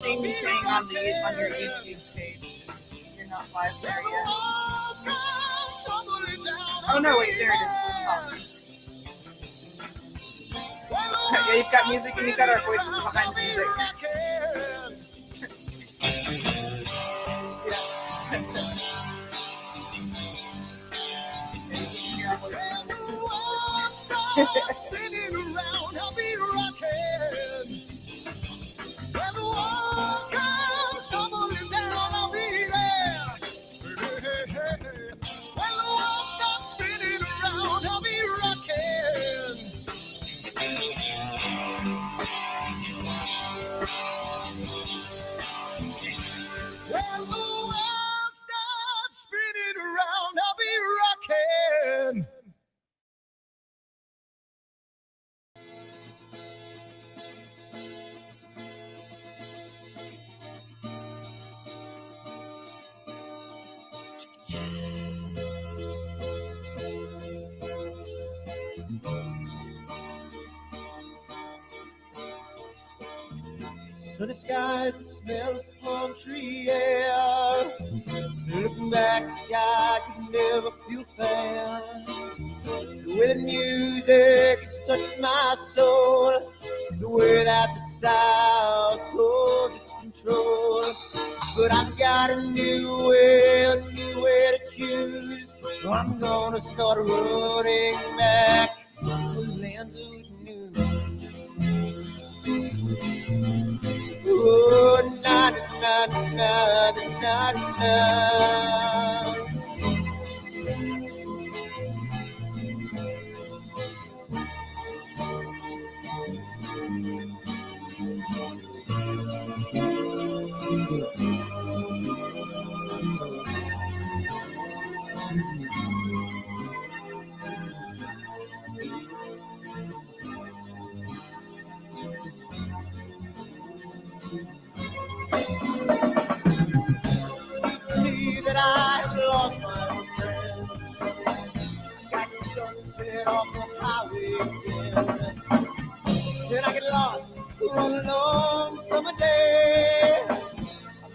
seeing me saying on your YouTube page. You're not live there yet. Oh no, wait, there it is. Oh. Yeah, you've got music and you've got our voices behind the music. Spinning around, I'll be rocking. When the world comes tumbling down, I'll be there. When the world stops spinning around, I'll be rocking. When the world stops spinning around, I'll be rocking. Sunny skies, the smell of palm tree air. Looking back, I could never feel fair. The way the music has touched my soul, the way that the South holds its control. But I've got a new way to choose. I'm gonna start running back to the land of the new. Oh, na na na na na na. That I have lost my friend. Got the sunset off the highway again. Then I get lost on a long summer day. I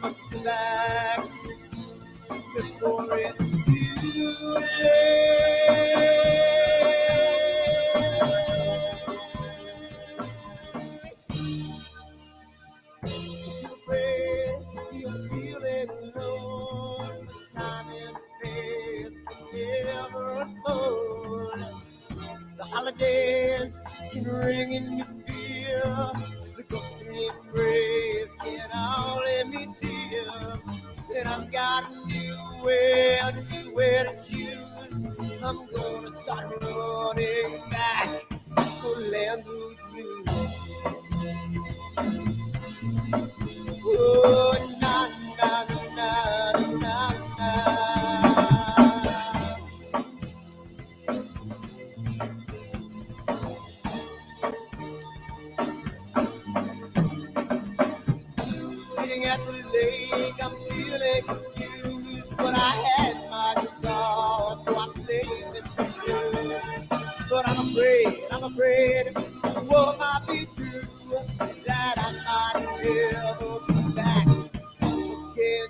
must go back before it's too late. You're afraid, you're feeling alone. Time and space can never afford. The holidays can ring in your fear. The ghostly embrace can only mean tears. And I've got a new way to choose. I'm gonna start running back to lands of blue. Oh, na na na na na na. At the lake, I'm feeling confused, but I had my guitar, so I played this blues. But I'm afraid, the world might be true, that I might never come back again.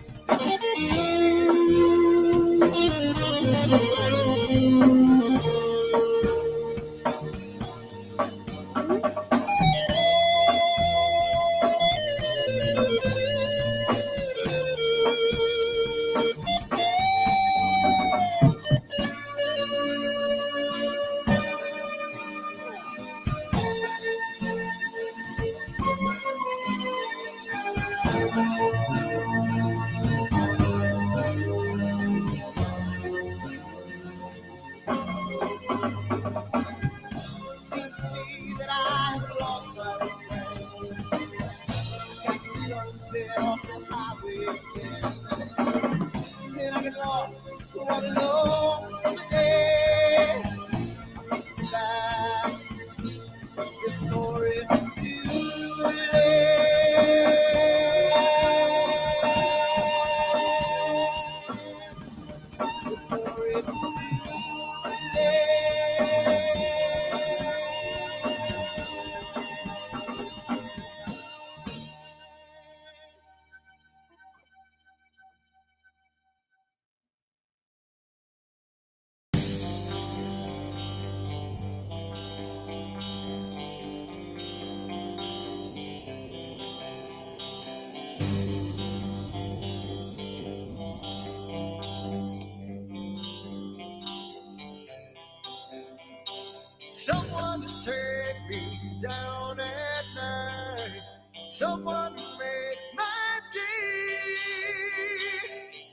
Someone to take me down at night. Someone to make my day.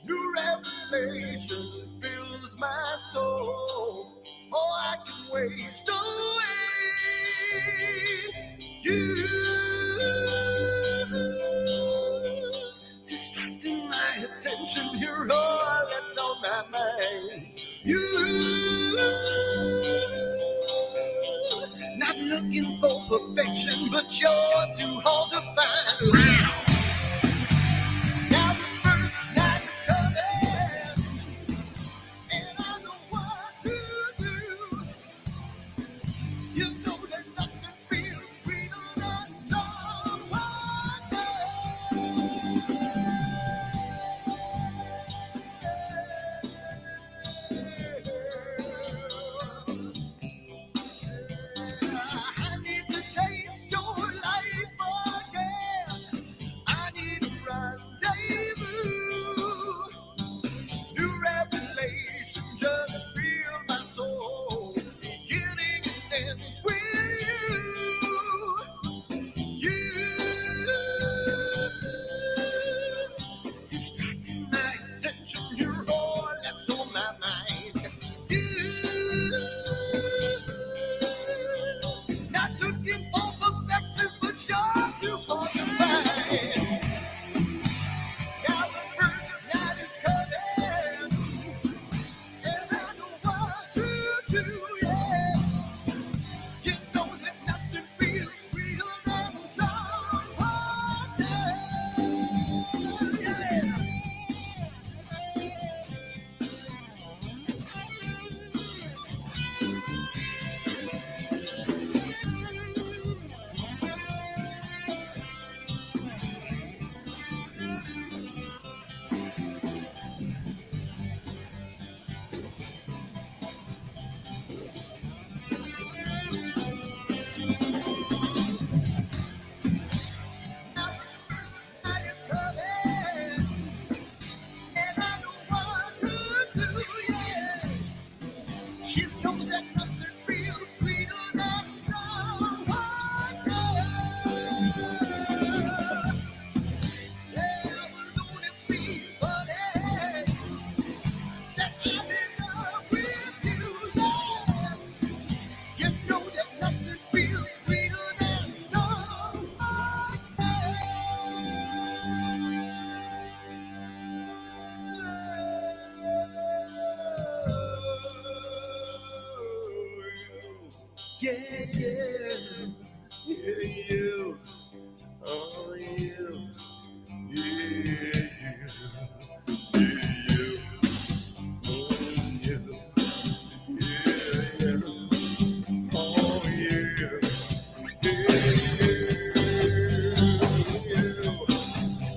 New revelation fills my soul. Oh, I can waste away. You distracting my attention. You're all that's on my mind. You not looking for perfection, but you're too hard to find. Now the first night is coming, and I know what to do. You know that nothing feels sweeter than someone I need to taste your life again. I need a rendezvous. New revelation just fill my soul. Beginning and ends with you. Distracting my attention. You're all that's on my mind. You not looking for perfection, but you're too hard to find. Now the first night is coming, and I know what to do, yeah. You know that nothing feels sweeter than someone else, yeah. Now the first night is coming, and I know what to do, yeah. She knows that nothing feels sweeter than someone else. Yeah, alone it seems funny that I'm in love with you, yeah. You know that nothing feels sweeter than someone else. Yeah, yeah, yeah, you. Oh, you. Yeah, you. Oh, you.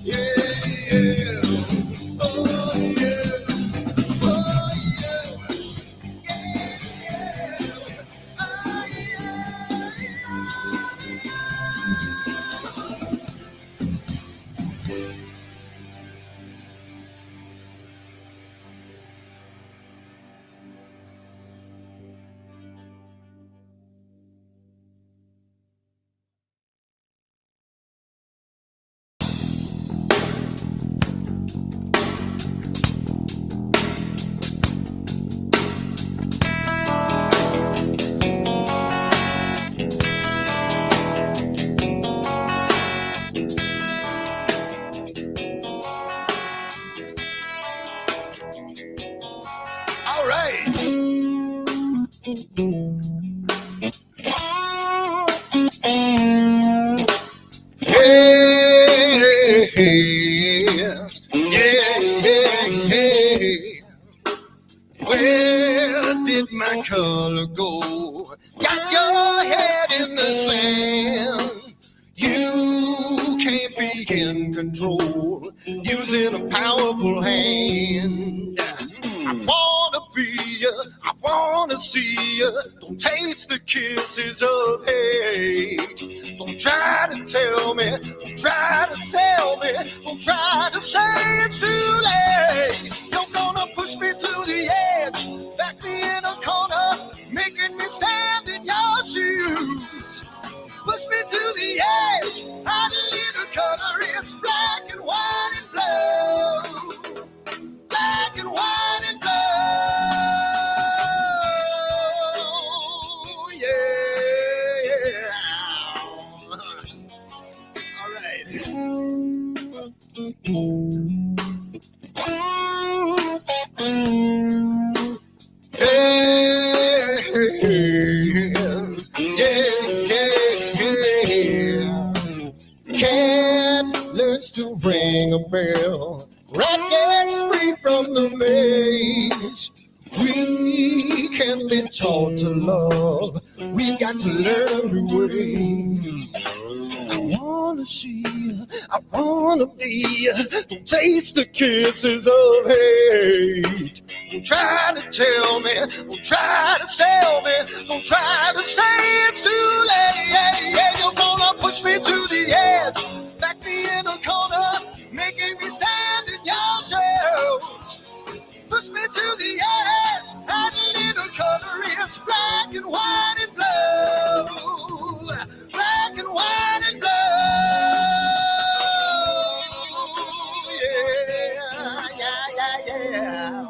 Yeah, yeah. Oh, yeah. All right. Where did my color go? Got your head in the sand. You can't be in control, using a powerful hand. I wanna be you, I wanna see you. Don't taste the kisses of hate. Don't try to tell me, don't try to sell me, don't try to say it's too late. You're gonna push me to the edge, back me in a corner, making me stand in your ring a bell. Rackets free from the maze. We can be taught to love. We've got to learn a new way. I wanna see, I wanna be, don't taste the kisses of hate. Don't try to tell me, don't try to sell me, don't try to say it's too late. You're gonna push me to the edge, back me in a corner, making me stand in your shadows. Push me to the edge, add a little color, it's black and white and blue. Black and white and blue. Yeah.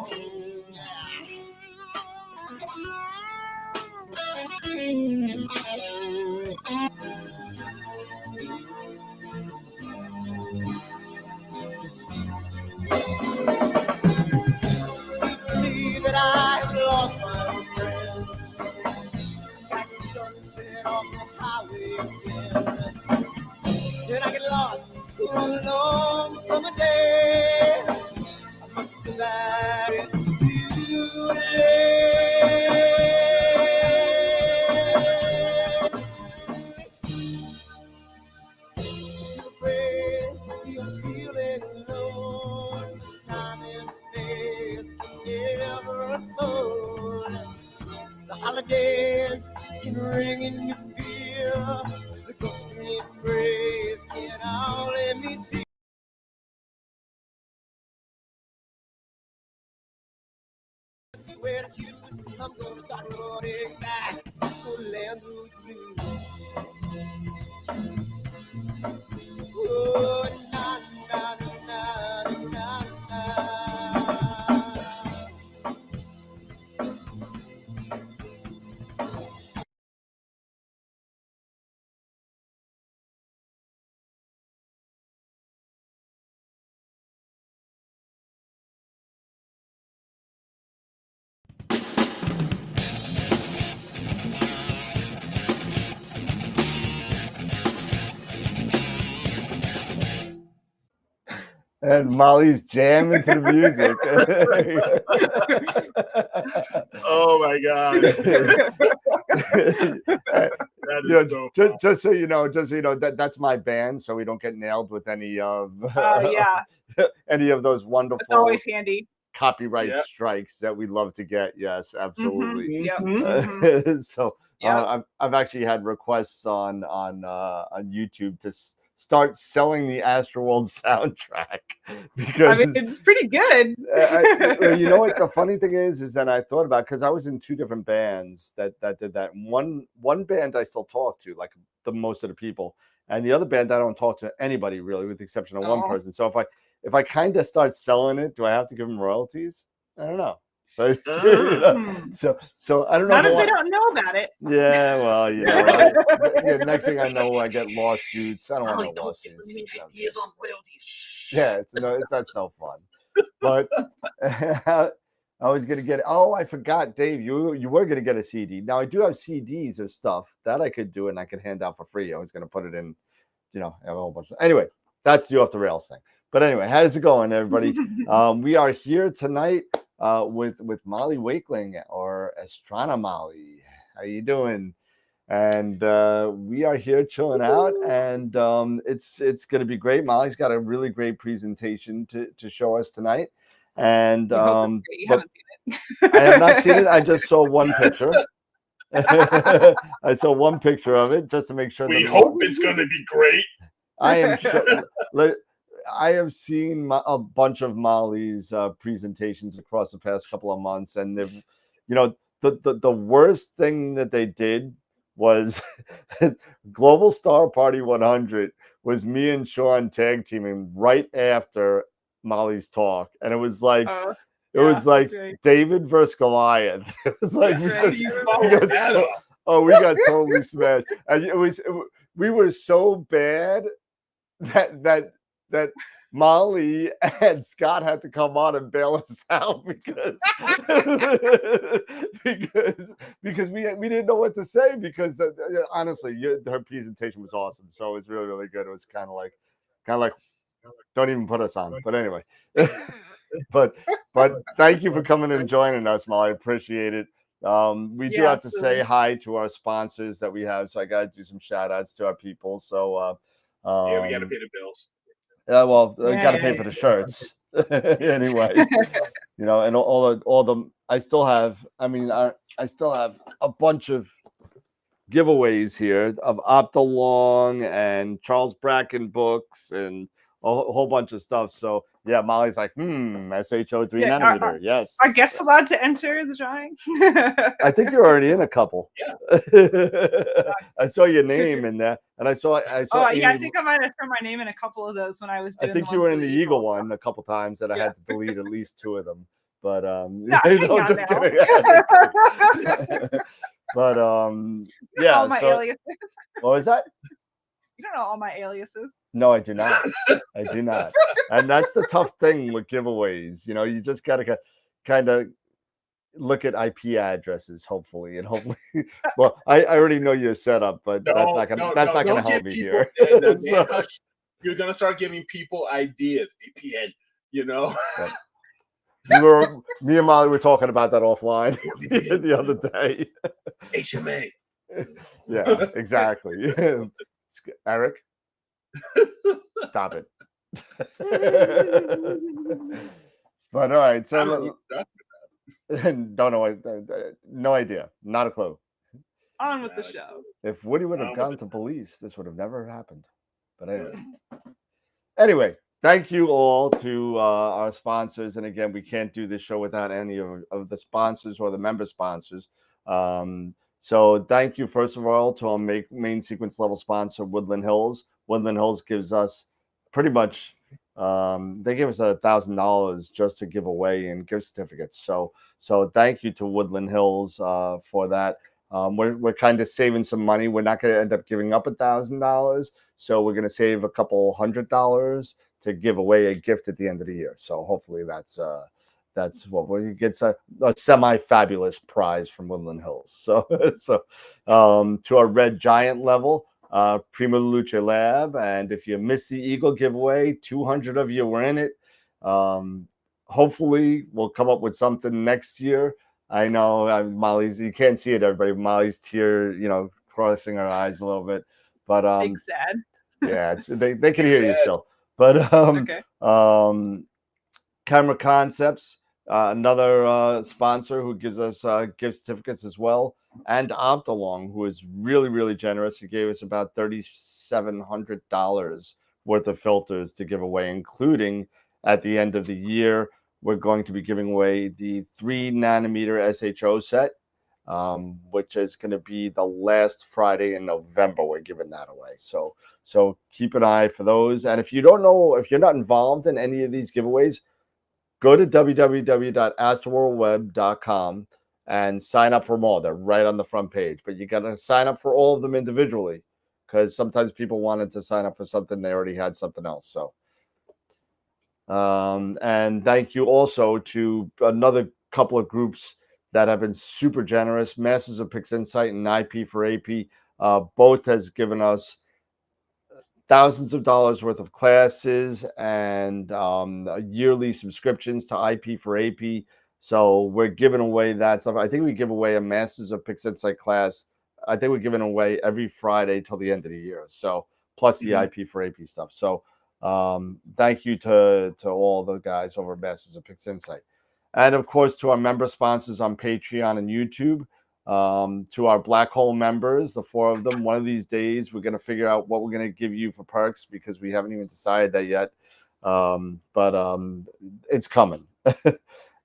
Seems to me that I have lost my friend. Got the sunset off the highway again. Then I get lost on a long summer day. I must go back, it's too late. You're afraid, you're feeling alone. Time and space can never afford. The holidays can ring in your fear. The ghostly embrace can only mean tears. Where to choose, I'm gonna start running back to lands of blue. Oh, na na na na na na. And Molly's jamming to the music. Oh my god. You know, just so you know, that's my band, so we don't get nailed with any of Yeah, any of those wonderful it's always handy. copyright strikes that we love to get. Yes, absolutely. Yep. So I've actually had requests on YouTube to start selling the AstroWorld soundtrack because I mean, it's pretty good. you know what the funny thing is that I thought about, because I was in two different bands that did that. One band I still talk to, like the most of the people, and the other band I don't talk to anybody really, with the exception of one person. So if I kind of start selling it, do I have to give them royalties? I don't know. But, so I don't know. Not if they don't know about it. Yeah, well, you know, next thing I know, I get lawsuits. I don't want no lawsuits. Yeah, that's no fun. But I was gonna get. Oh, I forgot, Dave. You were gonna get a CD. Now I do have CDs of stuff that I could do and I could hand out for free. I was gonna put it in, a whole bunch. Anyway, that's the off the rails thing. But anyway, how's it going, everybody? We are here tonight with Molly Wakeling, or Astronomolly. How you doing? And we are here chilling out, and it's going to be great. Molly's got a really great presentation to show us tonight, and You haven't seen it. I have not seen it. I just saw one picture. I saw one picture of it just to make sure. We hope it's going to be great. I am sure. I have seen a bunch of Molly's presentations across the past couple of months, and they've, the worst thing that they did was Global Star Party 100 was me and Sean tag teaming right after Molly's talk, and it was like David versus Goliath. It was like we got totally smashed, and we were so bad that Molly and Scott had to come on and bail us out because we didn't know what to say, because honestly, her presentation was awesome. So it was really, really good. It was kind of like Don't even put us on. But anyway, but thank you for coming and joining us, Molly. I appreciate it. We do Yeah, have to say absolutely. hi to our sponsors that we have, so I got to do some shout outs to our people. So Yeah, we got to pay the bills. well, got to Yeah. pay for the shirts anyway. You know, and all the I still have. I mean, I still have a bunch of giveaways here of Optalong and Charles Bracken books and a whole bunch of stuff. So yeah, Molly's like, SHO 3 Yeah, nanometer. Yes. Are guests allowed to enter the drawing? I think you're already in a couple. Yeah. I saw your name in there, and I saw Oh, Amy, yeah, I think I might have thrown my name in a couple of those when I was I doing. think the you ones were in for the Eagle one a couple times that I Yeah. had to delete at least 2 of them. But No, hang on just now. kidding. But yeah, all my so aliases. what was that? You don't know all my aliases. No, I do not. I do not. And that's the tough thing with giveaways. You know, you just gotta kind of look at IP addresses, hopefully, and hopefully. Well, I already know your setup, but that's not gonna help me here. So, You're gonna start giving people ideas. VPN, you know. me and Molly were talking about that offline the other day. HMA. Yeah, exactly. Eric, stop it. But all right, so don't know, no idea, not a clue. On with the show. If Woody would have gone to police, this would have never happened. But anyway, thank you all to our sponsors. And again, we can't do this show without any of the sponsors or the member sponsors. So thank you, first of all, to our main sequence level sponsor, Woodland Hills. Woodland Hills gives us pretty much, they give us $1,000 just to give away in gift certificates. So thank you to Woodland Hills for that. We're kind of saving some money. We're not going to end up giving up $1,000. So we're going to save a couple $100 to give away a gift at the end of the year. So hopefully that's what we get, a semi-fabulous prize from Woodland Hills. So to our Red Giant level, Prima Luce Lab. And if you missed the Eagle giveaway, 200 of you were in it. Hopefully we'll come up with something next year. I know Molly's, you can't see it, everybody. Molly's tear, crossing her eyes a little bit, but Big sad. Yeah, they can hear you still. But Okay. Camera Concepts, another sponsor who gives us gift certificates as well, and Optalong, who is really, really generous. He gave us about $3,700 worth of filters to give away, including at the end of the year. We're going to be giving away the 3 nanometer SHO set, which is going to be the last Friday in November. We're giving that away. So keep an eye for those. And if you don't know, if you're not involved in any of these giveaways, go to www.astroworldweb.com and sign up for them all. They're right on the front page. But you got to sign up for all of them individually, because sometimes people wanted to sign up for something, they already had something else. So. And thank you also to another couple of groups that have been super generous. Masters of PixInsight and IP for AP both has given us thousands of dollars worth of classes and yearly subscriptions to IP for AP. So we're giving away that stuff. I think we give away a Masters of PixInsight class. I think we're giving away every Friday till the end of the year. So plus the IP for AP stuff. So thank you to all the guys over at Masters of PixInsight. And of course, to our member sponsors on Patreon and YouTube, to our Black Hole members, the 4 of them. One of these days, we're going to figure out what we're going to give you for perks, because we haven't even decided that yet. But it's coming.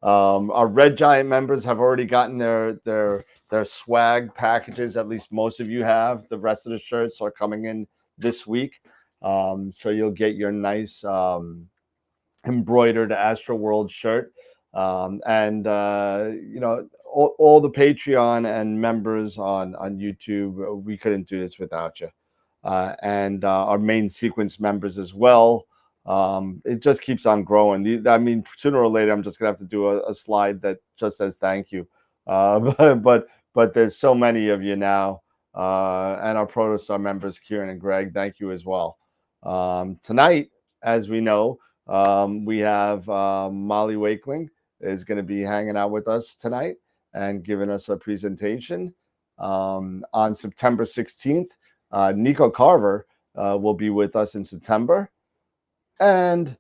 Our Red Giant members have already gotten their swag packages. At least most of you have. The rest of the shirts are coming in this week. So you'll get your nice embroidered AstroWorld shirt. And all the Patreon and members on YouTube, we couldn't do this without you. And our main sequence members as well. It just keeps on growing. I mean, sooner or later, I'm just gonna have to do a slide that just says thank you. But there's so many of you now. And our Protostar members, Kieran and Greg, thank you as well. Tonight as we know, we have Molly Wakeling is going to be hanging out with us tonight and giving us a presentation. On September 16th, Nico Carver will be with us in September. And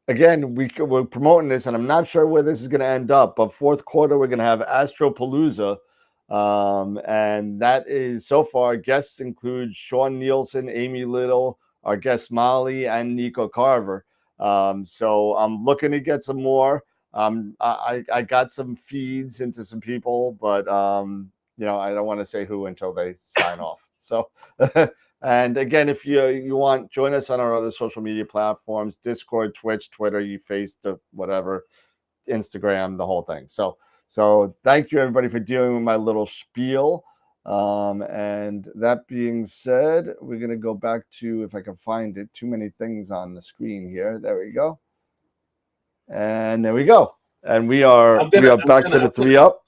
again, we're promoting this, and I'm not sure where this is going to end up, but fourth quarter, we're going to have Astropalooza. And that is, so far, guests include Sean Nielsen, Amy Little, our guest Molly, and Nico Carver. So I'm looking to get some more. I got some feeds into some people, but I don't want to say who until they sign off. So, and again, if you want, join us on our other social media platforms: Discord, Twitch, Twitter, Facebook, whatever, Instagram, the whole thing. So thank you everybody for dealing with my little spiel. And that being said, we're gonna go back to, if I can find it. Too many things on the screen here. There we go. And there we go. And we are back to the 3-up.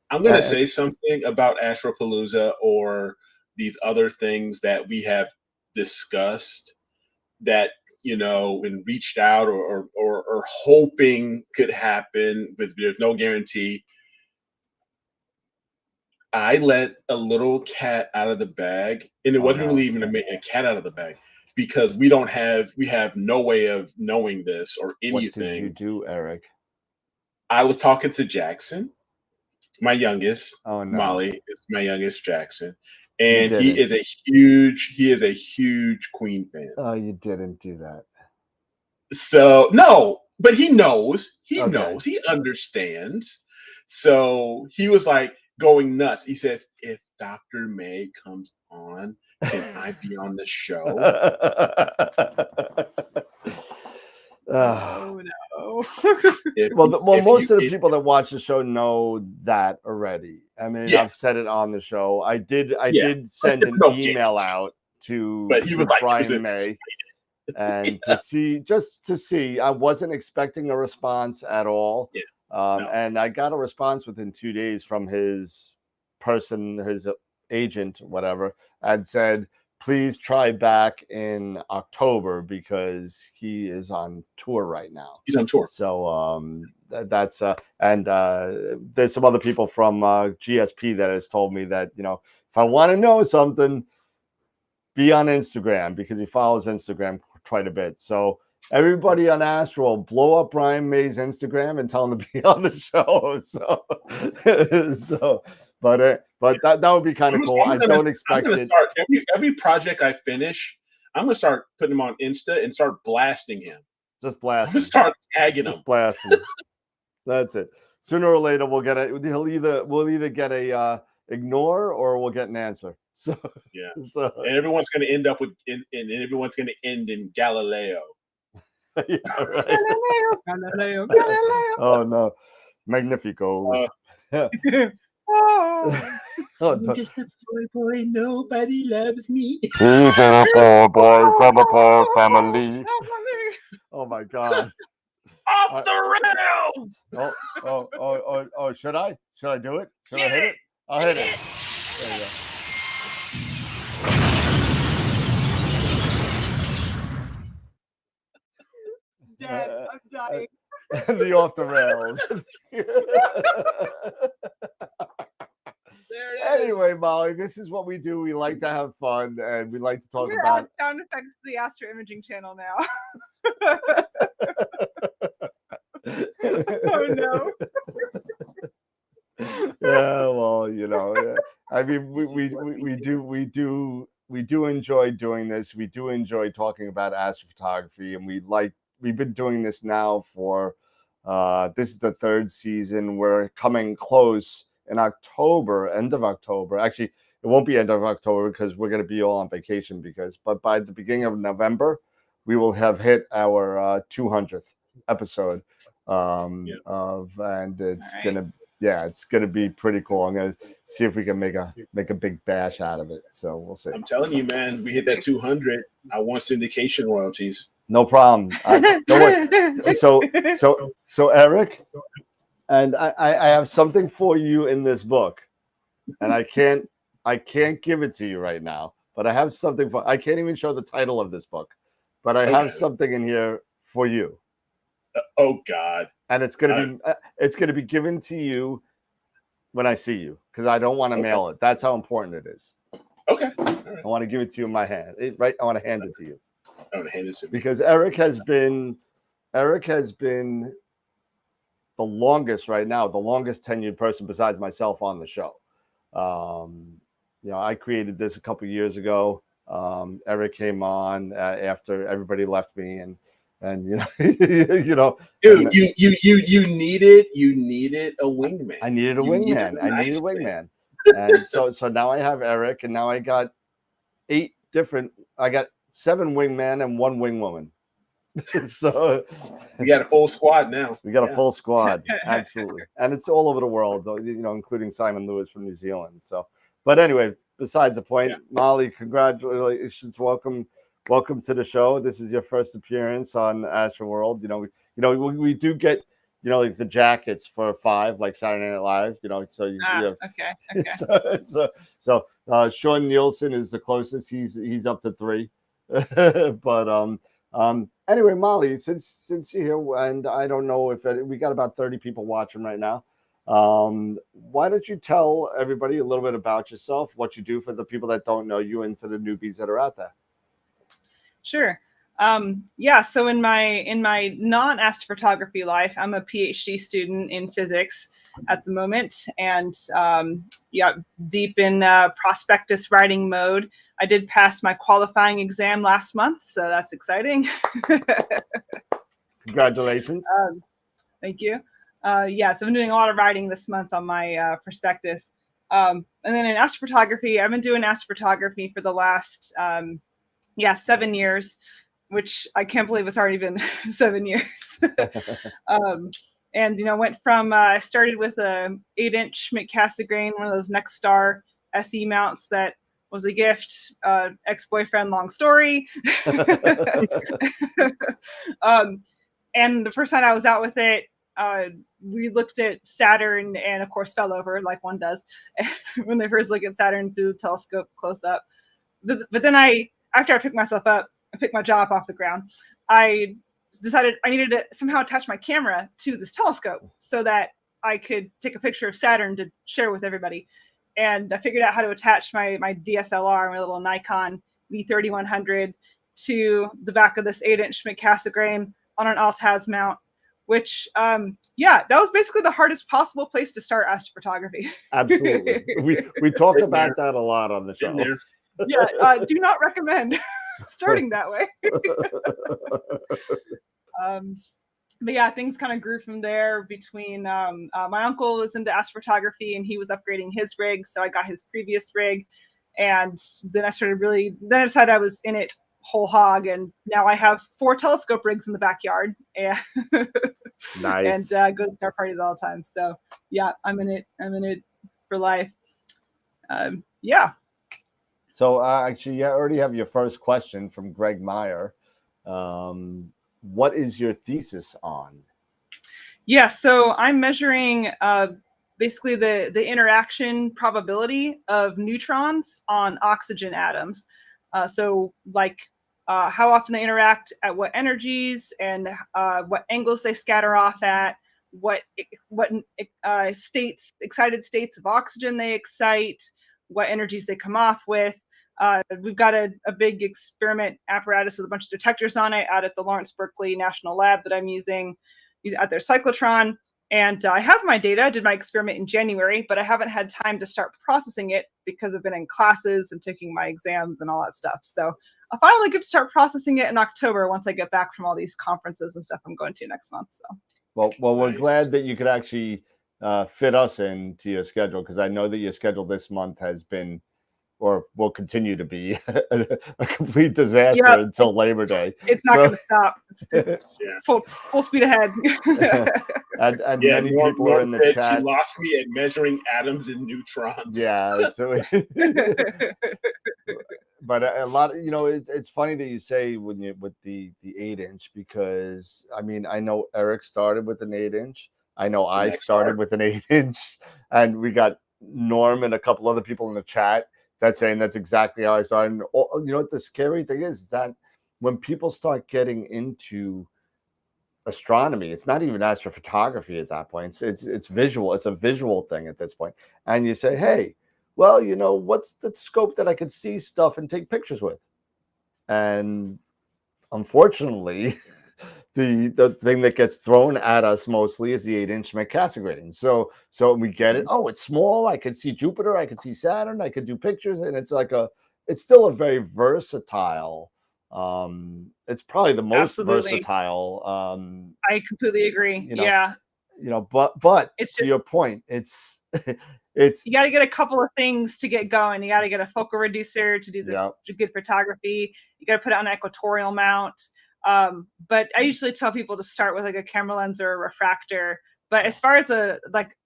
I'm going to say something about Astropalooza or these other things that we have discussed that, and reached out or hoping could happen, but there's no guarantee. I let a little cat out of the bag, and it wasn't really even a cat out of the bag, because we have no way of knowing this or anything. What did you do, Eric? I was talking to Jackson, my youngest. Oh, no. Molly is my youngest, Jackson, and he is a huge Queen fan. Oh, you didn't do that. So no, but he knows. He knows. He understands. So he was like going nuts. He says, "If Dr. May comes on, can I be on the show?" Oh no. Most of the people that watch the show know that already. I mean, I've said it on the show. I did send an email out to Brian May, and to see. I wasn't expecting a response at all. And I got a response within 2 days from his agent, whatever, and said, please try back in October because he is on tour right now. He's on tour. So that's and there's some other people from GSP that has told me that, if I want to know something, be on Instagram, because he follows Instagram quite a bit. So everybody on AstroWorld, blow up Brian May's Instagram and tell him to be on the show. But that would be kind of cool. I don't expect it. Every project I finish, I'm gonna start putting him on Insta and start blasting him. Just blast. I'm gonna start tagging him. Blast him. That's it. Sooner or later, we'll get we'll either get a ignore or we'll get an answer. So yeah. So and everyone's gonna end up and everyone's gonna end in Galileo. Yeah, right. Galileo. Oh no, Magnifico. Oh, no. Just a boy, nobody loves me. He's a poor boy from a poor family. Oh my God. Off the rails. Oh, should I do it? Should I hit it? I'll hit it. There you go. Dead. I'm dying. The off the rails. Anyway, Molly, this is what we do. We like to have fun, and we like to talk about sound effects to the Astro Imaging channel now. Oh no. Yeah, well, yeah. I mean, we do enjoy doing this. We do enjoy talking about astrophotography, and we've been doing this now for this is the third season. We're coming close in October, end of October. Actually, it won't be end of October because we're going to be all on vacation. But by the beginning of November, we will have hit our 200th episode. And it's gonna be pretty cool. I'm gonna see if we can make a big bash out of it. So we'll see. I'm telling you, man, we hit that 200. I want syndication royalties. No problem. So Eric, and I have something for you in this book, and I can't give it to you right now, but I have something I can't even show the title of this book. but I have Okay. something in here for you, Oh God. and it's gonna be given to you when I see you, because I don't want to Okay. mail it. That's how important it is. Okay. All right. I want to give it to you in my hand. Right? I want to hand it to you I'm gonna hand it to me. because Eric has been the longest right now, the longest tenured person besides myself on the show. You know, I created this a couple of years ago. Eric came on after everybody left me, and you know, you know, Dude, you needed a wingman. I needed a You wingman. needed a I nice needed a man. wingman, and so now I have Eric, and now I got 7 wingmen and 1 wing woman. So You got a full squad now. we got a full squad, absolutely, and it's all over the world, you know, including Simon Lewis from New Zealand. So, but anyway, besides the point, Molly, congratulations, welcome to the show. This is your first appearance on AstroWorld. We do get, you know, like the jackets for 5, like Saturday Night Live. You know, so you have, Okay. so Sean Nielsen is the closest. He's up to 3, but anyway, Molly, since you're here, and I don't know if we got about 30 people watching right now, why don't you tell everybody a little bit about yourself, what you do for the people that don't know you, and for the newbies that are out there? Sure. Yeah. So in my non-astrophotography life, I'm a PhD student in physics at the moment, and deep in prospectus writing mode. I did pass my qualifying exam last month, so that's exciting. Congratulations. Thank you. So I'm doing a lot of writing this month on my prospectus. And then in astrophotography, I've been doing astrophotography for the last 7 years, which I can't believe it's already been 7 years. And went from I started with a 8-inch Schmidt-Cassegrain, one of those Nexstar SE mounts that was a gift, ex-boyfriend, long story. And the first time I was out with it, we looked at Saturn and of course fell over like one does when they first look at Saturn through the telescope close up. But then after I picked myself up, I picked my jaw up off the ground, I decided I needed to somehow attach my camera to this telescope so that I could take a picture of Saturn to share with everybody. And I figured out how to attach my DSLR, my little Nikon V3100, to the back of this 8-inch Schmidt-Cassegrain on an Altaz mount, which, that was basically the hardest possible place to start astrophotography. Absolutely. We talk about that a lot on the show. Do not recommend starting that way. But yeah, things kind of grew from there between my uncle was into astrophotography and he was upgrading his rig. So I got his previous rig. And then I decided I was in it whole hog. And now I have 4 telescope rigs in the backyard. And nice. And go to star parties all the time. So yeah, I'm in it for life. So actually, you already have your first question from Greg Meyer. What is your thesis on? Yeah, so I'm measuring basically the interaction probability of neutrons on oxygen atoms. So like how often they interact, at what energies, and what angles they scatter off at, what excited states of oxygen they excite, what energies they come off with. We've got a big experiment apparatus with a bunch of detectors on it out at the Lawrence Berkeley National Lab that I'm using at their cyclotron. And I have my data. I did my experiment in January, but I haven't had time to start processing it because I've been in classes and taking my exams and all that stuff. So I'll finally get to start processing it in October once I get back from all these conferences and stuff I'm going to next month. So well, we're glad that you could actually fit us into your schedule, because I know that your schedule this month has been, or will continue to be, a complete disaster until Labor Day. It's not going to stop. It's full speed ahead. and many people are in the chat. She lost me at measuring atoms and neutrons. Yeah. So, but a lot, it's funny that you say with the 8-inch, because I mean, I know Eric started with an 8-inch. I know I started with an 8-inch, and we got Norm and a couple other people in the chat that's saying that's exactly how I started. And, what the scary thing is that when people start getting into astronomy, it's not even astrophotography at that point. It's visual. It's a visual thing at this point. And you say, hey, well, what's the scope that I could see stuff and take pictures with? And unfortunately, the thing that gets thrown at us mostly is the 8-inch Cassegrating grating. So we get it. Oh, it's small. I could see Jupiter. I could see Saturn. I could do pictures, and it's still a very versatile. It's probably the most versatile. I completely agree. But it's to your point, it's you got to get a couple of things to get going. You got to get a focal reducer to do the good photography. You got to put it on an equatorial mount. But I usually tell people to start with like a camera lens or a refractor. But as far as the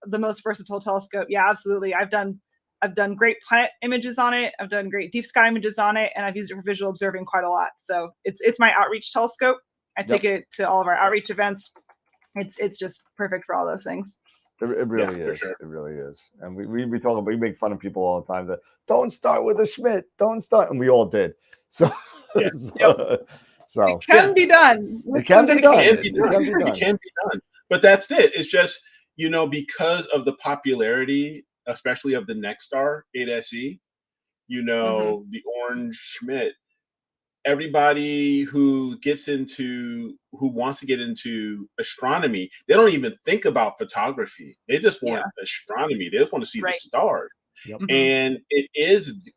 most versatile telescope, yeah, absolutely. I've done great planet images on it. I've done great deep sky images on it, and I've used it for visual observing quite a lot. So it's my outreach telescope. I take it to all of our outreach events. It's just perfect for all those things. It really is. Sure. It really is. And we make fun of people all the time that don't start with a Schmidt, don't start, and we all did. So so it can be done. It can be done. It can be done. But that's it. It's just, because of the popularity, especially of the Nexstar 8SE, the orange Schmidt, everybody who wants to get into astronomy, they don't even think about photography. They just want astronomy. They just want to see the stars. Yep. And it is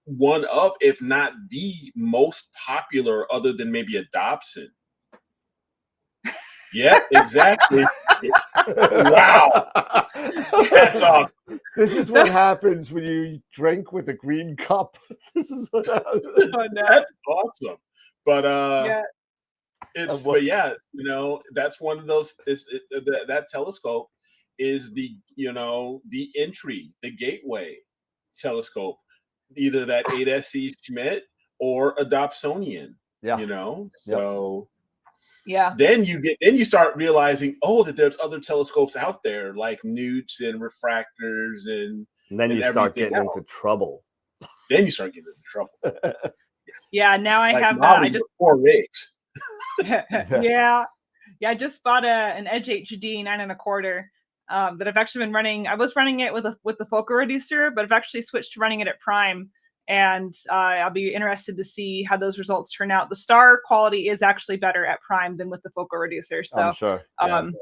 one of, if not the most popular, other than maybe a Dobson. Yeah, exactly. Wow. That's awesome. This is what happens when you drink with a green cup. This is what happens. That's awesome. But that's one of those. That telescope is the entry, the gateway telescope, either that 8SE Schmidt or a Dobsonian. Yeah. So. Yeah. Then you start realizing, that there's other telescopes out there like newts and refractors and then you start getting into trouble. Yeah. Now I have I just 4 rigs. Yeah. I just bought an Edge HD 9 1/4 that I've actually been running. I was running it with the focal reducer, but I've actually switched to running it at prime. And I'll be interested to see how those results turn out. The star quality is actually better at prime than with the focal reducer. So I'm sure. So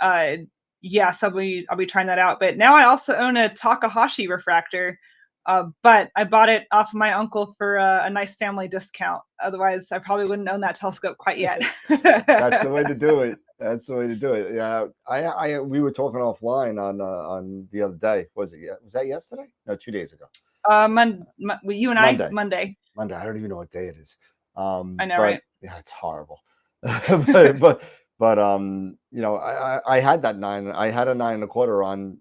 I'll be trying that out. But now I also own a Takahashi refractor, but I bought it off of my uncle for a nice family discount. Otherwise, I probably wouldn't own that telescope quite yet. That's the way to do it. Yeah, we were talking offline on the other day. Was that yesterday? No, 2 days ago. You and I Monday. I don't even know what day it is. I know, right? Yeah, it's horrible. but I had that 9. I had a 9 1/4 on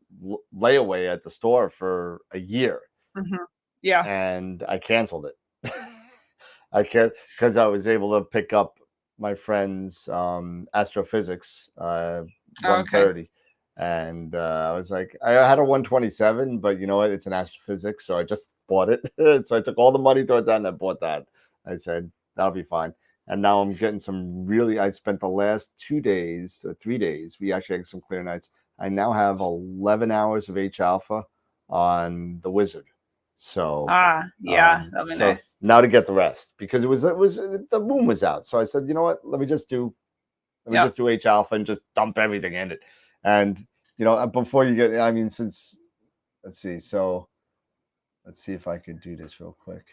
layaway at the store for a year. Mm-hmm. Yeah, and I canceled it. I can't because I was able to pick up my friend's astrophysics 130. And I was like, I had a 127, but you know what? It's an astrophysics, so I just bought it. So I took all the money towards that and I bought that. I said, that'll be fine. And now I'm getting I spent the last 2 days or 3 days. We actually had some clear nights. I now have 11 hours of H alpha on the Wizard. So that'll be nice. Now to get the rest, because it was the moon was out. So I said, you know what? Let me just do H alpha and just dump everything in it. And before you get, let's see. So let's see if I could do this real quick.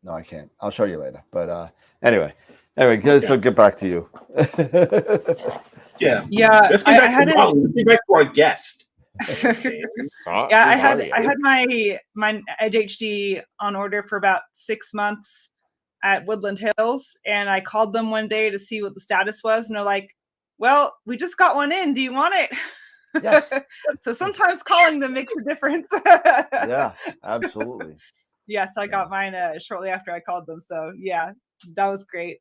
No, I can't. I'll show you later. But anyway, okay. So get back to you. Yeah. Let's get back to our guest. I had my HD on order for about 6 months at Woodland Hills, and I called them one day to see what the status was, and they're like, well, we just got one in. Do you want it? Yes. So sometimes calling them makes a difference. Yeah, absolutely. Yes, I got mine shortly after I called them. So yeah, that was great.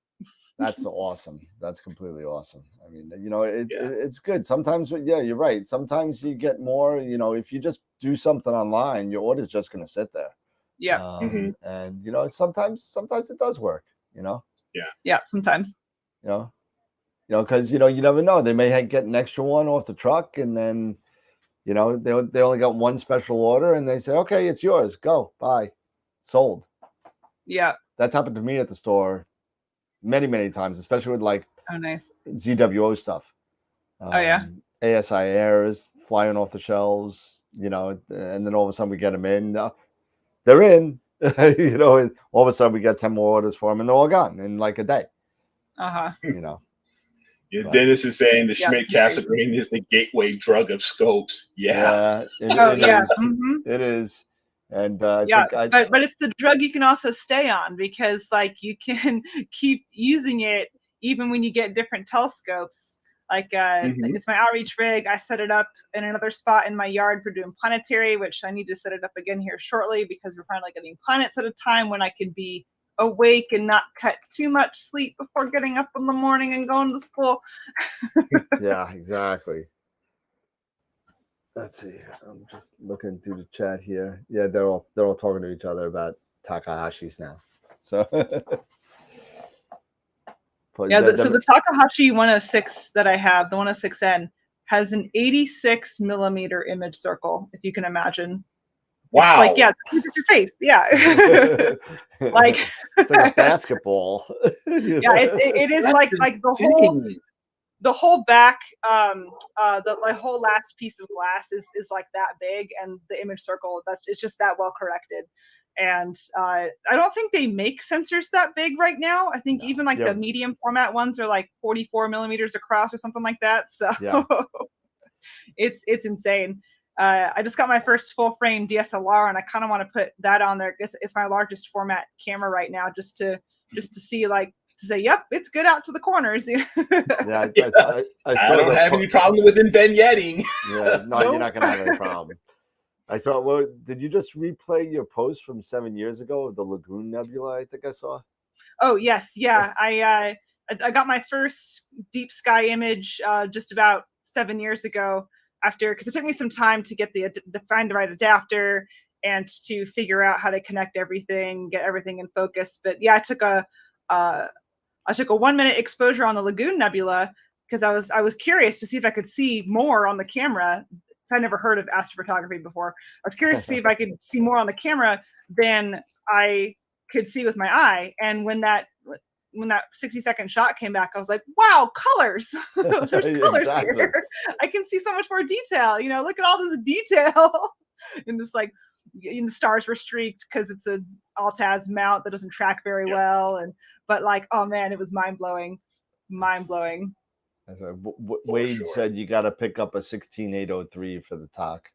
That's awesome. That's completely awesome. I mean, it's good. Sometimes, you're right. Sometimes you get more, if you just do something online, your order's just going to sit there. Yeah. And, sometimes it does work. you know? Yeah, sometimes. You know, because, you never know. They may get an extra one off the truck, and then, they only got one special order, and they say, okay, it's yours. Go, bye. Sold. Yeah. That's happened to me at the store many, many times, especially with like nice ZWO stuff. Oh yeah. ASI Airs flying off the shelves, and then all of a sudden we get them in. They're in, and all of a sudden we get 10 more orders for them, and they're all gone in like a day. Yeah, Dennis is saying the Schmidt Cassegrain is the gateway drug of scopes. Yeah. It is. And but it's the drug you can also stay on, because like you can keep using it even when you get different telescopes. Like it's my outreach rig. I set it up in another spot in my yard for doing planetary, which I need to set it up again here shortly, because we're finally getting planets at a time when I can be awake and not cut too much sleep before getting up in the morning and going to school. Yeah, exactly. Let's see. I'm just looking through the chat here. Yeah, they're all talking to each other about Takahashi's now. So so the Takahashi 106 that I have, the 106N, has an 86 millimeter image circle, if you can imagine. Wow. It's like, look at your face. Yeah. Like it's like a basketball. Yeah, it is like the whole back, the whole last piece of glass is like that big, and the image circle, it's just that well corrected. And I don't think they make sensors that big right now. I think even like the medium format ones are like 44 millimeters across or something like that. So it's insane. I just got my first full frame DSLR, and I kind of want to put that on there. It's my largest format camera right now, just to see, like, to say, yep, it's good out to the corners. I don't have any problem with vignetting. Yeah, no, you're not gonna have any problem. I saw. Well, did you just replay your post from 7 years ago of the Lagoon Nebula? I think I saw. Oh yes, yeah. I got my first deep sky image just about 7 years ago. Because it took me some time to get find the right adapter and to figure out how to connect everything, get everything in focus. But yeah, I took a 1 minute exposure on the Lagoon Nebula, because I was curious to see if I could see more on the camera. I never heard of astrophotography before. I was curious to see if I could see more on the camera than I could see with my eye. And when that 60-second shot came back, I was like, wow, colors. There's colors here. I can see so much more detail. Look at all this detail in this, like, the stars were streaked because it's an Altaz mount that doesn't track very well. But like, oh man, it was mind-blowing. That's right. Wade said you got to pick up a 16803 for the talk.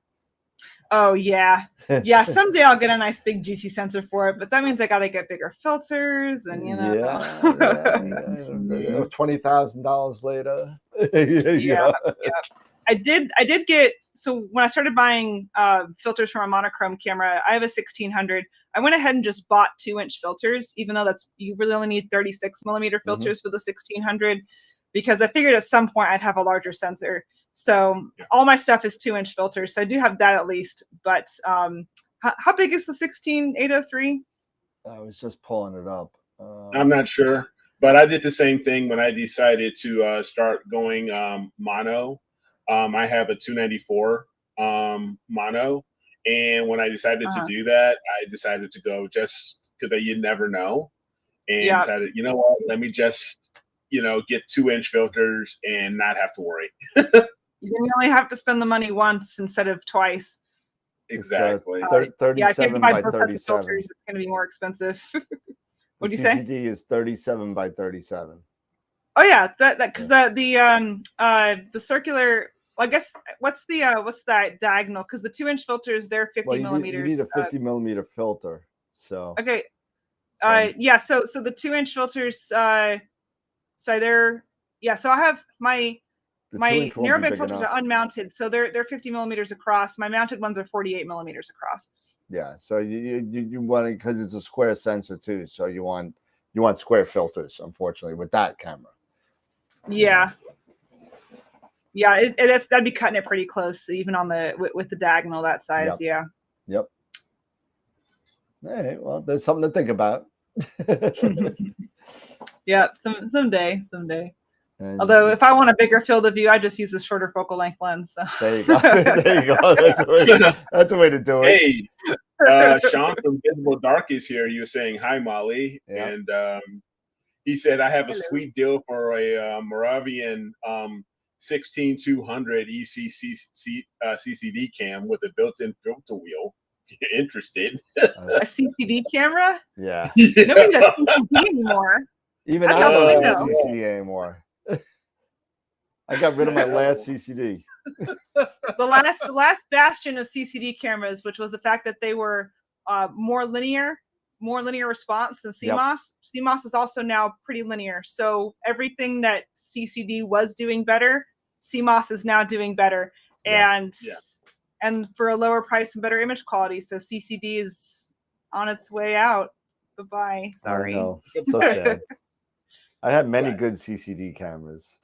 Oh yeah. Yeah, someday I'll get a nice big juicy sensor for it, but that means I got to get bigger filters, and $20,000 later. Yeah. I did get, so when I started buying filters from a monochrome camera, I have a 1600. I went ahead and just bought 2-inch filters, even though you really only need 36 millimeter filters for the 1600, because I figured at some point I'd have a larger sensor. So all my stuff is 2-inch filters. So I do have that at least. But how big is the 16803? I was just pulling it up. I'm not sure, but I did the same thing when I decided to start going mono. I have a 294 mono. And when I decided to do that, I decided to go just because you never know. And decided, you know what, let me just, get 2-inch filters and not have to worry. You only have to spend the money once instead of twice. Exactly. 37 by 37. Filters, it's going to be more expensive. What do you say? CCD is 37 by 37. Oh yeah, because the circular. Well, I guess what's that diagonal? Because the 2-inch filters, they're 50 millimeters. You need a 50 millimeter filter. So okay. So the 2-inch filters. So I have my narrowband filters are unmounted, so they're 50 millimeters across. My mounted ones are 48 millimeters across. Yeah, so you want it because it's a square sensor too, so you want square filters. Unfortunately, with that camera. Yeah, that'd be cutting it pretty close, even on with the diagonal that size. Yep. Yep. All right. Well, there's something to think about. Yeah, someday. And Although if I want a bigger field of view, I just use a shorter focal length lens. So. there you go. There you go. That's a way to do it. Hey, Sean from Visible Dark is here. He was saying hi, Molly, Yeah. and he said I have a Hello. sweet deal for a Moravian 16200 CCD cam with a built-in filter wheel. Interested? A CCD camera? Yeah. Nobody does CCD anymore. Even That's I out the don't window. use CCD anymore. I got rid of my last CCD. The last bastion of CCD cameras, which was the fact that they were more linear response than CMOS. Yep. CMOS is also now pretty linear. So everything that CCD was doing better, CMOS is now doing better, and for a lower price and better image quality. So CCD is on its way out. Bye-bye. Sorry. I know. So sad. I had many good CCD cameras.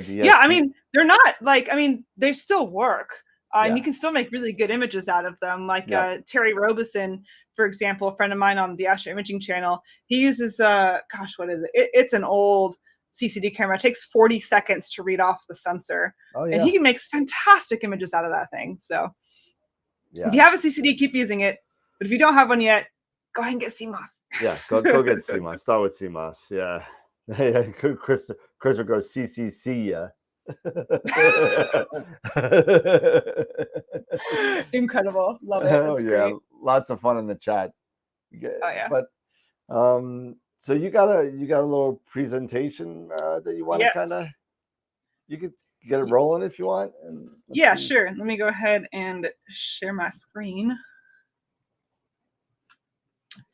Yeah, I mean, they're not like, I mean, they still work. And you can still make really good images out of them. Like Terry Robeson, for example, a friend of mine on the Astro Imaging channel, he uses, gosh, what is it? It's an old CCD camera. It takes 40 seconds to read off the sensor. Oh, yeah. And he makes fantastic images out of that thing. So if you have a CCD, keep using it. But if you don't have one yet, go ahead and get CMOS. Yeah, go get CMOS. Start with CMOS. Yeah. Chris goes CCC. Yeah. Incredible. Love it. Oh yeah, great. Lots of fun in the chat. Oh yeah. But so you got a little presentation that you want to kind of, you could get it rolling if you want. And yeah, sure. Let me go ahead and share my screen.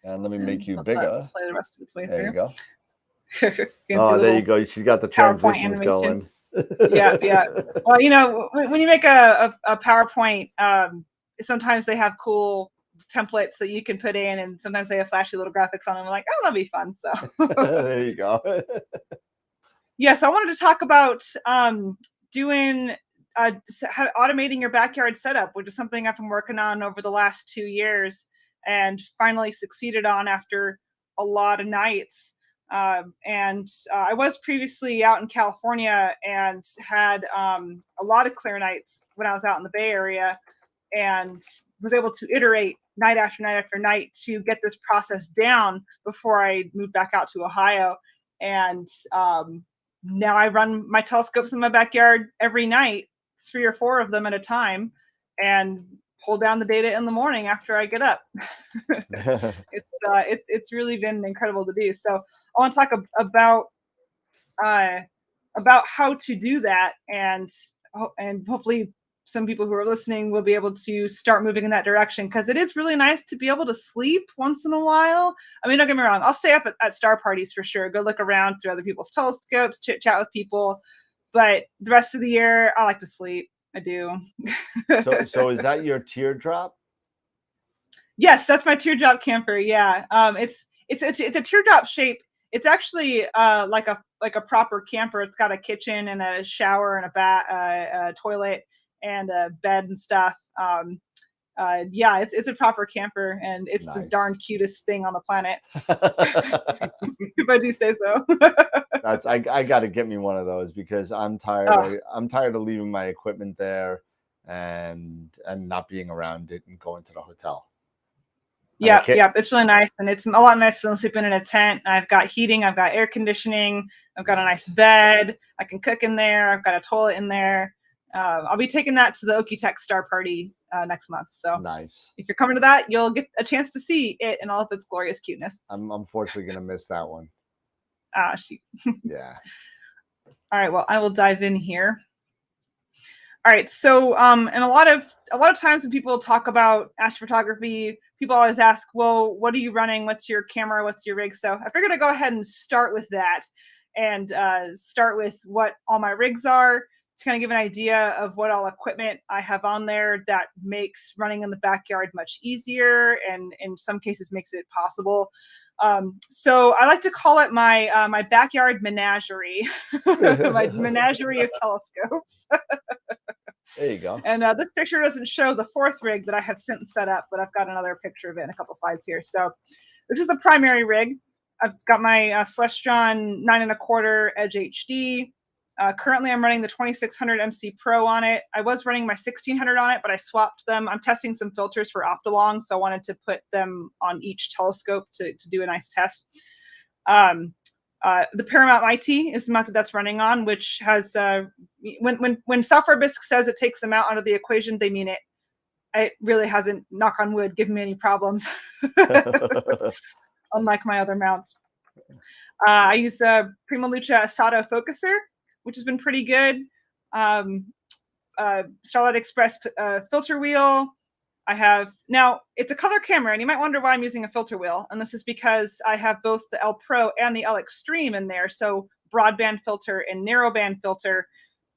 And let me make you bigger. Play the rest of its way there through. You go. Oh, there you go. She's got the transitions going. Yeah. Well, you know, when you make a PowerPoint, sometimes they have cool templates that you can put in, and sometimes they have flashy little graphics on them. I'm like, oh, that'll be fun. So there you go. Yes, I wanted to talk about doing automating your backyard setup, which is something I've been working on over the last 2 years, and finally succeeded on after a lot of nights. I was previously out in California and had a lot of clear nights when I was out in the Bay Area, and was able to iterate night after night after night to get this process down before I moved back out to Ohio. And now I run my telescopes in my backyard every night, 3 or 4 of them at a time, and pull down the data in the morning after I get up. It's really been incredible to do. So I want to talk about how to do that, and hopefully some people who are listening will be able to start moving in that direction, because it is really nice to be able to sleep once in a while. I mean, don't get me wrong, I'll stay up at star parties for sure, go look around through other people's telescopes, chit chat with people, but the rest of the year I like to sleep. I do. So is that your teardrop? Yes, that's my teardrop camper. Yeah, it's a teardrop shape. It's actually like a proper camper. It's got a kitchen and a shower and a toilet and a bed and stuff. Yeah, it's a proper camper, and it's the darn cutest thing on the planet. If I do say so. I got to get me one of those, because I'm tired. I'm tired of leaving my equipment there and not being around it and going to the hotel. Yeah, it's really nice, and it's a lot nicer than sleeping in a tent. I've got heating, I've got air conditioning, I've got a nice bed, I can cook in there, I've got a toilet in there. I'll be taking that to the Okie-Tech Star Party next month. So nice. If you're coming to that, you'll get a chance to see it in all of its glorious cuteness. I'm unfortunately going to miss that one. Shoot. Yeah. All right. Well, I will dive in here. All right. So, and a lot of times when people talk about astrophotography, people always ask, well, what are you running? What's your camera? What's your rig? So I figured I'd go ahead and start with that, and start with what all my rigs are, to kind of give an idea of what all equipment I have on there that makes running in the backyard much easier, and in some cases makes it possible. So I like to call it my my backyard menagerie, my menagerie of telescopes. There you go. And this picture doesn't show the 4th rig that I have since set up, but I've got another picture of it in a couple slides here. So this is the primary rig. I've got my Celestron 9 1/4 Edge HD. Currently, I'm running the 2600 MC Pro on it. I was running my 1600 on it, but I swapped them. I'm testing some filters for Optolong, so I wanted to put them on each telescope to do a nice test. The Paramount IT is the method that's running on, which has when Software Bisque says it takes them out of the equation, they mean it. It really hasn't, knock on wood, given me any problems, unlike my other mounts. I use a Prima Luce Sato focuser, which has been pretty good. Starlight Express filter wheel. I have, now it's a color camera, and you might wonder why I'm using a filter wheel. And this is because I have both the L Pro and the L Extreme in there. So broadband filter and narrowband filter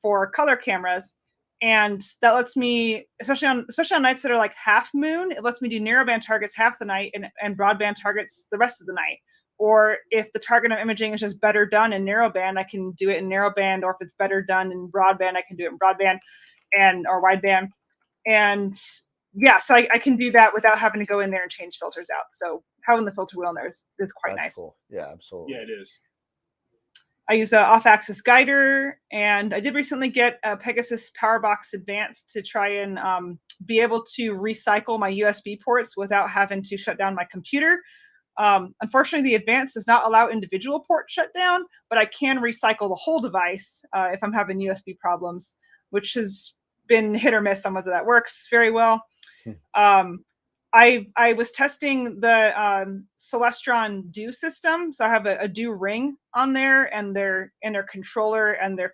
for color cameras. And that lets me, especially on nights that are like half moon, it lets me do narrowband targets half the night and broadband targets the rest of the night. Or if the target I'm imaging is just better done in narrowband, I can do it in narrowband. Or if it's better done in broadband, I can do it in broadband or wideband. And yeah, so I can do that without having to go in there and change filters out. So having the filter wheel in there is quite nice. Cool. Yeah, absolutely. Yeah, it is. I use an off-axis guider, and I did recently get a Pegasus PowerBox Advanced to try and be able to recycle my USB ports without having to shut down my computer. Unfortunately, the Advanced does not allow individual port shutdown, but I can recycle the whole device if I'm having USB problems, which has been hit or miss on whether that works very well. I was testing the Celestron DO system, so I have a DO ring on there, and their controller and their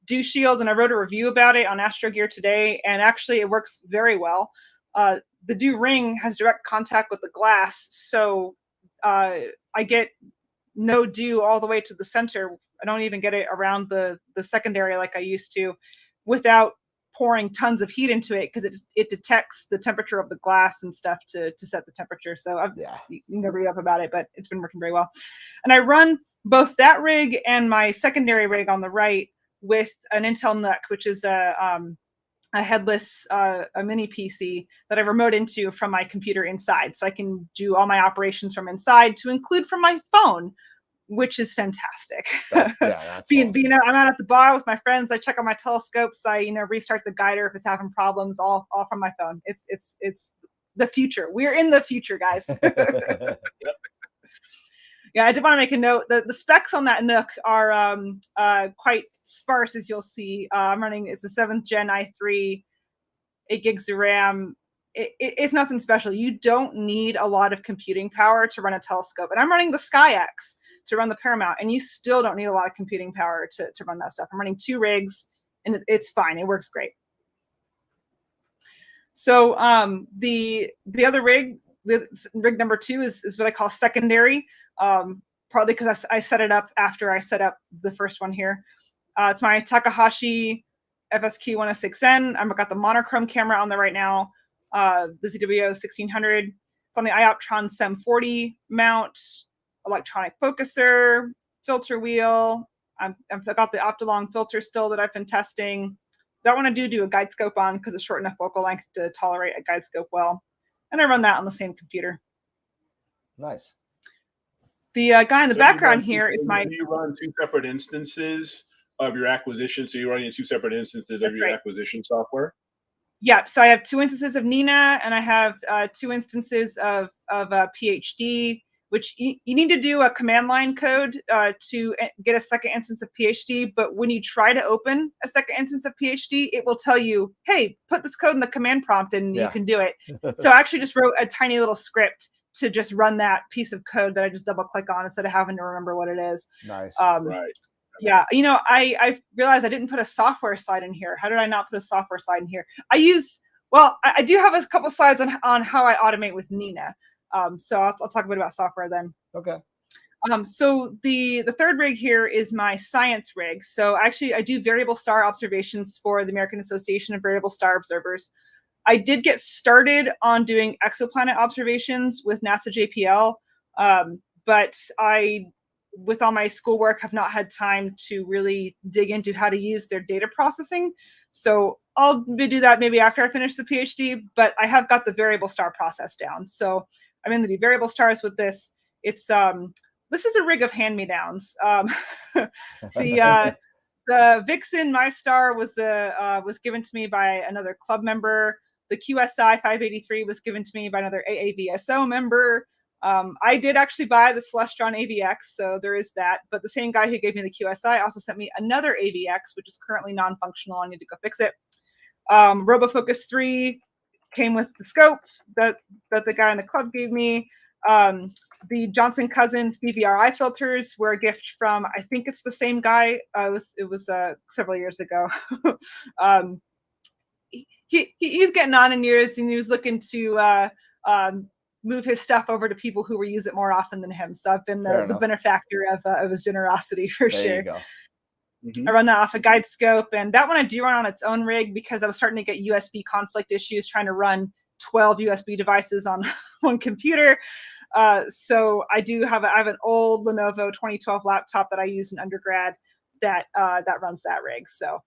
DO shield, and I wrote a review about it on Astro Gear today, and actually it works very well. The DO ring has direct contact with the glass, so I get no DO all the way to the center. I don't even get it around the secondary like I used to, without pouring tons of heat into it, because it detects the temperature of the glass and stuff to set the temperature. So you can go read up about it, but it's been working very well. And I run both that rig and my secondary rig on the right with an Intel NUC, which is a headless a mini PC that I remote into from my computer inside. So I can do all my operations from inside, to include from my phone, which is fantastic. That's I'm out at the bar with my friends. I check on my telescopes. I restart the guider if it's having problems, all from my phone. It's the future. We're in the future, guys. Yeah, I did want to make a note. The specs on that NUC are quite sparse, as you'll see. I'm running, it's a 7th gen i3, 8 gigs of RAM. It's nothing special. You don't need a lot of computing power to run a telescope. And I'm running the SkyX to run the Paramount, and you still don't need a lot of computing power to run that stuff. I'm running 2 rigs, and it's fine. It works great. So the other rig, rig number 2, is what I call secondary, partly because I set it up after I set up the first one here. It's my Takahashi FSQ 106N. I've got the monochrome camera on there right now, the ZWO 1600. It's on the Ioptron SEM 40 mount, electronic focuser, filter wheel. I've got the Optolong filter still that I've been testing. That one I do a guide scope on, because it's short enough focal length to tolerate a guide scope well. And I run that on the same computer. Nice. The guy in the background here is my... You run 2 separate instances of your acquisition, so you're running 2 separate instances of your acquisition software? Yeah, so I have 2 instances of Nina, and I have 2 instances of PhD, which you need to do a command line code to get a second instance of PhD. But when you try to open a second instance of PhD, it will tell you, hey, put this code in the command prompt and you can do it. So I actually just wrote a tiny little script to just run that piece of code that I just double click on instead of having to remember what it is. Nice. Right. Yeah, I realized I didn't put a software slide in here. How did I not put a software slide in here? I do have a couple slides on how I automate with Nina. So I'll talk a bit about software then. Okay. So the third rig here is my science rig. So actually, I do variable star observations for the American Association of Variable Star Observers. I did get started on doing exoplanet observations with NASA JPL, but I, with all my schoolwork, have not had time to really dig into how to use their data processing. So I'll do that maybe after I finish the PhD, but I have got the variable star process down. So I'm in the variable stars with this. It's this is a rig of hand-me-downs. The Vixen, my star, was given to me by another club member. The QSI 583 was given to me by another AAVSO member. I did actually buy the Celestron AVX, so there is that. But the same guy who gave me the QSI also sent me another AVX, which is currently non-functional. I need to go fix it. RoboFocus 3 came with the scope that the guy in the club gave me. The Johnson Cousins BVRI filters were a gift from, I think it's the same guy. It was several years ago. He's getting on in years, and he was looking to move his stuff over to people who use it more often than him. So I've been the benefactor of his generosity for there sure. You go. I run that off a guide scope, and that one I do run on its own rig because I was starting to get USB conflict issues trying to run 12 USB devices on one computer. So I have an old Lenovo 2012 laptop that I used in undergrad that runs that rig. So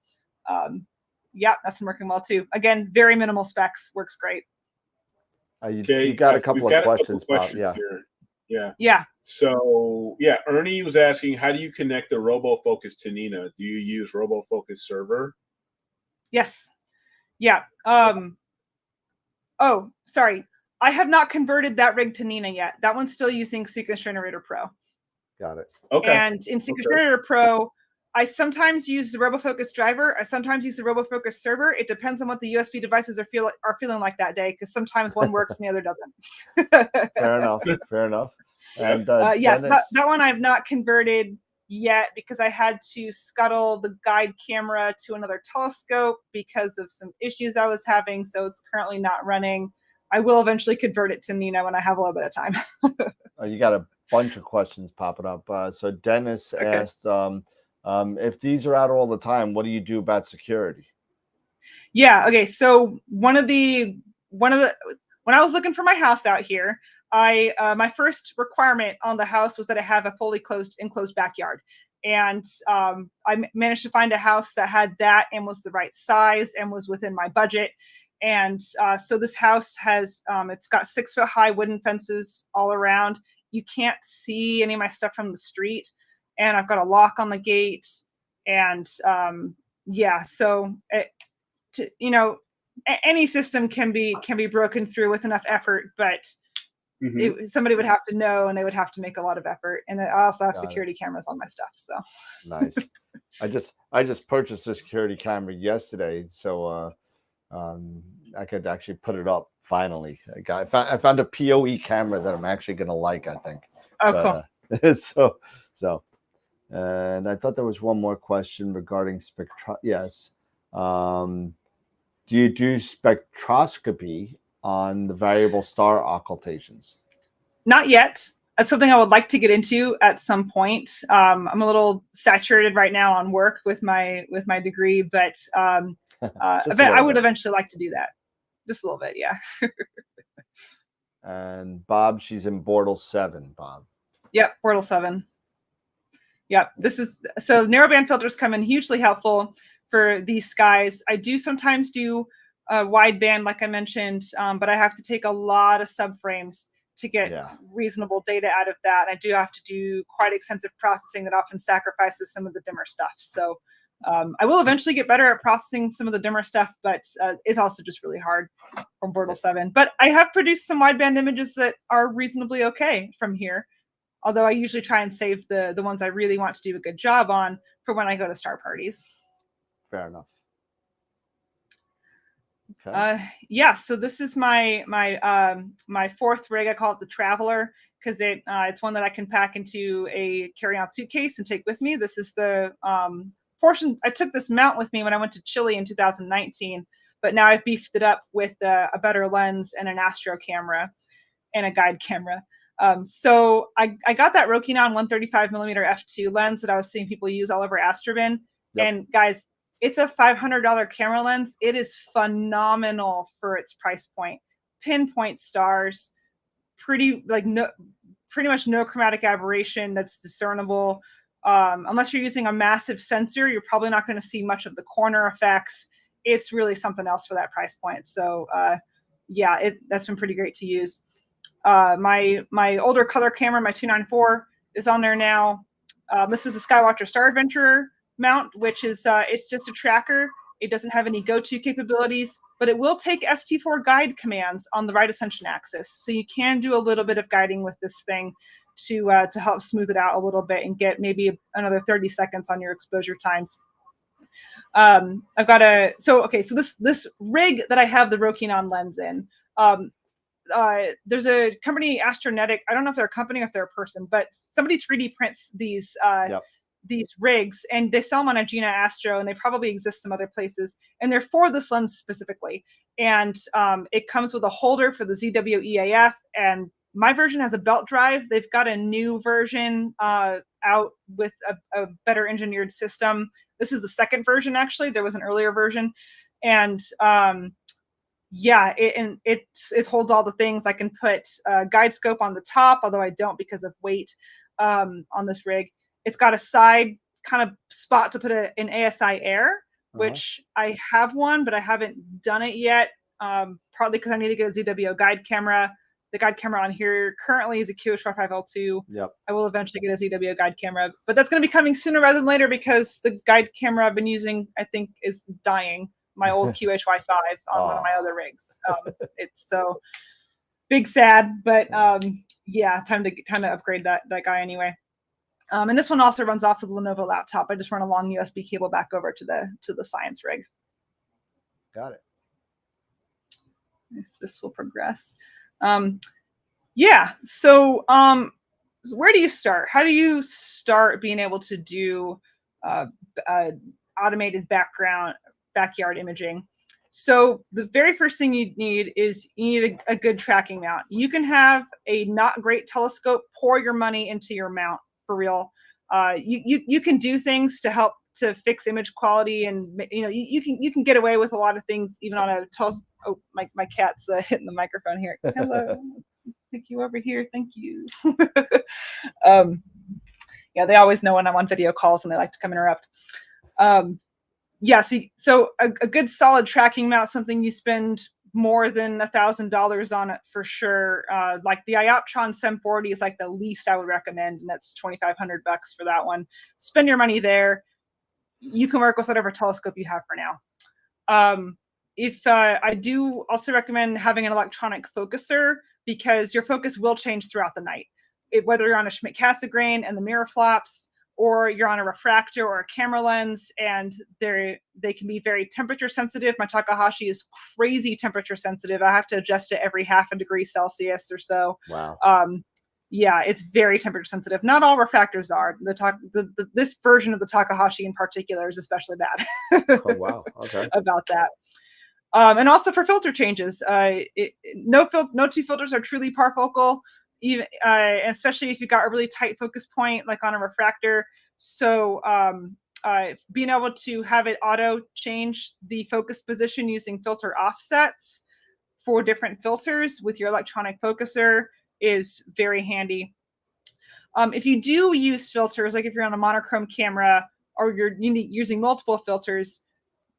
yeah, that's been working well too. Again, very minimal specs, works great. You got a couple of questions, Bob. Yeah. Yeah. So yeah, Ernie was asking, how do you connect the RoboFocus to Nina? Do you use RoboFocus server? Yes. Yeah. Oh, sorry. I have not converted that rig to Nina yet. That one's still using Sequence Generator Pro. Got it. Okay. And in Sequence Generator Pro, I sometimes use the RoboFocus driver. I sometimes use the RoboFocus server. It depends on what the USB devices are feeling like that day, because sometimes one works and the other doesn't. Fair enough. Fair enough. And yes, Dennis... that one I've not converted yet because I had to scuttle the guide camera to another telescope because of some issues I was having. So it's currently not running. I will eventually convert it to Nina when I have a little bit of time. You got a bunch of questions popping up. So Dennis asked, if these are out all the time, what do you do about security? Yeah. Okay. So when I was looking for my house out here, my first requirement on the house was that I have a fully enclosed backyard. And I managed to find a house that had that and was the right size and was within my budget. And so this house has, it's got 6-foot high wooden fences all around. You can't see any of my stuff from the street. And I've got a lock on the gate. And yeah, so, any system can be broken through with enough effort, but somebody would have to know, and they would have to make a lot of effort. And I also have security cameras on my stuff. So nice. I just purchased a security camera yesterday, so I could actually put it up finally. I found a PoE camera that I'm actually gonna like, I think. Oh, cool. So and I thought there was one more question regarding yes. Do you do spectroscopy on the variable star occultations? Not yet. That's something I would like to get into at some point. I'm a little saturated right now on work with my degree, but I would eventually like to do that. Just a little bit, yeah. And Bob, she's in Bortle 7, Bob. Yep, Bortle 7. Yep, so narrowband filters come in hugely helpful for these skies. I do sometimes do wideband, like I mentioned, but I have to take a lot of subframes to get reasonable data out of that. I do have to do quite extensive processing that often sacrifices some of the dimmer stuff. So I will eventually get better at processing some of the dimmer stuff, but it's also just really hard from Bortle 7. But I have produced some wideband images that are reasonably okay from here, although I usually try and save the ones I really want to do a good job on for when I go to star parties. Fair enough. Okay. Yeah, so this is my fourth rig. I call it the Traveler because it's one that I can pack into a carry-on suitcase and take with me. This is the portion. I took this mount with me when I went to Chile in 2019, but now I've beefed it up with a better lens and an Astro camera and a guide camera. So I got that Rokinon 135mm f2 lens that I was seeing people use all over Astrobin. Yep. And guys, it's a $500 camera lens. It is phenomenal for its price point. Pinpoint stars, pretty much no chromatic aberration that's discernible. Unless you're using a massive sensor, you're probably not going to see much of the corner effects. It's really something else for that price point. So yeah, that's been pretty great to use. My older color camera, my 294, is on there now. This is the Skywatcher Star Adventurer mount, which is it's just a tracker. It doesn't have any go-to capabilities, but it will take ST4 guide commands on the right ascension axis. So you can do a little bit of guiding with this thing to help smooth it out a little bit and get maybe another 30 seconds on your exposure times. I've got so this rig that I have the Rokinon lens in, there's a company, Astronetic. I don't know if they're a company or if they're a person, but somebody 3D prints these rigs, and they sell them on Agena Astro, and they probably exist some other places, and they're for this lens specifically. And it comes with a holder for the ZW EAF, and my version has a belt drive. They've got a new version out with a better engineered system. This is the second version, actually. There was an earlier version, and it holds all the things. I can put a guide scope on the top, although I don't because of weight on this rig. It's got a side kind of spot to put an ASI Air, which I have one, but I haven't done it yet, partly because I need to get a ZWO guide camera. The guide camera on here currently is a QH55L2. Yep. I will eventually get a ZWO guide camera, but that's going to be coming sooner rather than later because the guide camera I've been using, I think, is dying. My old QHY5 on one of my other rigs. It's so big, sad, but yeah, time to upgrade that guy anyway. And this one also runs off of the Lenovo laptop. I just run a long USB cable back over to the science rig. Got it. If this will progress. Yeah. So where do you start? How do you start being able to do automated backyard imaging? So the very first thing you need is a good tracking mount. You can have a not great telescope, pour your money into your mount for real. You can do things to help to fix image quality, and you can get away with a lot of things even on a telescope. Oh, my cat's hitting the microphone here. Hello, take you over here. Thank you. Yeah, they always know when I'm on video calls and they like to come interrupt. Yeah, so a good solid tracking mount, something you spend more than $1,000 on it for sure. Like the Ioptron SEM 40 is like the least I would recommend, and that's $2,500 for that one. Spend your money there. You can work with whatever telescope you have for now. I do also recommend having an electronic focuser, because your focus will change throughout the night. Whether you're on a Schmidt-Cassegrain and the mirror flops, or you're on a refractor or a camera lens, and they can be very temperature sensitive. My Takahashi is crazy temperature sensitive. I have to adjust it every half a degree Celsius or so. Wow. Yeah, it's very temperature sensitive. Not all refractors are. This version of the Takahashi in particular is especially bad. Oh, wow. Okay. About that. And also for filter changes, no two filters are truly parfocal, even especially if you've got a really tight focus point like on a refractor. So being able to have it auto change the focus position using filter offsets for different filters with your electronic focuser is very handy. If you do use filters, like if you're on a monochrome camera or you're using multiple filters,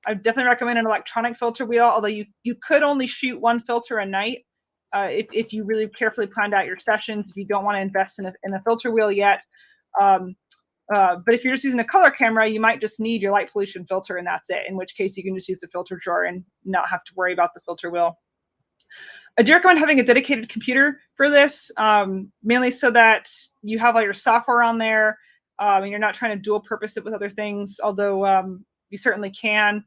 I definitely recommend an electronic filter wheel, although you could only shoot one filter a night if you really carefully planned out your sessions, if you don't want to invest in a filter wheel yet. But if you're just using a color camera, you might just need your light pollution filter and that's it, in which case you can just use the filter drawer and not have to worry about the filter wheel. I do recommend having a dedicated computer for this, mainly so that you have all your software on there and you're not trying to dual purpose it with other things, although you certainly can.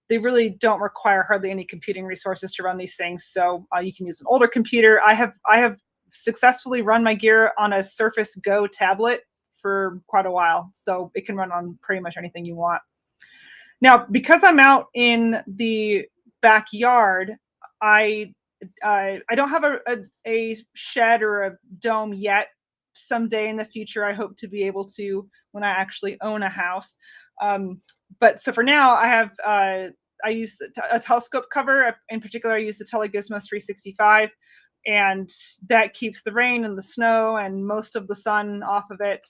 They really don't require hardly any computing resources to run these things, so you can use an older computer. I have successfully run my gear on a Surface Go tablet for quite a while, so it can run on pretty much anything you want. Now, because I'm out in the backyard, I don't have a shed or a dome yet. Someday in the future, I hope to be able to when I actually own a house. But so for now, I use a telescope cover. In particular, I use the Telegizmo 365, and that keeps the rain and the snow and most of the sun off of it.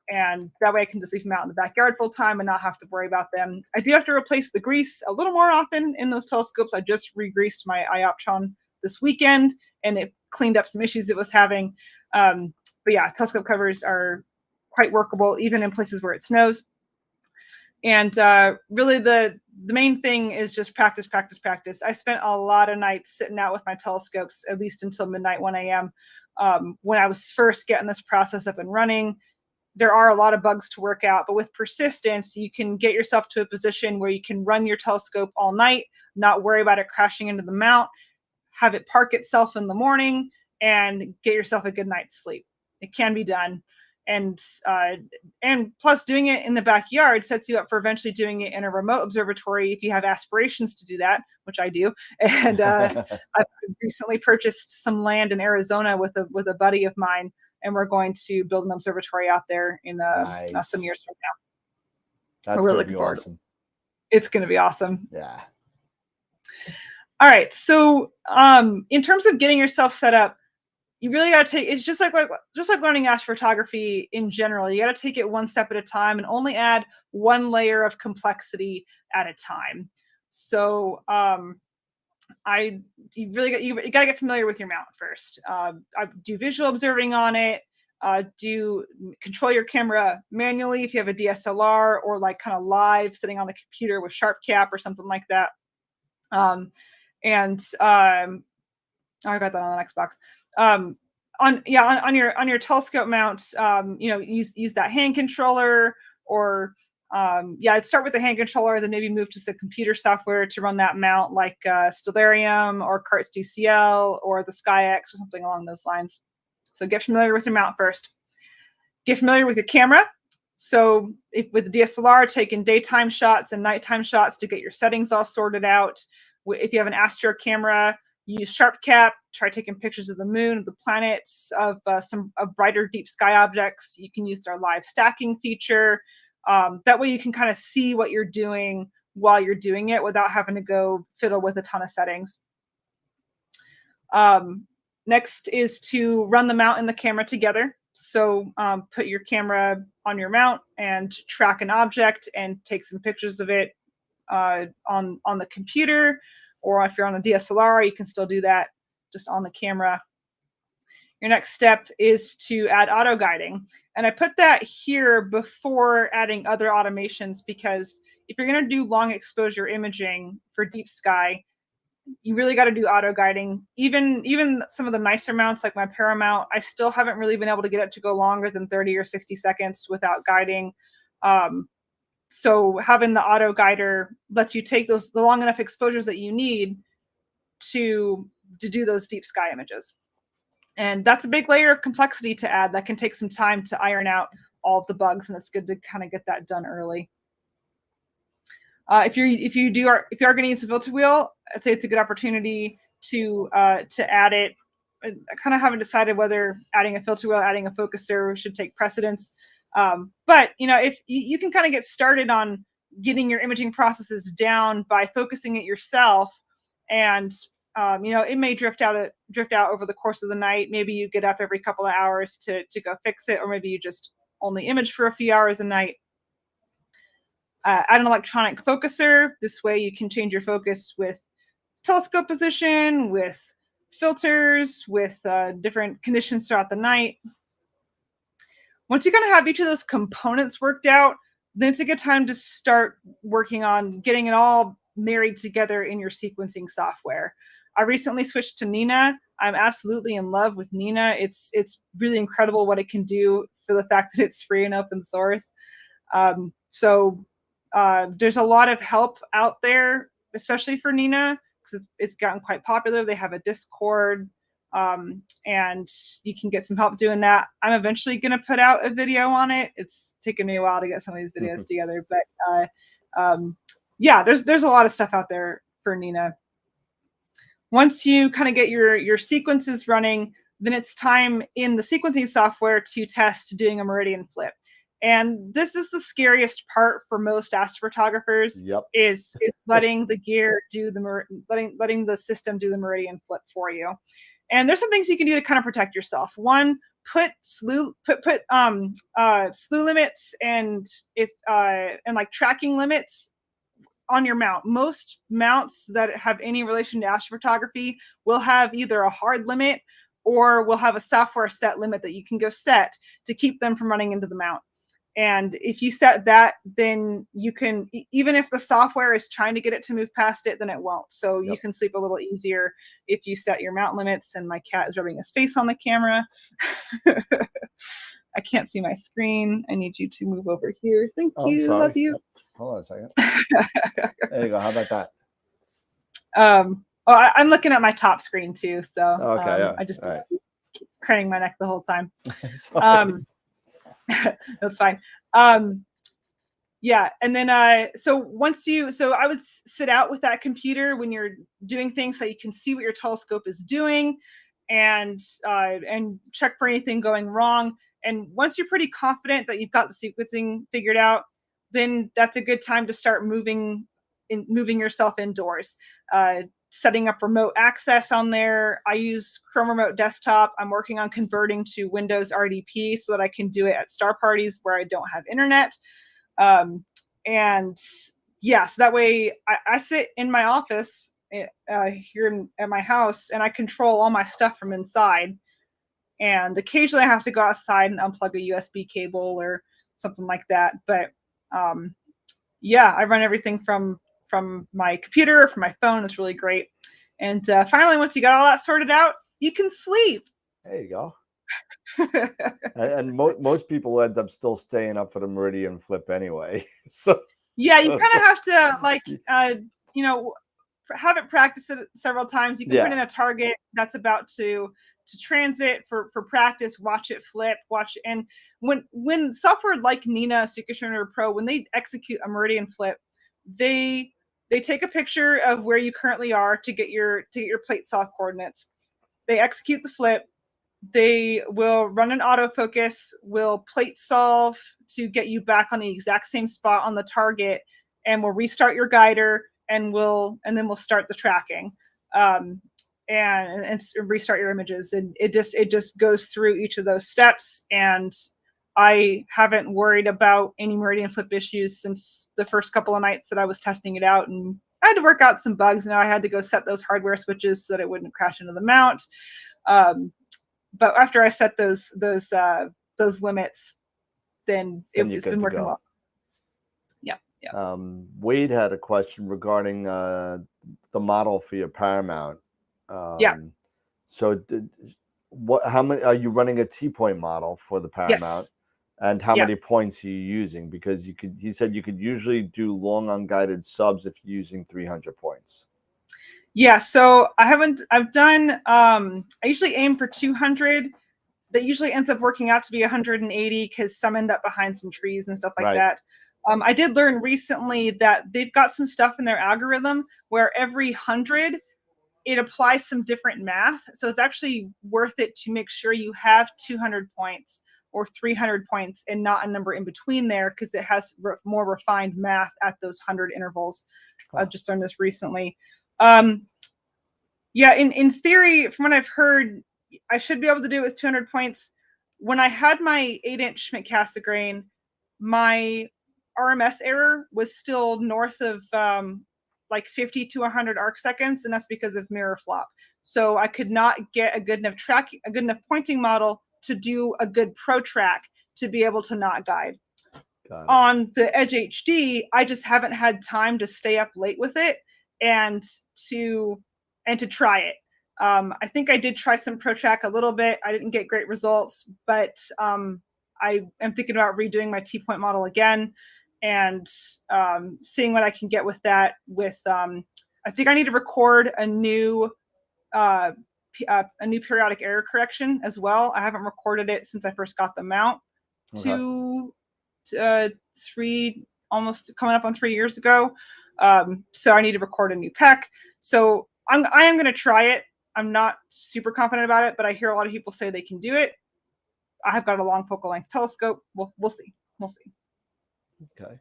And that way I can just leave them out in the backyard full time and not have to worry about them. I do have to replace the grease a little more often in those telescopes. I just re-greased my Ioptron this weekend, and it cleaned up some issues it was having. But yeah, telescope covers are quite workable, even in places where it snows. And really the main thing is just practice, practice, practice. I spent a lot of nights sitting out with my telescopes, at least until midnight, 1 a.m. When I was first getting this process up and running. There are a lot of bugs to work out, but with persistence, you can get yourself to a position where you can run your telescope all night, not worry about it crashing into the mount, have it park itself in the morning, and get yourself a good night's sleep. It can be done. And plus, doing it in the backyard sets you up for eventually doing it in a remote observatory if you have aspirations to do that, which I do. And I've recently purchased some land in Arizona with a buddy of mine, and we're going to build an observatory out there in some years from now. That's going to be awesome. It's going to be awesome. Yeah. All right. So in terms of getting yourself set up, you really got to take, it's just like learning astrophotography in general. You got to take it one step at a time and only add one layer of complexity at a time. So you got to get familiar with your mount first. I do visual observing on it. Do control your camera manually if you have a DSLR, or like kind of live sitting on the computer with sharp cap or something like that. I got that on the next box. On your telescope mount, use that hand controller, or I'd start with the hand controller, then maybe move to some computer software to run that mount, like Stellarium or Carts DCL or the SkyX or something along those lines. So get familiar with your mount first. Get familiar with your camera. So with the DSLR, taking daytime shots and nighttime shots to get your settings all sorted out. If you have an Astro camera, use sharp cap. Try taking pictures of the moon, of the planets, of some brighter deep sky objects. You can use their live stacking feature. That way you can kind of see what you're doing while you're doing it without having to go fiddle with a ton of settings. Next is to run the mount and the camera together. So put your camera on your mount and track an object and take some pictures of it on the computer, or if you're on a DSLR, you can still do that just on the camera. Your next step is to add auto guiding. And I put that here before adding other automations, because if you're going to do long exposure imaging for deep sky, you really got to do auto guiding. Even some of the nicer mounts like my Paramount, I still haven't really been able to get it to go longer than 30 or 60 seconds without guiding. So having the auto guider lets you take the long enough exposures that you need to do those deep sky images. And that's a big layer of complexity to add that can take some time to iron out all of the bugs, and it's good to kind of get that done early. If you're going to use the filter wheel, I'd say it's a good opportunity to add it. I kind of haven't decided whether adding a filter wheel, adding a focuser should take precedence. But if you can kind of get started on getting your imaging processes down by focusing it yourself, and it may drift out over the course of the night. Maybe you get up every couple of hours to go fix it, or maybe you just only image for a few hours a night. Add an electronic focuser. This way you can change your focus with telescope position, with filters, with different conditions throughout the night. Once you kind of have each of those components worked out, then it's a good time to start working on getting it all married together in your sequencing software. I recently switched to Nina. I'm absolutely in love with Nina. It's really incredible what it can do for the fact that it's free and open source. So there's a lot of help out there, especially for Nina, because it's gotten quite popular. They have a Discord, and you can get some help doing that. I'm eventually going to put out a video on it. It's taken me a while to get some of these videos together, but there's a lot of stuff out there for Nina. Once you kind of get your sequences running, then it's time in the sequencing software to test doing a meridian flip. And this is the scariest part for most astrophotographers. Yep. is letting the gear do letting the system do the meridian flip for you. And there's some things you can do to kind of protect yourself. One, put slew limits and like tracking limits on your mount. Most mounts that have any relation to astrophotography will have either a hard limit or will have a software set limit that you can go set to keep them from running into the mount. And if you set that, then you can, even if the software is trying to get it to move past it, then it won't. So you can sleep a little easier if you set your mount limits. And my cat is rubbing his face on the camera. I can't see my screen. I need you to move over here. Thank you. Sorry. Love you. Hold on a second. There you go. How about that? I'm looking at my top screen too. So okay, I just right. keep craning my neck the whole time. That's fine. Yeah. And then, so I would sit out with that computer when you're doing things so you can see what your telescope is doing and check for anything going wrong. And once you're pretty confident that you've got the sequencing figured out, then that's a good time to start moving yourself indoors. Setting up remote access on there. I use Chrome Remote Desktop. I'm working on converting to Windows RDP so that I can do it at star parties where I don't have internet. And yeah, so that way I sit in my office here at my house and I control all my stuff from inside. And occasionally I have to go outside and unplug a USB cable or something like that. But yeah, I run everything from my computer, from my phone. It's really great. And finally, once you got all that sorted out, you can sleep. There you go. and most people end up still staying up for the meridian flip anyway. So yeah, you kind of have to have it practice it several times. You can put in a target that's about to transit for practice, watch it flip, and when software like Nina, Sequencer Pro, when they execute a meridian flip, they take a picture of where you currently are to get your plate solve coordinates. They execute the flip. They will run an autofocus, will plate solve to get you back on the exact same spot on the target, and we'll restart your guider, and then we'll start the tracking, and restart your images. And it just goes through each of those steps. And I haven't worried about any meridian flip issues since the first couple of nights that I was testing it out. And I had to work out some bugs. Now I had to go set those hardware switches so that it wouldn't crash into the mount. But after I set those limits, then it's been working well. Yeah. Wade had a question regarding the model for your Paramount. So how many are you running a T-point model for the Paramount? Yes. And how many points are you using? Because he said you could usually do long unguided subs if you're using 300 points. Yeah, so I've done, I usually aim for 200. That usually ends up working out to be 180 because some end up behind some trees and stuff like that. I did learn recently that they've got some stuff in their algorithm where every 100, it applies some different math. So it's actually worth it to make sure you have 200 points or 300 points and not a number in between there, because it has more refined math at those 100 intervals. I've just learned this recently. Yeah, in theory, from what I've heard, I should be able to do it with 200 points. When I had my 8-inch Schmidt Cassegrain, my RMS error was still north of like 50 to 100 arc seconds, and that's because of mirror flop. So I could not get a good enough pointing model to do a good pro track to be able to not guide. On the Edge HD, I just haven't had time to stay up late with it and to try it. I think I did try some ProTrack a little bit. I didn't get great results, but I am thinking about redoing my T-point model again and seeing what I can get with that. I think I need to record a new periodic error correction as well. I haven't recorded it since I first got the mount almost coming up on 3 years ago. So I need to record a new PEC. So I am going to try it. I'm not super confident about it, but I hear a lot of people say they can do it. I have got a long focal length telescope. We'll see. Okay.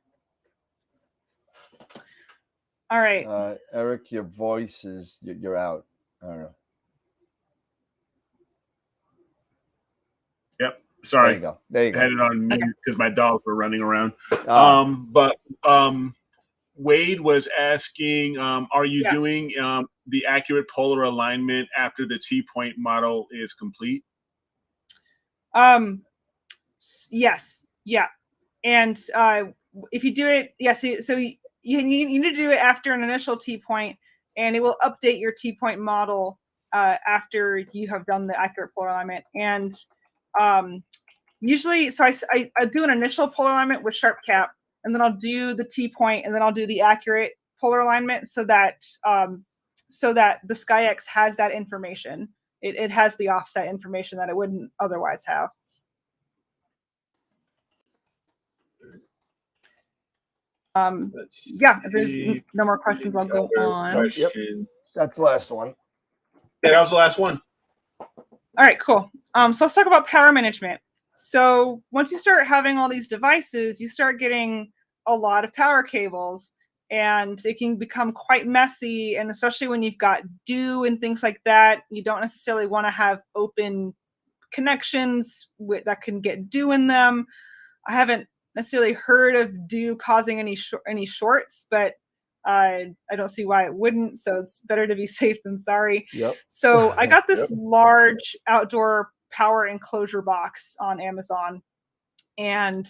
All right. Eric, your voice is, you're out. I don't know. Yep. Sorry. There you go. I had it on mute because my dogs were running around. Wade was asking, are you Yeah. doing the accurate polar alignment after the T-point model is complete? Yes. Yeah. And if you do it, so you need to do it after an initial T-point, and it will update your T-point model after you have done the accurate polar alignment. And usually, so I do an initial polar alignment with sharp cap, and then I'll do the T-point, and then I'll do the accurate polar alignment so that the SkyX has that information. It has the offset information that it wouldn't otherwise have. Yeah, if there's no more questions, I'll go on. Yep. That's the last one. Yeah, that was the last one. All right, cool. So let's talk about power management. So once you start having all these devices, you start getting a lot of power cables, and it can become quite messy. And especially when you've got dew and things like that, you don't necessarily want to have open connections that can get dew in them. I haven't necessarily heard of dew causing any shorts, but I don't see why it wouldn't. So it's better to be safe than sorry. Yep. So I got this large outdoor power enclosure box on Amazon, and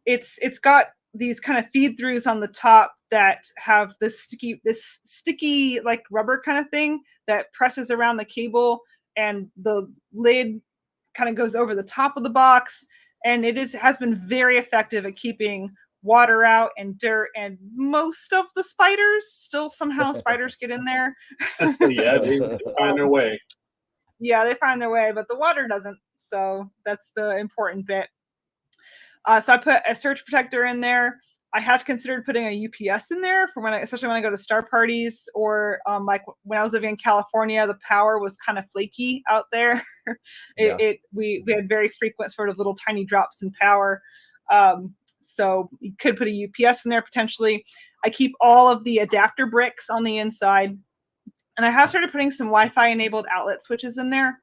it's got these kind of feed throughs on the top that have this sticky like rubber kind of thing that presses around the cable, and the lid kind of goes over the top of the box. And it has been very effective at keeping water out and dirt, and most of the spiders, still somehow spiders get in there. Yeah, they find their way. Yeah, they find their way, but the water doesn't. So that's the important bit. So I put a surge protector in there. I have considered putting a UPS in there for especially when I go to star parties, or like when I was living in California, the power was kind of flaky out there. We had very frequent sort of little tiny drops in power. So you could put a UPS in there potentially. I keep all of the adapter bricks on the inside, and I have started putting some Wi-Fi enabled outlet switches in there.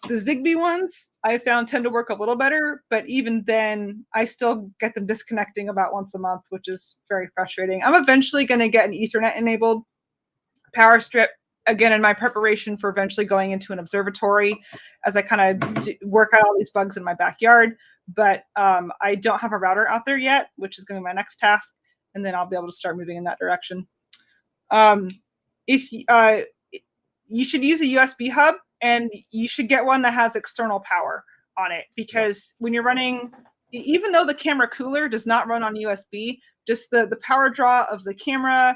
The Zigbee ones I found tend to work a little better, but even then I still get them disconnecting about once a month, which is very frustrating. I'm eventually going to get an Ethernet enabled power strip, again, in my preparation for eventually going into an observatory as I kind of work out all these bugs in my backyard. But I don't have a router out there yet, which is going to be my next task, and then I'll be able to start moving in that direction. If you should use a USB hub, and you should get one that has external power on it, because when you're running, even though the camera cooler does not run on USB, just the power draw of the camera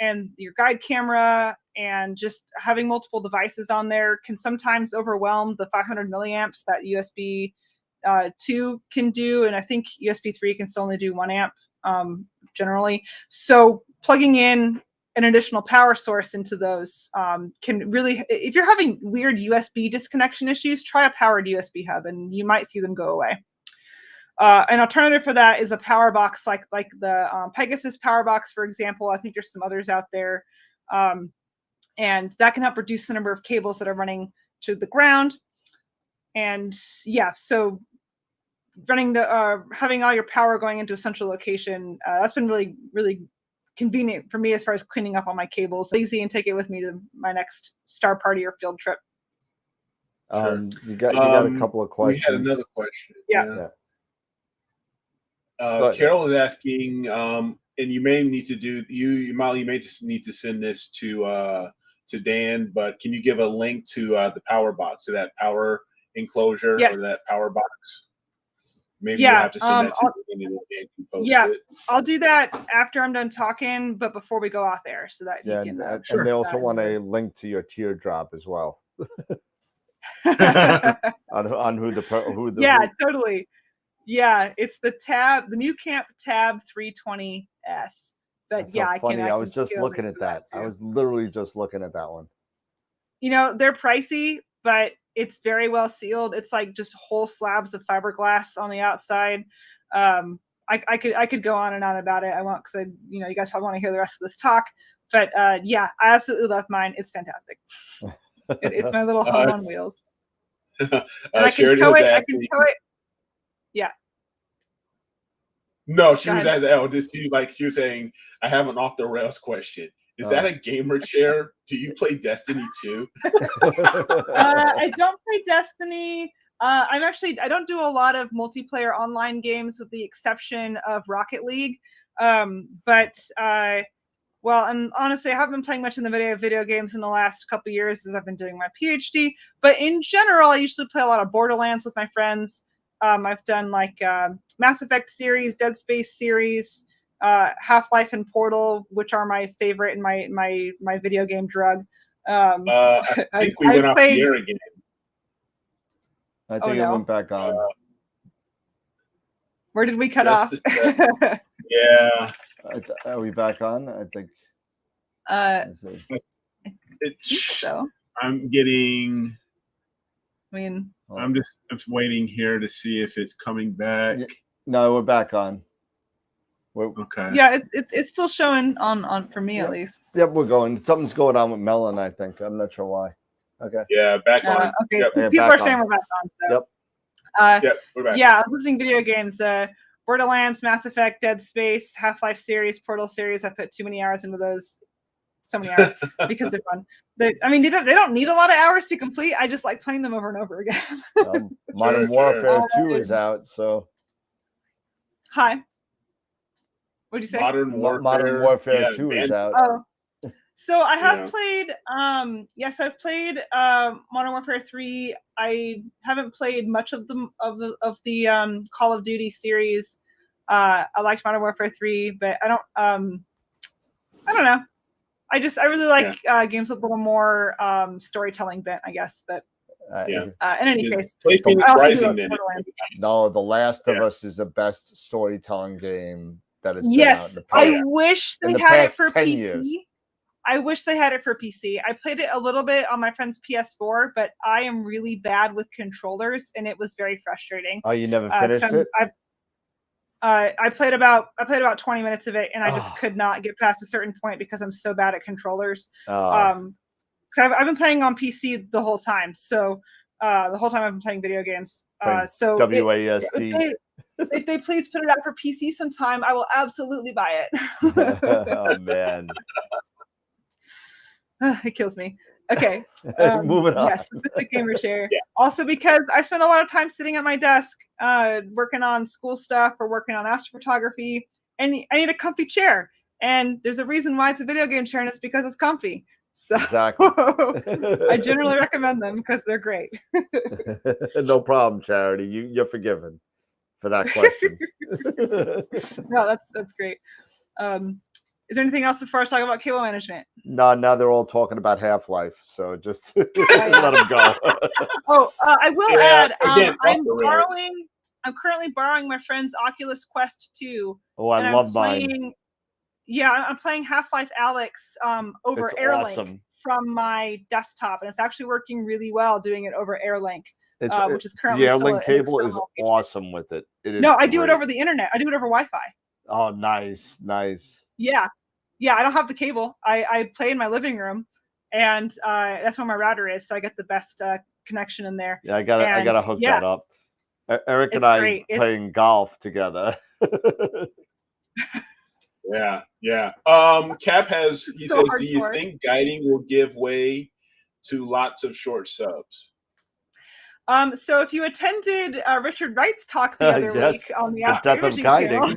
and your guide camera and just having multiple devices on there can sometimes overwhelm the 500 milliamps that USB 2 can do. And I think USB 3 can still only do 1 amp generally. So plugging in an additional power source into those can really, if you're having weird USB disconnection issues, try a powered USB hub and you might see them go away. An alternative for that is a power box like the Pegasus power box, for example. I think there's some others out there. And that can help reduce the number of cables that are running to the ground. And yeah, so running having all your power going into a central location, that's been really, really convenient for me as far as cleaning up all my cables. Easy, and take it with me to my next star party or field trip. Sure. You got a couple of questions. We had another question. Yeah. Carol is asking, and you may need to do you may just need to send this to Dan, but can you give a link to the power box, to that power enclosure, or that power box? Maybe you have to send that to me and Dan can post it. I'll do that after I'm done talking, but before we go off air, so that you can. And they also want a link to your teardrop as well. on who the totally. Yeah, it's the new Camp Tab 320S. But that's so funny. I was just looking at that. I was literally just looking at that one. You know, they're pricey, but it's very well sealed. It's like just whole slabs of fiberglass on the outside. I could go on and on about it. I won't, because you guys probably want to hear the rest of this talk. But yeah, I absolutely love mine. It's fantastic. It's my little home on wheels. And I can tow it. Yeah. No, she Go was ahead. she was saying, I have an off the rails question. Is Oh. that a gamer chair? Do you play Destiny 2? I don't play Destiny. I don't do a lot of multiplayer online games with the exception of Rocket League. Well, and honestly, I haven't been playing much in the video games in the last couple of years as I've been doing my PhD. But in general, I usually play a lot of Borderlands with my friends. I've done like Mass Effect series, Dead Space series, Half-Life and Portal, which are my favorite and my video game drug. I think we went off the air again. I think it went back on. Where did we cut off? Yeah. Are we back on? I think. So. I'm getting. I mean, I'm just waiting here to see if it's coming back. No, we're back on. Okay. Yeah, it's still showing on for me at least. Yep, we're going. Something's going on with Melon, I think. I'm not sure why. Okay. Yeah, back on. Okay. Yep. People are saying we're back on. So. Yep. We're back. Yeah, I was listening to video games. Borderlands, Mass Effect, Dead Space, Half-Life series, Portal series. I put too many hours into those. So many hours because they're fun. They don't need a lot of hours to complete. I just like playing them over and over again. Modern Warfare 2 is out, so. Hi. What'd you say? Modern Warfare 2 is out. Oh. So I have played yes, I've played Modern Warfare 3. I haven't played much of the Call of Duty series. I liked Modern Warfare 3, but I don't know. I really like games with a little more storytelling bent, I guess. But in any case, no, The Last of Us is the best storytelling game that has been out in the past. I wish they had it for PC. Years. I wish they had it for PC. I played it a little bit on my friend's PS4, but I am really bad with controllers, and it was very frustrating. Oh, you never finished it? I played about 20 minutes of it, and I just could not get past a certain point because I'm so bad at controllers. Because I've been playing on PC the whole time, so the whole time I've been playing video games. So WASD. If they please put it out for PC sometime, I will absolutely buy it. Oh man. It kills me. Okay. Moving on. Yes, this is a gamer chair. Yeah. Also because I spend a lot of time sitting at my desk working on school stuff or working on astrophotography, and I need a comfy chair. And there's a reason why it's a video game chair, and it's because it's comfy. So exactly. I generally recommend them because they're great. No problem, Charity. You're forgiven for that question. No, that's great. Is there anything else before I talk about cable management? No, now they're all talking about Half-Life, so just let them go. I will add, I'm currently borrowing my friend's Oculus Quest 2. Oh, I love mine. Yeah, I'm playing Half-Life Alyx over Airlink from my desktop, and it's actually working really well doing it over Airlink, which is currently the Airlink cable is awesome with it. No, I do it over the internet. I do it over Wi-Fi. Oh, nice. Yeah, I don't have the cable. I play in my living room, and that's where my router is, so I get the best connection in there. Yeah, I gotta hook that up. Eric and I playing golf together. Yeah. Cap says, do you think guiding will give way to lots of short subs? So if you attended Richard Wright's talk the other week on the Astrophotography channel,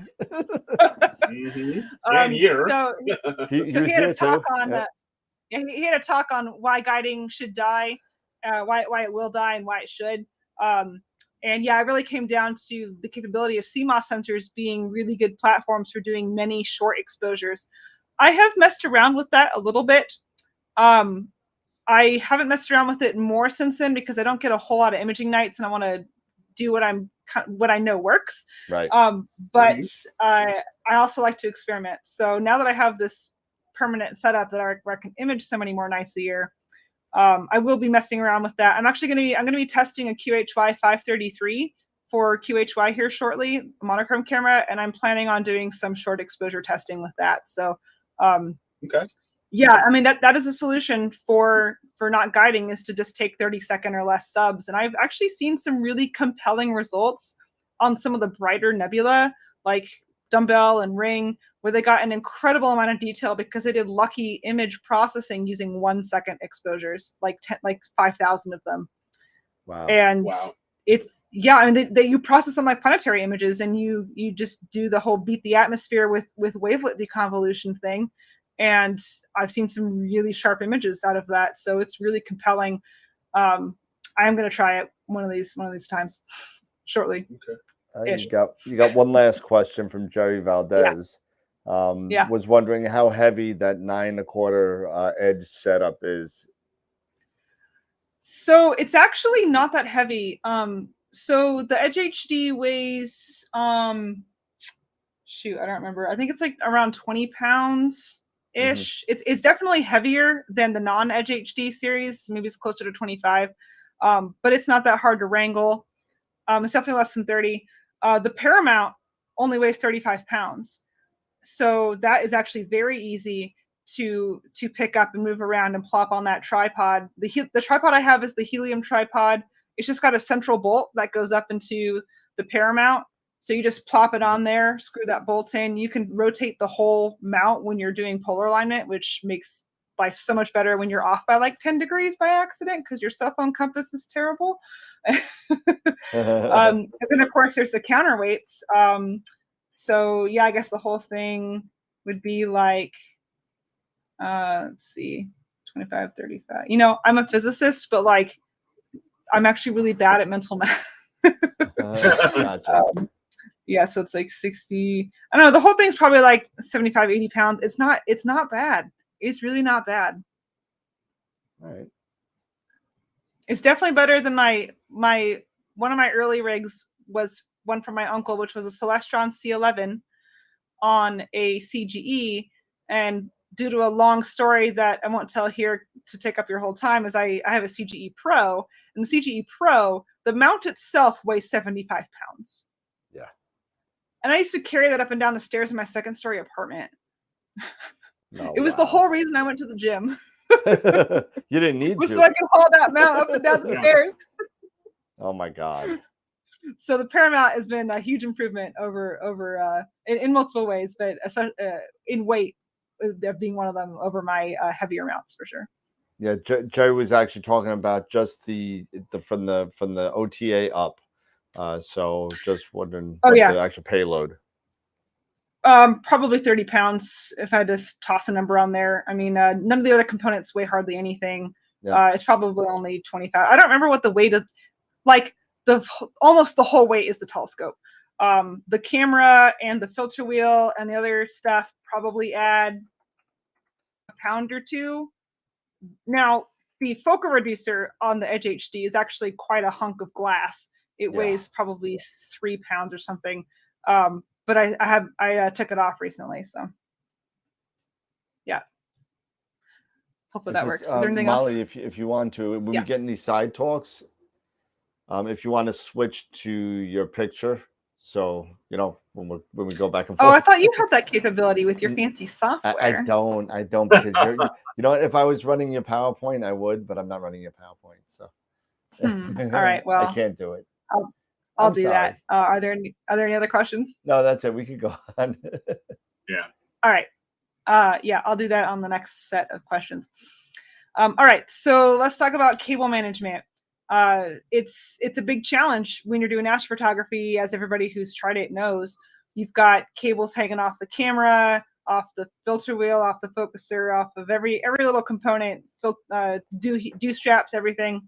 he had a talk on he had a talk on why guiding should die, why it will die, and why it should. And yeah, it really came down to the capability of CMOS sensors being really good platforms for doing many short exposures. I have messed around with that a little bit. I haven't messed around with it more since then because I don't get a whole lot of imaging nights, and I want to do what I know works. Right. But I also like to experiment. So now that I have this permanent setup where I can image so many more nights a year, I will be messing around with that. I'm gonna be testing a QHY 533 for QHY here shortly, a monochrome camera, and I'm planning on doing some short exposure testing with that. So okay. Yeah, I mean that is a solution for not guiding, is to just take 30-second or less subs. And I've actually seen some really compelling results on some of the brighter nebula, like dumbbell and ring, where they got an incredible amount of detail because they did lucky image processing using 1 second exposures, like 5,000 of them. Wow. And Wow. it's, yeah, I mean, you process them like planetary images, and you just do the whole beat the atmosphere with wavelet deconvolution thing. And I've seen some really sharp images out of that. So it's really compelling. I'm going to try it one of these times shortly. Okay. You got one last question from Jerry Valdez. Yeah. Was wondering how heavy that 9 1/4 edge setup is. So it's actually not that heavy. So the Edge HD weighs, shoot, I don't remember. I think it's like around 20 pounds ish. It's definitely heavier than the non-Edge HD series. Maybe it's closer to 25. But it's not that hard to wrangle. It's definitely less than 30. The Paramount only weighs 35 pounds. So that is actually very easy to pick up and move around and plop on that tripod. The tripod I have is the helium tripod. It's just got a central bolt that goes up into the Paramount. So you just plop it on there, screw that bolt in. You can rotate the whole mount when you're doing polar alignment, which makes life so much better when you're off by like 10 degrees by accident because your cell phone compass is terrible. And then of course there's the counterweights. So yeah, I guess the whole thing would be like, let's see, 25, 35. You know, I'm a physicist, but like, I'm actually really bad at mental math. Gotcha. Yeah, so it's like 60. I don't know. The whole thing's probably like 75, 80 pounds. It's not bad. It's really not bad. All right. It's definitely better than my one of my early rigs was one from my uncle, which was a Celestron C11 on a CGE. And due to a long story that I won't tell here to take up your whole time, is I have a CGE Pro, and the CGE Pro, the mount itself weighs 75 pounds. Yeah. And I used to carry that up and down the stairs in my second story apartment. No, it was the whole reason I went to the gym. You didn't need to. So I could haul that mount up and down the stairs. Oh my God. So the Paramount has been a huge improvement over in multiple ways, but especially in weight being one of them over my heavier mounts for sure. Yeah, Jerry was actually talking about just the from the OTA up. So just wondering the actual payload. Probably 30 pounds if I had to toss a number on there. I mean, none of the other components weigh hardly anything. Yeah. It's probably only 25. I don't remember what the weight of, like almost the whole weight is the telescope. The camera and the filter wheel and the other stuff probably add a pound or two. Now, the focal reducer on the Edge HD is actually quite a hunk of glass. It weighs probably 3 pounds or something. But I took it off recently, so yeah. Hopefully that works. Is there anything Molly, else? if you want to, when we get in these side talks, if you want to switch to your picture, so you know when we go back and forth. Oh, I thought you had that capability with your fancy software. I don't because you know, if I was running your PowerPoint, I would, but I'm not running your PowerPoint, so. All right, well, I can't do it. I'll do that. Are there any other questions? No, that's it. We could go on. Yeah. All right. Yeah, I'll do that on the next set of questions. All right, so let's talk about cable management. It's a big challenge when you're doing astrophotography, as everybody who's tried it knows. You've got cables hanging off the camera, off the filter wheel, off the focuser, off of every little component, do straps, everything.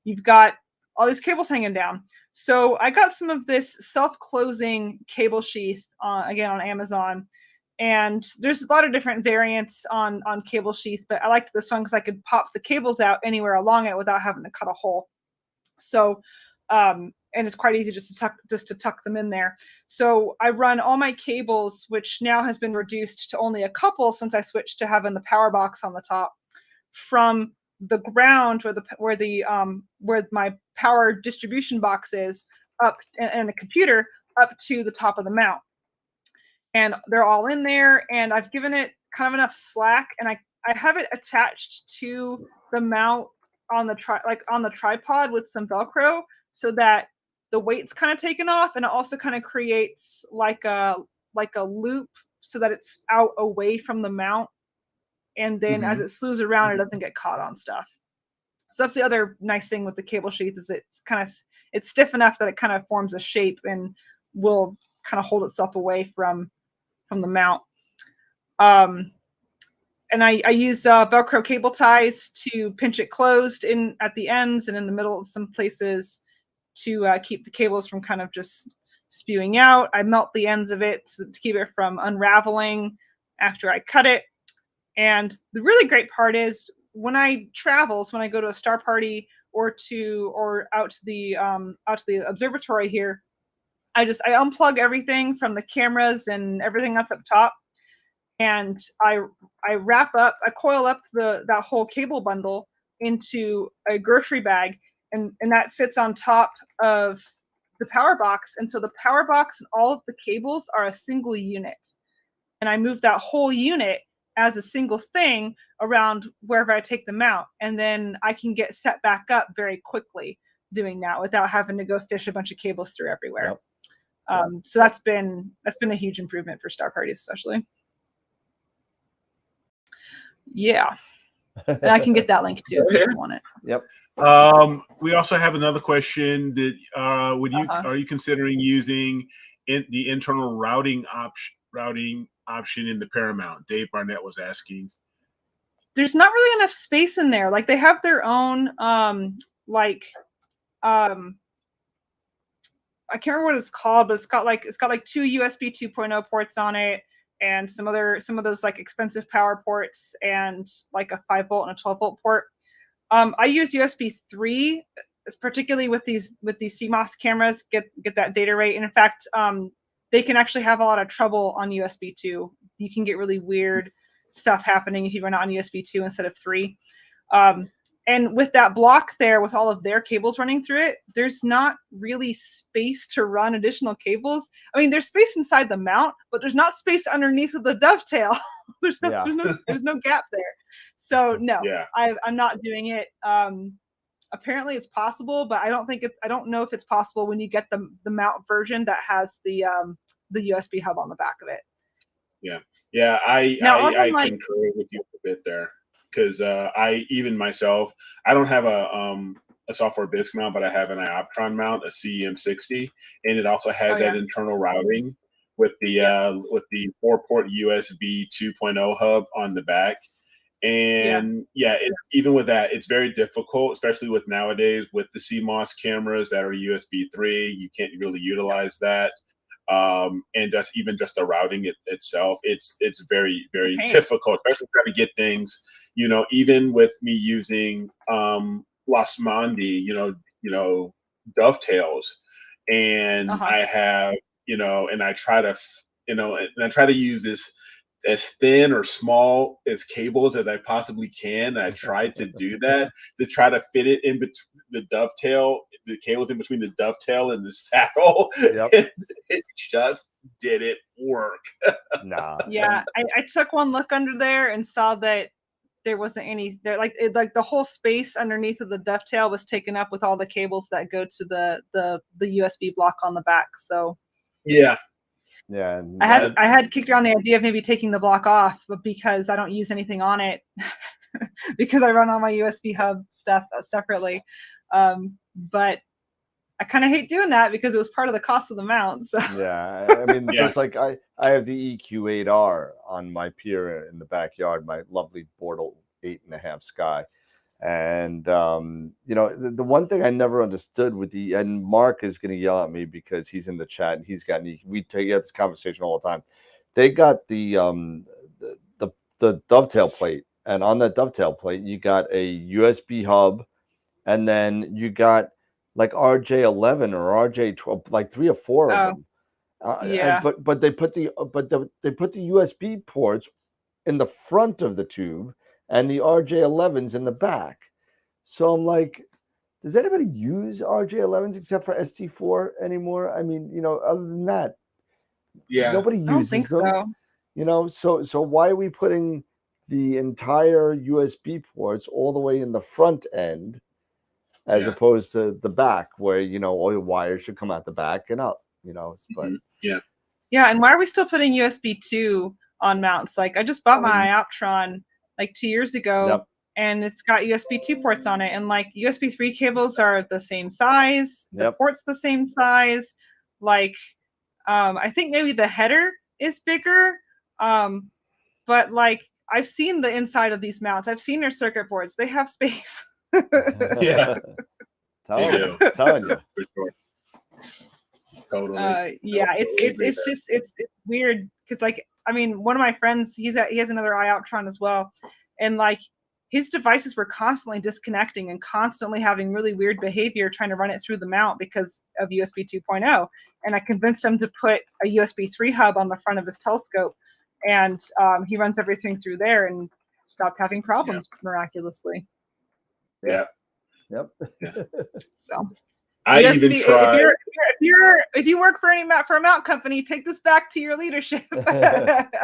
You've got all these cables hanging down. So I got some of this self-closing cable sheath again on Amazon, and there's a lot of different variants on cable sheath, but I liked this one because I could pop the cables out anywhere along it without having to cut a hole. So and it's quite easy just to tuck them in there. So I run all my cables, which now has been reduced to only a couple since I switched to having the power box on the top, from the ground where my power distribution box is up, and the computer up to the top of the mount. And they're all in there, and I've given it kind of enough slack, and I have it attached to the mount on the tripod with some Velcro, so that the weight's kind of taken off, and it also kind of creates like a loop so that it's out away from the mount. And then as it slews around, it doesn't get caught on stuff. So that's the other nice thing with the cable sheath, is it's stiff enough that it kind of forms a shape and will kind of hold itself away from the mount. And I use Velcro cable ties to pinch it closed at the ends and in the middle of some places to keep the cables from kind of just spewing out. I melt the ends of it to keep it from unraveling after I cut it. And the really great part is when I travel, so when I go to a star party or out to the observatory here, I unplug everything from the cameras and everything that's up top, and I coil up that whole cable bundle into a grocery bag, and that sits on top of the power box. And so the power box and all of the cables are a single unit, and I move that whole unit as a single thing around wherever I take them out, and then I can get set back up very quickly doing that without having to go fish a bunch of cables through everywhere. Yep. So that's been a huge improvement for star parties, especially. Yeah, and I can get that link too if you want it. Yep. We also have another question that are you considering using the internal routing option in the Paramount? Dave Barnett was asking. There's not really enough space in there. Like, they have their own I can't remember what it's called, but it's got like 2 USB 2.0 ports on it, and some of those like expensive power ports, and like a 5-volt and a 12-volt port. I use USB 3, particularly with these CMOS cameras, get that data rate. And in fact, they can actually have a lot of trouble on USB 2. You can get really weird stuff happening if you run on USB 2 instead of 3. And with that block there, with all of their cables running through it, there's not really space to run additional cables. I mean, there's space inside the mount, but there's not space underneath of the dovetail. there's no gap there. So no, I'm not doing it. Apparently it's possible, but I don't know if it's possible when you get the mount version that has the USB hub on the back of it. Yeah. I concur with you a bit there. Because I don't have a software BIX mount, but I have an Ioptron mount, a CEM60, and it also has that internal routing with the 4-port USB 2.0 hub on the back. And even with that, it's very difficult, especially with nowadays with the CMOS cameras that are USB 3. You can't really utilize that. And just the routing itself, it's very, very difficult, especially trying to get things, even with me using Lasmondi, dovetails, and I have, and I try to use this as thin or small as cables as I possibly can. I tried to do that to try to fit it in between the dovetail, the cables in between the dovetail and the saddle. Yep. It just didn't work. Nah. Yeah, I took one look under there and saw that there wasn't any there. Like the whole space underneath of the dovetail was taken up with all the cables that go to the USB block on the back. So yeah. I had kicked around the idea of maybe taking the block off, but because I don't use anything on it, because I run all my USB hub stuff separately. But I kind of hate doing that because it was part of the cost of the mount. So. Yeah, I mean, it's like I have the EQ8R on my pier in the backyard, my lovely Bortle 8.5 Sky. And, the one thing I never understood and Mark is going to yell at me because he's in the chat and we take this conversation all the time. They got the dovetail plate, and on that dovetail plate, you got a USB hub, and then you got like RJ11 or RJ12, like 3 or 4 of them. But they put the USB ports in the front of the tube, and the RJ11s in the back. So I'm like, does anybody use RJ11s except for ST4 anymore? I mean, other than that, nobody uses them. So why are we putting the entire USB ports all the way in the front end as opposed to the back where, you know, all your wires should come out the back and up, you know, but yeah. And why are we still putting USB 2 on mounts? Like I just bought my Ioptron like 2 years ago and it's got USB 2 ports on it, and like USB 3 cables are the same size, the port's the same size. Like I think maybe the header is bigger, but like I've seen the inside of these mounts. I've seen their circuit boards. They have space. Yeah. telling you. For sure. Totally. It's weird because like I mean one of my friends he has another Ioptron as well, and like his devices were constantly disconnecting and constantly having really weird behavior trying to run it through the mount because of USB 2.0. And I convinced him to put a USB 3 hub on the front of his telescope, and he runs everything through there and stopped having problems miraculously. Yep. So I even tried. If you work for a mount company, take this back to your leadership.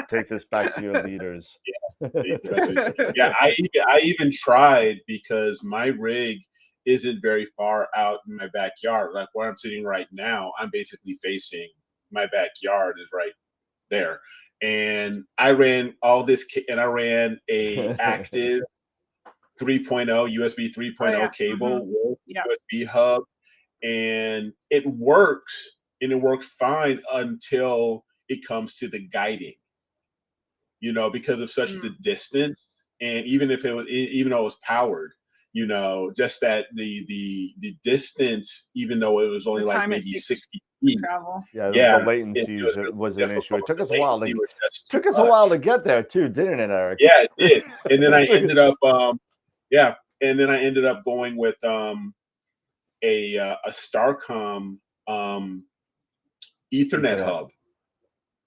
Take this back to your leaders. I even tried because my rig isn't very far out in my backyard. Like where I'm sitting right now, I'm basically facing my backyard is right there. And I ran all this, and I ran a active 3.0 USB 3.0 cable with USB hub. And it works, and it works fine until it comes to the guiding, you know, because of such the distance. And even though it was powered, you know, just that the distance, even though it was only like maybe 60 feet. The latency was an issue. It took us a while. Took us a while to get there too, didn't it, Eric? Yeah, it did. And then I ended up, going with a Starcom Ethernet hub,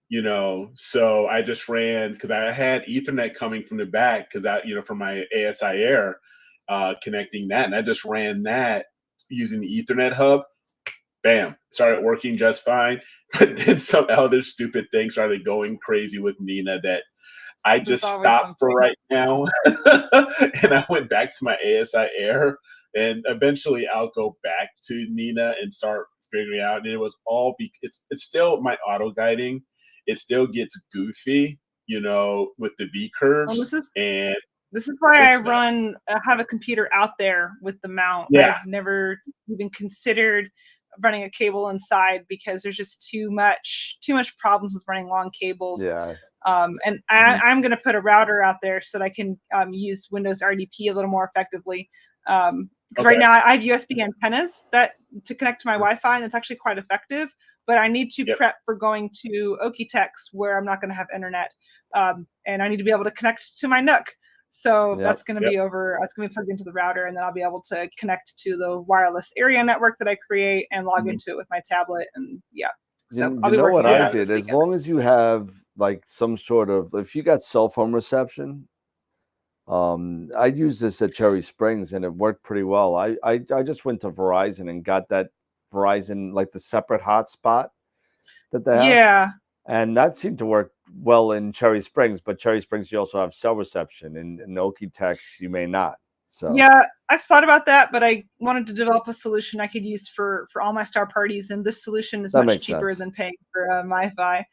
you know. So I just ran, because I had Ethernet coming from the back, because I, you know, from my ASI Air, connecting that, and I just ran that using the Ethernet hub. Bam, started working just fine. But then some other stupid thing started going crazy with Nina that I just stopped for right now, and I went back to my ASI Air. And eventually I'll go back to Nina and start figuring out. And it was all it's still my auto guiding. It still gets goofy, you know, with the V curves. Well, this is why I have a computer out there with the mount. I've never even considered running a cable inside because there's just too much problems with running long cables. And I'm going to put a router out there so that I can use Windows RDP a little more effectively. Right now I have USB antennas to connect to my Wi-Fi, and it's actually quite effective, but I need to prep for going to Occultations where I'm not going to have internet. And I need to be able to connect to my Nook. So that's going to be it's going to be plugged into the router, and then I'll be able to connect to the wireless area network that I create and log into it with my tablet. And so I'll be working what I did, as long as you have like some sort of, if you got cell phone reception, I used this at Cherry Springs and it worked pretty well. I just went to Verizon and got that Verizon, like the separate hotspot that they have. And that seemed to work well in Cherry Springs, but Cherry Springs, you also have cell reception. In Occultations, you may not. So I've thought about that, but I wanted to develop a solution I could use for all my star parties, and this solution is much cheaper than paying for MiFi.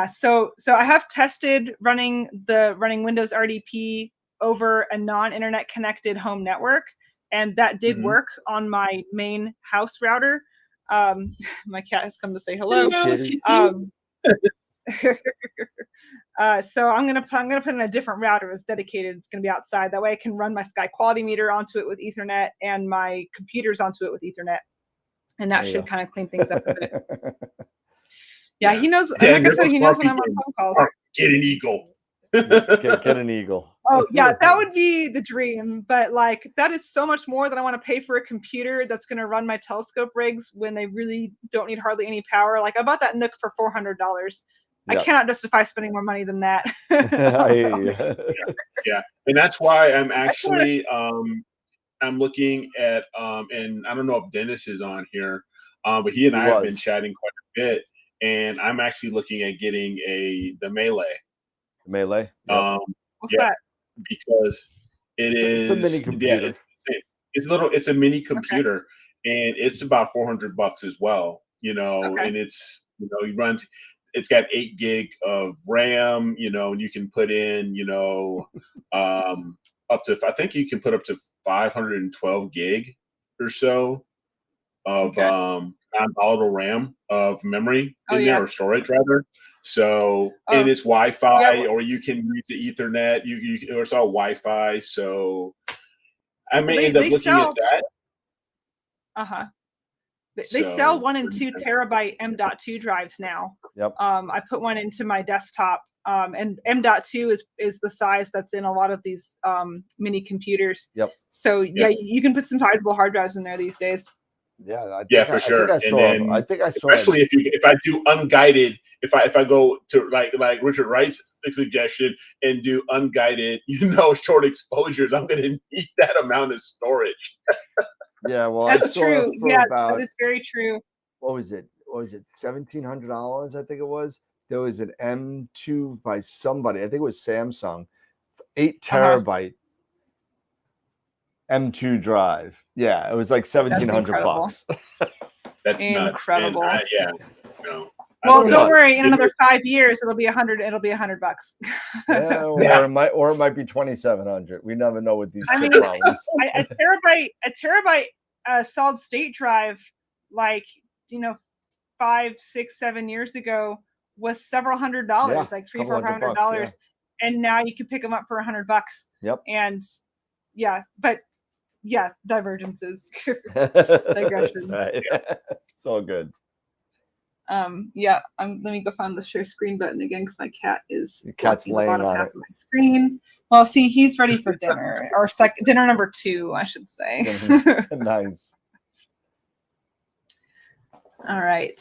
So I have tested running Windows RDP over a non-internet connected home network, and that did work on my main house router. My cat has come to say hello. So I'm gonna put in a different router. It's dedicated. It's gonna be outside. That way I can run my Sky Quality meter onto it with Ethernet and my computers onto it with Ethernet, and that should kind of clean things up a bit. He knows. Like I said, he knows when I'm on phone calls. Get an Eagle. Get an Eagle. Oh yeah, that would be the dream. But like, that is so much more than I want to pay for a computer that's going to run my telescope rigs when they really don't need hardly any power. Like I bought that Nook for $400. I cannot justify spending more money than that. And that's why I'm actually I'm looking at and I don't know if Dennis is on here, but he and I have been chatting quite a bit. And I'm actually looking at getting the Melee. Melee? What's that? Because it's a mini computer. It's It's a mini computer, and it's about $400 as well. And it's it's got 8 gig of RAM. And you can put in up to, I think you can put up to 512 gig or so of non-volatile RAM of memory in there, or storage rather. So and it's Wi-Fi, or you can use the Ethernet. Or it's all Wi-Fi. So I may end up looking at that. They sell 1 and 2 terabyte M.2 drives now. Yep. I put one into my desktop, and M.2 is the size that's in a lot of these mini computers. Yep. So you can put some sizable hard drives in there these days. Yeah, for sure. I think I saw especially if I do unguided, if I go to like Richard Wright's suggestion and do unguided, short exposures, I'm going to need that amount of storage. Yeah, well, that's true. Yeah, about, that is very true. What was it? $1,700? I think it was. There was an M2 by somebody. I think it was Samsung, 8 terabyte M2 drive. Yeah, it was like $1,700. That's incredible. Nuts. Well, don't worry. In another 5 years, it'll be $100. It'll be $100. Or it might be $2,700. We never know with these. A terabyte solid state drive, 5, 6, 7 years ago, was several $100s, like $300-$400, and now you can pick them up for $100. Yep. And divergences, digression. Right. It's all good. Let me go find the share screen button again, because my cat is laying on half of my screen. Well, see, he's ready for dinner, or dinner number 2, I should say. Nice. All right.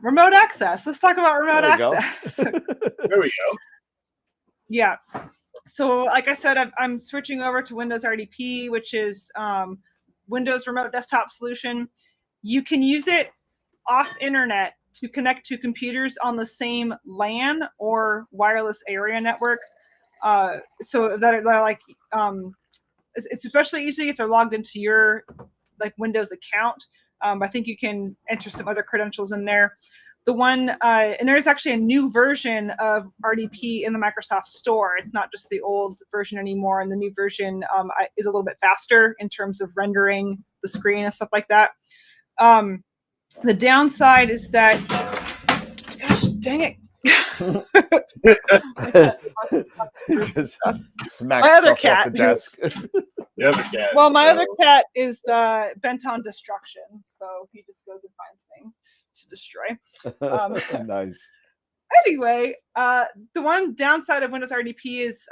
Remote access. Let's talk about remote access. There we go. Yeah. So, like I said, I'm switching over to Windows RDP, which is Windows Remote Desktop Solution. You can use it off internet to connect to computers on the same LAN or wireless area network. So that are like, it's especially easy if they're logged into your Windows account. I think you can enter some other credentials in there. The one, and there's actually a new version of RDP in the Microsoft Store. It's not just the old version anymore, and the new version is a little bit faster in terms of rendering the screen and stuff like that. The downside is that, gosh, dang it. My other cat. Well, my other cat is bent on destruction, so he just goes and finds things to destroy. Nice. Anyway, the one downside of Windows RDP is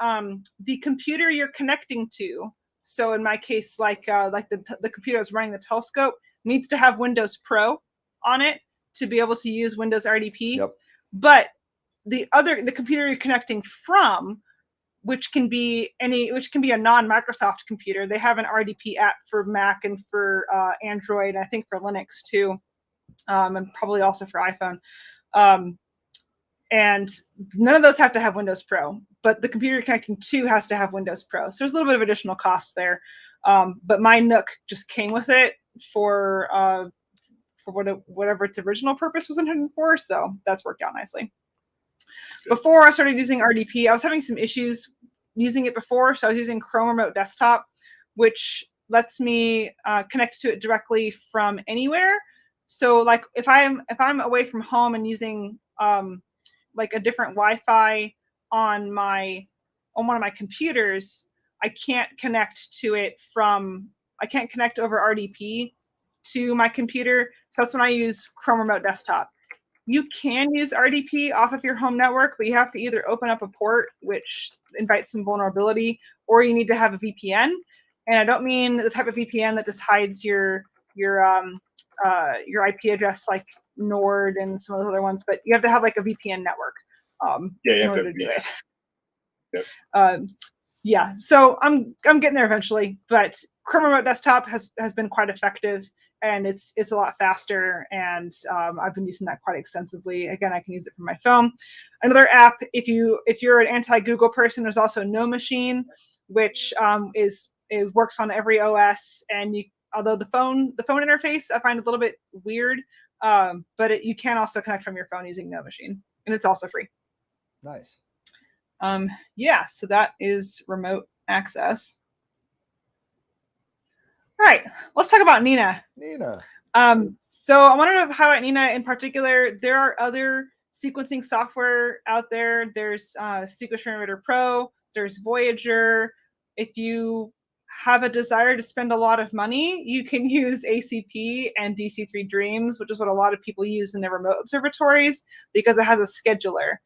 the computer you're connecting to. So in my case, the computer I was running the telescope needs to have Windows Pro on it to be able to use Windows RDP. Yep. But the computer you're connecting from, which can be a non-Microsoft computer, they have an RDP app for Mac and for Android, I think for Linux too, and probably also for iPhone. And none of those have to have Windows Pro, but the computer you're connecting to has to have Windows Pro. So there's a little bit of additional cost there. But my Nook just came with it for whatever its original purpose was intended for. So that's worked out nicely. Before I started using RDP, I was having some issues using it before. So I was using Chrome Remote Desktop, which lets me connect to it directly from anywhere. So if I'm away from home and using a different Wi-Fi on one of my computers, I can't connect over RDP to my computer. So that's when I use Chrome Remote Desktop. You can use RDP off of your home network, but you have to either open up a port, which invites some vulnerability, or you need to have a VPN. And I don't mean the type of VPN that just hides your IP address like Nord and some of those other ones, but you have to have a VPN network in order to do it. Yep. So I'm getting there eventually, but Chrome Remote Desktop has been quite effective, and it's a lot faster, and I've been using that quite extensively. Again, I can use it from my phone. Another app, if you're an anti-Google person, there's also No Machine, which is It works on every OS, and although the phone interface I find a little bit weird, but you can also connect from your phone using No Machine, and it's also free. Nice. Yeah, so that is remote access. All right, let's talk about Nina. So I wanted to highlight Nina in particular. There are other sequencing software out there. There's Sequence Generator Pro, there's Voyager. If you have a desire to spend a lot of money, you can use ACP and DC3 Dreams, which is what a lot of people use in their remote observatories because it has a scheduler.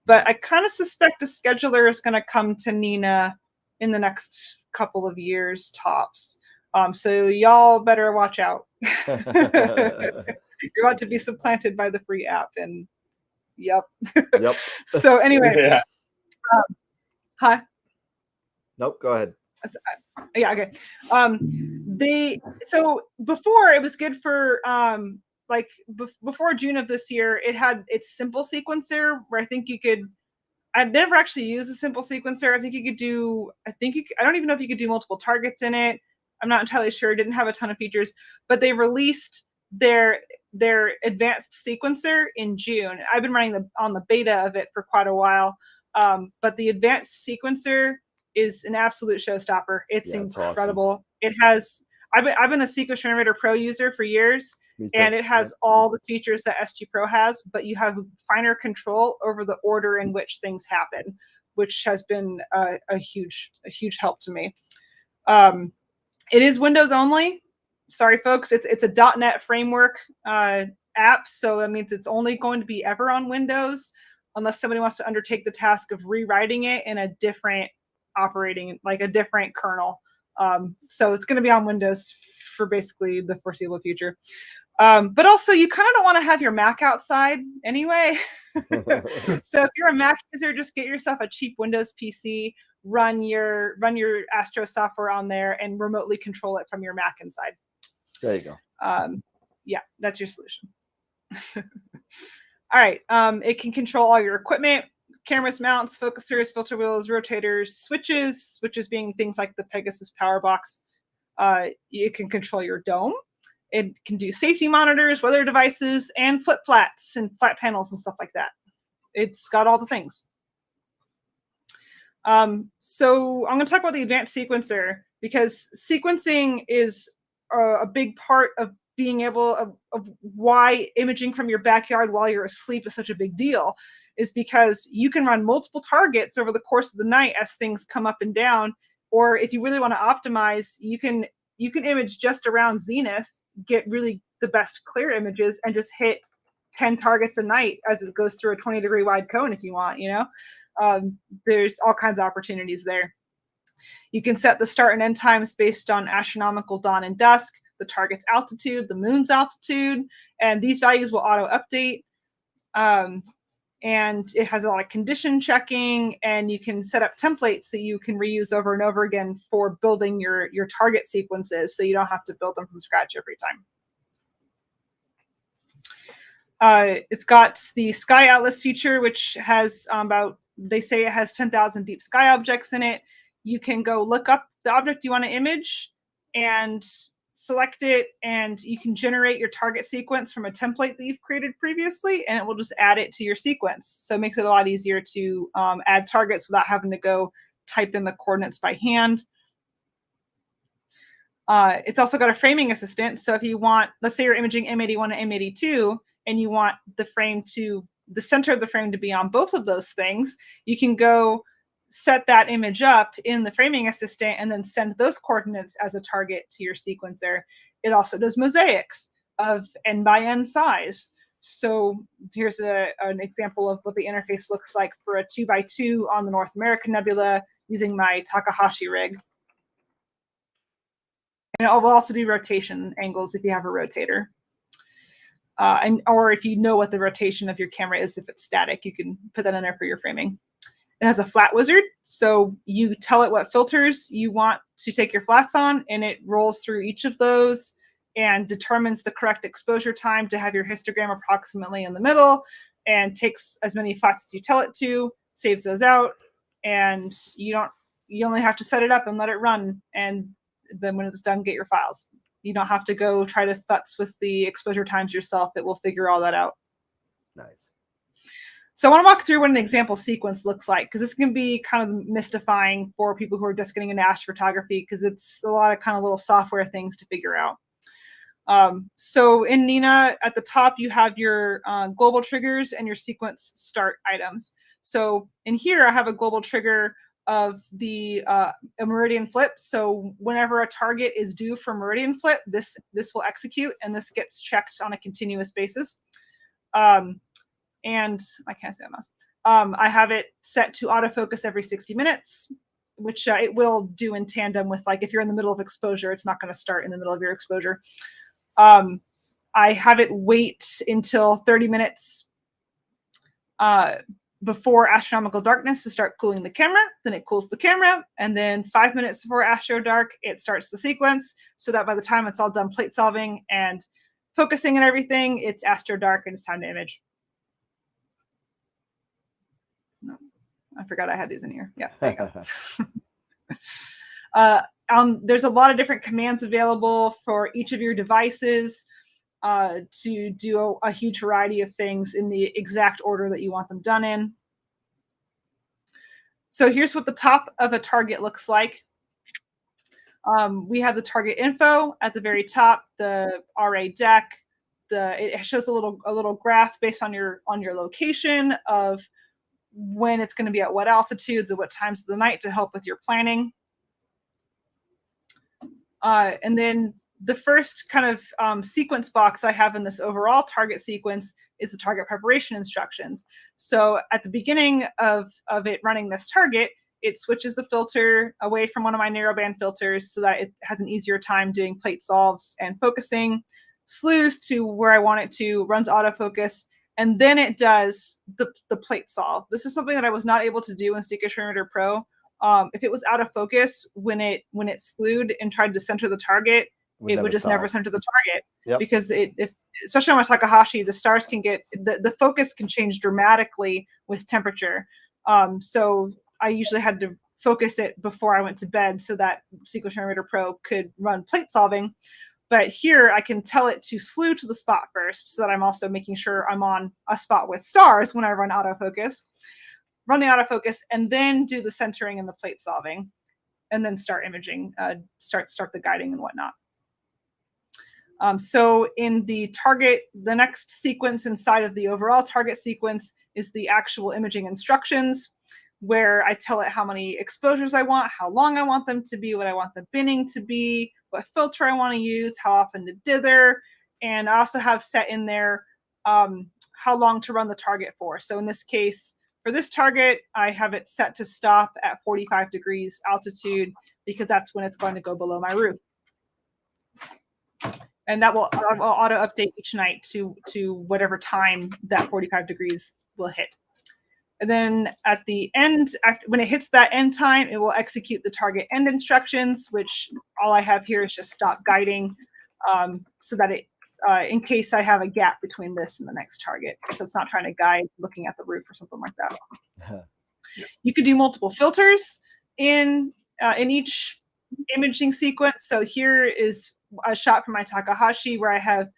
But I kind of suspect a scheduler is going to come to Nina in the next couple of years tops. So y'all better watch out. You're about to be supplanted by the free app, and yep. So anyway, Yeah. Huh? Nope. Go ahead. Yeah. Okay. So before it was good for like before June of this year, it had its simple sequencer where I think you could. I've never actually used a simple sequencer. I think you could do. I don't even know if you could do multiple targets in it. I'm not entirely sure. It didn't have a ton of features, but they released their advanced sequencer in June. I've been running on the beta of it for quite a while, but the advanced sequencer is an absolute showstopper. It's incredible. Awesome. It has. I've been a Sequence Generator Pro user for years, and it has all the features that SG Pro has, but you have finer control over the order in which things happen, which has been a huge help to me. It is Windows only. Sorry, folks. It's a .NET framework app, so that means it's only going to be ever on Windows, unless somebody wants to undertake the task of rewriting it in a different operating, like a different kernel. So it's going to be on Windows for basically the foreseeable future. But also, you kind of don't want to have your Mac outside anyway. So if you're a Mac user, just get yourself a cheap Windows PC. Run your Astro software on there and remotely control it from your Mac inside. There you go. Yeah, that's your solution. All right. It can control all your equipment, cameras, mounts, focusers, filter wheels, rotators, switches being things like the Pegasus power box. It can control your dome. It can do safety monitors, weather devices, and flip flats and flat panels and stuff like that. It's got all the things. So I'm going to talk about the advanced sequencer because sequencing is a big part of being able of why imaging from your backyard while you're asleep is such a big deal, is because you can run multiple targets over the course of the night as things come up and down. Or if you really want to optimize, you can image just around zenith, get really the best clear images, and just hit 10 targets a night as it goes through a 20-degree wide cone if you want, there's all kinds of opportunities there. You can set the start and end times based on astronomical dawn and dusk, the target's altitude, the moon's altitude, and these values will auto update. And it has a lot of condition checking, and you can set up templates that you can reuse over and over again for building your target sequences, so you don't have to build them from scratch every time. It's got the Sky Atlas feature, which has they say it has 10,000 deep sky objects in it. You can go look up the object you want to image and select it, and you can generate your target sequence from a template that you've created previously, and it will just add it to your sequence. So it makes it a lot easier to add targets without having to go type in the coordinates by hand. It's also got a framing assistant. So if you want, let's say you're imaging M81 and M82, and you want the center of the frame to be on both of those things, you can go set that image up in the framing assistant and then send those coordinates as a target to your sequencer. It also does mosaics of n by n size. So here's an example of what the interface looks like for a 2x2 on the North American Nebula using my Takahashi rig. And it will also do rotation angles if you have a rotator. Or if you know what the rotation of your camera is, if it's static, you can put that in there for your framing. It has a flat wizard, so you tell it what filters you want to take your flats on, and it rolls through each of those and determines the correct exposure time to have your histogram approximately in the middle, and takes as many flats as you tell it to, saves those out, and you don't you only have to set it up and let it run. And then when it's done, get your files. You don't have to go try to futz with the exposure times yourself. It will figure all that out. Nice. So I want to walk through what an example sequence looks like, because this can be kind of mystifying for people who are just getting into astrophotography, because it's a lot of kind of little software things to figure out. So in Nina, at the top, you have your global triggers and your sequence start items. So in here, I have a global trigger of the a meridian flip. So whenever a target is due for meridian flip, this will execute, and this gets checked on a continuous basis. And I can't say mouse. I have it set to autofocus every 60 minutes, which it will do in tandem with, like, if you're in the middle of exposure, it's not going to start in the middle of your exposure. I have it wait until 30 minutes before astronomical darkness to start cooling the camera. Then it cools the camera, and then 5 minutes before astro dark, it starts the sequence, so that by the time it's all done plate solving and focusing and everything, it's astro dark and it's time to image. No, I forgot I had these in here. Yeah, there you go. There's a lot of different commands available for each of your devices to do a huge variety of things in the exact order that you want them done in. So here's what the top of a target looks like. We have the target info at the very top, the RA deck. It shows a little graph based on your location of when it's going to be at what altitudes and what times of the night to help with your planning. And then the first kind of sequence box I have in this overall target sequence is the target preparation instructions. So at the beginning of it running this target, it switches the filter away from one of my narrowband filters so that it has an easier time doing plate solves and focusing, slews to where I want it to, runs autofocus, and then it does the plate solve. This is something that I was not able to do in Seeker Perimeter Pro. If it was out of focus when it slewed and tried to center the target, it would just never center the target. Yep. Because especially on my Takahashi, the stars can get the focus can change dramatically with temperature. So I usually had to focus it before I went to bed so that Seeker Perimeter Pro could run plate solving. But here I can tell it to slew to the spot first, so that I'm also making sure I'm on a spot with stars when I run autofocus. Run the autofocus, and then do the centering and the plate solving, and then start imaging, start the guiding and whatnot. So in the target, the next sequence inside of the overall target sequence is the actual imaging instructions, where I tell it how many exposures I want, how long I want them to be, what I want the binning to be, what filter I want to use, how often to dither, and I also have set in there how long to run the target for. So in this case, for this target, I have it set to stop at 45 degrees altitude, because that's when it's going to go below my roof. And that will auto update each night to whatever time that 45 degrees will hit. And then at the end, when it hits that end time, it will execute the target end instructions, which all I have here is just stop guiding, so that in case I have a gap between this and the next target. So it's not trying to guide looking at the roof or something like that. You could do multiple filters in each imaging sequence. So here is a shot from my Takahashi where I have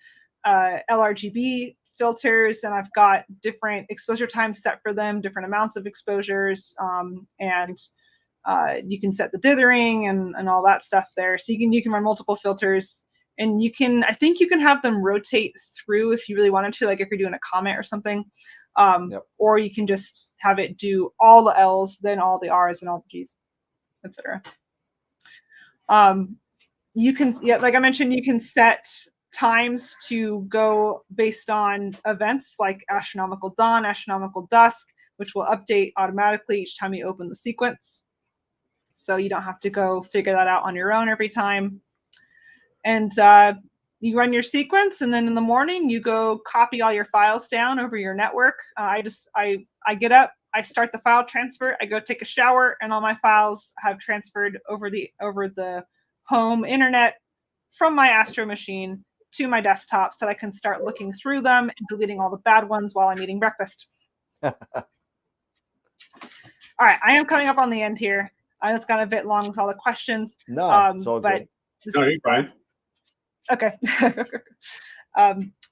LRGB filters, and I've got different exposure times set for them, different amounts of exposures, and you can set the dithering and all that stuff there. So you can run multiple filters, and I think you can have them rotate through if you really wanted to, like if you're doing a comet or something. Or you can just have it do all the L's, then all the R's, and all the G's, etc. You can, like I mentioned, you can set times to go based on events like astronomical dawn, astronomical dusk, which will update automatically each time you open the sequence. So you don't have to go figure that out on your own every time. And you run your sequence, and then in the morning you go copy all your files down over your network. I get up, I start the file transfer, I go take a shower, and all my files have transferred over the home internet from my Astro machine to my desktop, so that I can start looking through them and deleting all the bad ones while I'm eating breakfast. All right, I am coming up on the end here. I know it's got a bit long with all the questions. No, it's all but good. No, you're fine. Okay.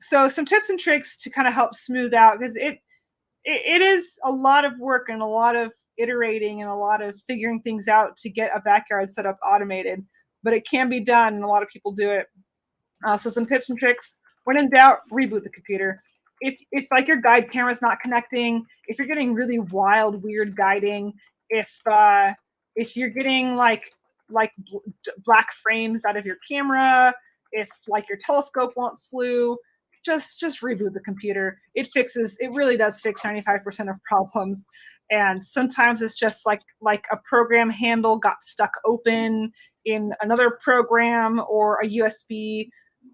So some tips and tricks to kind of help smooth out, because it is a lot of work and a lot of iterating and a lot of figuring things out to get a backyard set up automated, but it can be done and a lot of people do it. So some tips and tricks: when in doubt, reboot the computer. If like your guide camera's not connecting, if you're getting really wild, weird guiding, if you're getting like black frames out of your camera, if like your telescope won't slew, just reboot the computer. It really does fix 95% of problems. And sometimes it's just like a program handle got stuck open in another program, or a USB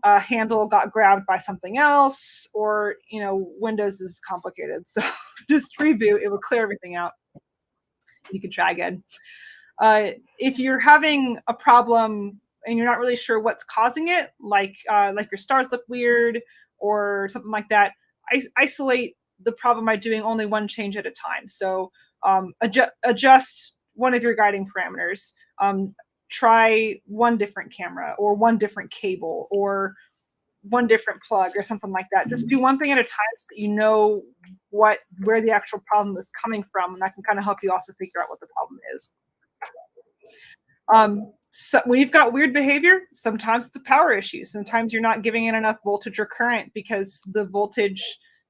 handle got grabbed by something else, or Windows is complicated. So just reboot. It will clear everything out. You can try again. If you're having a problem and you're not really sure what's causing it, like your stars look weird or something like that, isolate the problem by doing only one change at a time. So adjust one of your guiding parameters. Try one different camera, or one different cable, or one different plug, or something like that. Just do one thing at a time so that you know where the actual problem is coming from, and that can kind of help you also figure out what the problem is. So when you've got weird behavior, sometimes it's a power issue. Sometimes you're not giving it enough voltage or current because the voltage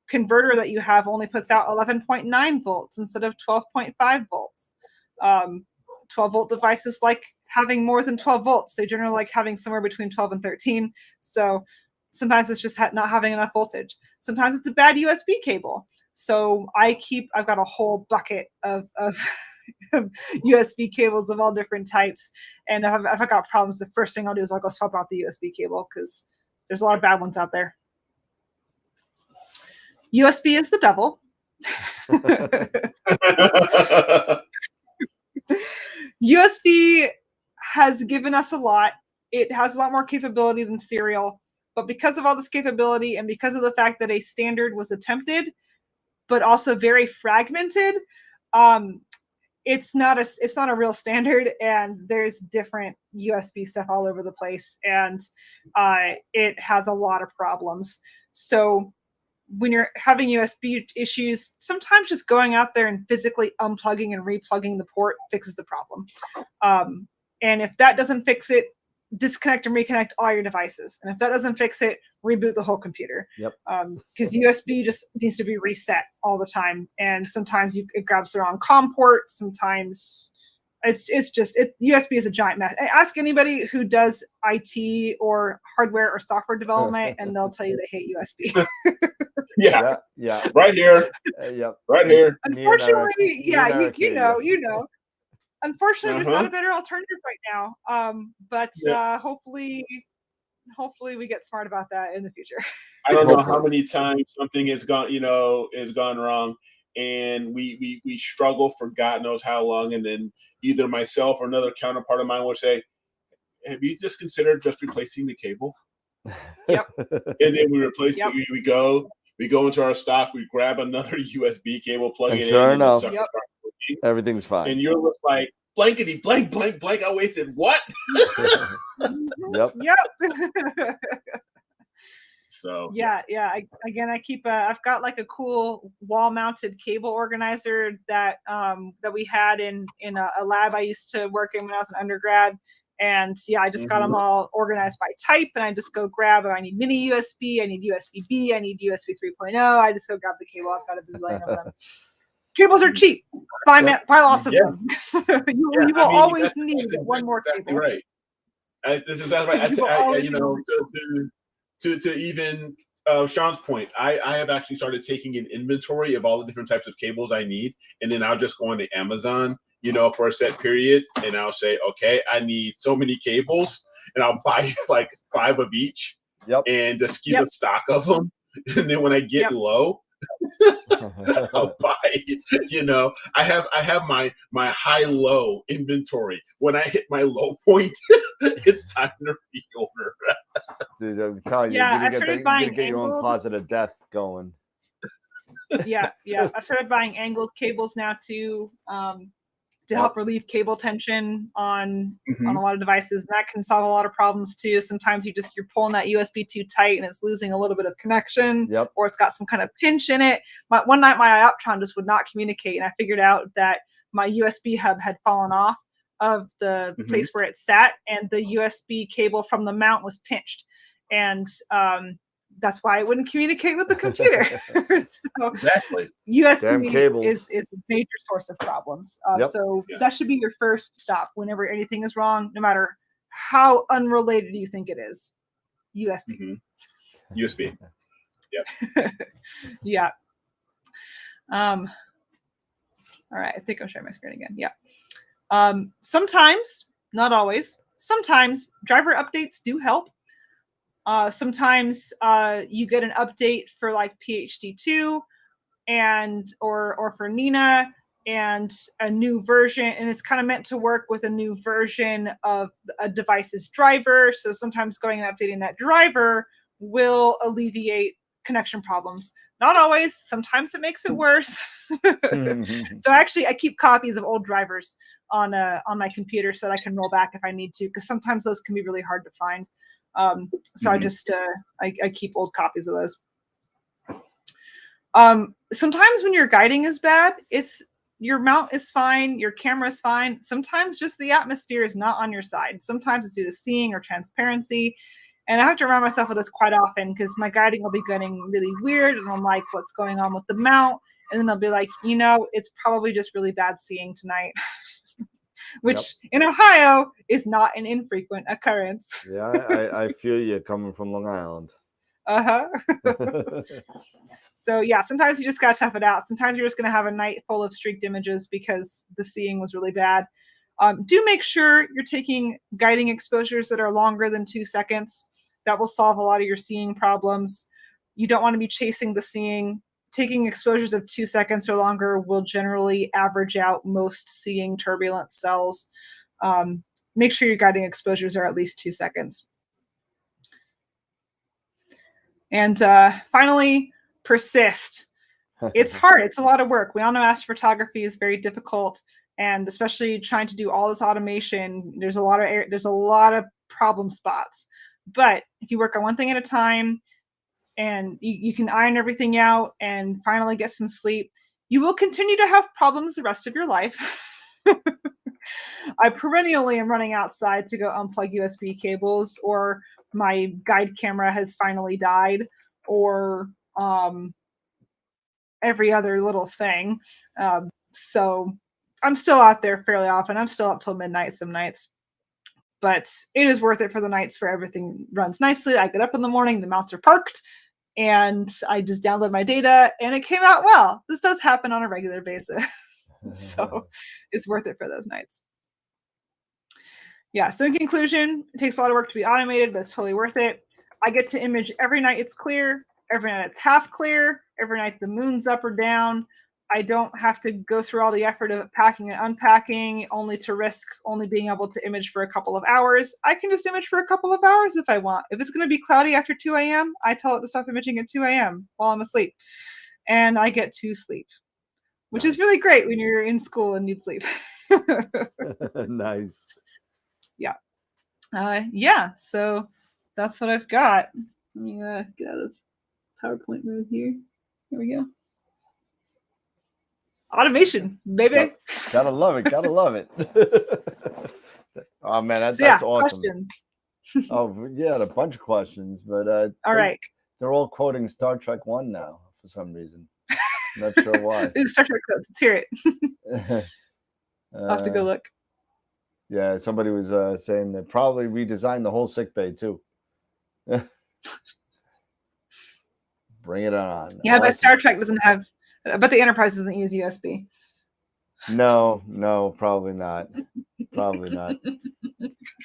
converter that you have only puts out 11.9 volts instead of 12.5 volts. 12-volt devices like having more than 12 volts. They generally like having somewhere between 12 and 13. So sometimes it's just not having enough voltage. Sometimes it's a bad USB cable. So I've got a whole bucket of USB cables of all different types. And if I got problems, the first thing I'll do is I'll go swap out the USB cable, because there's a lot of bad ones out there. USB is the devil. USB has given us a lot. It has a lot more capability than serial, but because of all this capability and because of the fact that a standard was attempted, but also very fragmented, it's not a real standard, and there's different USB stuff all over the place, and it has a lot of problems. So when you're having USB issues, sometimes just going out there and physically unplugging and replugging the port fixes the problem. And if that doesn't fix it, disconnect and reconnect all your devices. And if that doesn't fix it, reboot the whole computer. Yep. Because USB just needs to be reset all the time. And sometimes it grabs the wrong COM port. Sometimes USB is a giant mess. Ask anybody who does IT or hardware or software development, and they'll tell you they hate USB. Yeah. Right here. Yep. Right here. Unfortunately, you know. Unfortunately, there's not a better alternative right now. But hopefully we get smart about that in the future. I don't know how many times something has gone wrong, and we struggle for God knows how long, and then either myself or another counterpart of mine will say, "Have you just considered just replacing the cable?" Yep. And then we replace it. We go into our stock, we grab another USB cable, plug it in, and enough, everything's fine. And you're just like, blankety blank blank blank. I wasted what? Yep. So I've got like a cool wall-mounted cable organizer that we had in a lab I used to work in when I was an undergrad. And I just got them all organized by type, and I just go grab. I need mini USB, I need USB-B, I need USB 3.0. I just go grab the cable. I've got a bazillion of them. Cables are cheap. Buy lots of them. you will always need one more cable. Right. This is exactly right. To even Sean's point, I have actually started taking an inventory of all the different types of cables I need, and then I'll just go on the Amazon, for a set period, and I'll say, okay, I need so many cables, and I'll buy like 5 of each, and just keep a stock of them, and then when I get low, I'll buy. I have my high-low inventory. When I hit my low point, it's time to reorder. Dude, I'm telling you, you're gonna get your own closet of death going. I started buying angled cables now too. to help relieve cable tension on a lot of devices. And that can solve a lot of problems too. Sometimes you're pulling that USB too tight and it's losing a little bit of connection, or it's got some kind of pinch in it. One night my Ioptron just would not communicate, and I figured out that my USB hub had fallen off of the place where it sat, and the USB cable from the mount was pinched. And that's why it wouldn't communicate with the computer. So exactly. USB is a major source of problems. So that should be your first stop whenever anything is wrong, no matter how unrelated you think it is. USB. USB. Yep. Yeah. All right. I think I'm sharing my screen again. Yeah. Sometimes, not always, sometimes driver updates do help. Sometimes you get an update for like PhD2 or for Nina and a new version, and it's kind of meant to work with a new version of a device's driver. So sometimes going and updating that driver will alleviate connection problems. Not always. Sometimes it makes it worse. So actually, I keep copies of old drivers on my computer so that I can roll back if I need to, because sometimes those can be really hard to find. So I just I keep old copies of those. Sometimes when your guiding is bad, your mount is fine, your camera is fine. Sometimes just the atmosphere is not on your side. Sometimes it's due to seeing or transparency. And I have to remind myself of this quite often, because my guiding will be getting really weird and I'm like, what's going on with the mount? And then they'll be like, it's probably just really bad seeing tonight. Which in Ohio is not an infrequent occurrence. Yeah, I feel you coming from Long Island. So yeah, sometimes you just gotta tough it out. Sometimes you're just gonna have a night full of streaked images because the seeing was really bad. Do make sure you're taking guiding exposures that are longer than 2 seconds. That will solve a lot of your seeing problems. You don't want to be chasing the seeing. Taking exposures of 2 seconds or longer will generally average out most seeing turbulent cells. Make sure your guiding exposures are at least 2 seconds. And finally, persist. It's hard. It's a lot of work. We all know astrophotography is very difficult, and especially trying to do all this automation, there's a lot of problem spots. But if you work on one thing at a time, and you can iron everything out and finally get some sleep, you will continue to have problems the rest of your life. I perennially am running outside to go unplug USB cables, or my guide camera has finally died, or every other little thing. So I'm still out there fairly often. I'm still up till midnight some nights. But it is worth it for the nights where everything runs nicely. I get up in the morning, the mounts are parked, and I just download my data, and it came out well. This does happen on a regular basis. So it's worth it for those nights. Yeah, so in conclusion, it takes a lot of work to be automated, but it's totally worth it. I get to image every night it's clear, every night it's half clear, every night the moon's up or down. I don't have to go through all the effort of packing and unpacking, only to risk only being able to image for a couple of hours. I can just image for a couple of hours if I want. If it's going to be cloudy after 2 a.m., I tell it to stop imaging at 2 a.m. while I'm asleep. And I get to sleep, which is really great when you're in school and need sleep. Nice. Yeah. Yeah, so that's what I've got. Let me get out of PowerPoint mode here. Here we go. Automation, baby. Gotta love it. Gotta love it. Oh man, that's awesome. Questions. Oh yeah, a bunch of questions, but all right. They're all quoting Star Trek 1 now for some reason. Not sure why. Ooh, Star Trek quotes. Let's hear it. I'll have to go look. Yeah, somebody was saying that probably redesigned the whole sickbay too. Bring it on. Yeah, awesome. But Star Trek doesn't have. But the Enterprise doesn't use USB. No, probably not. Probably not.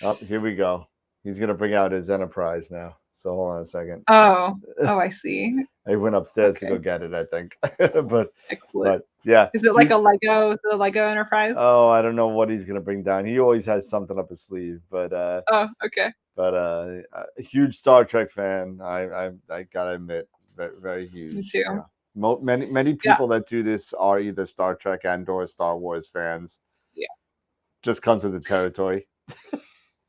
Oh, here we go. He's gonna bring out his Enterprise now. So hold on a second. Oh, I see. I went upstairs to go get it, I think. but yeah. Is it like a Lego? Is it a Lego Enterprise? Oh, I don't know what he's gonna bring down. He always has something up his sleeve, but oh, okay. But a huge Star Trek fan. I gotta admit, very, very huge. Me too. Yeah. Many people that do this are either Star Trek and or Star Wars fans. Yeah. just comes with the territory.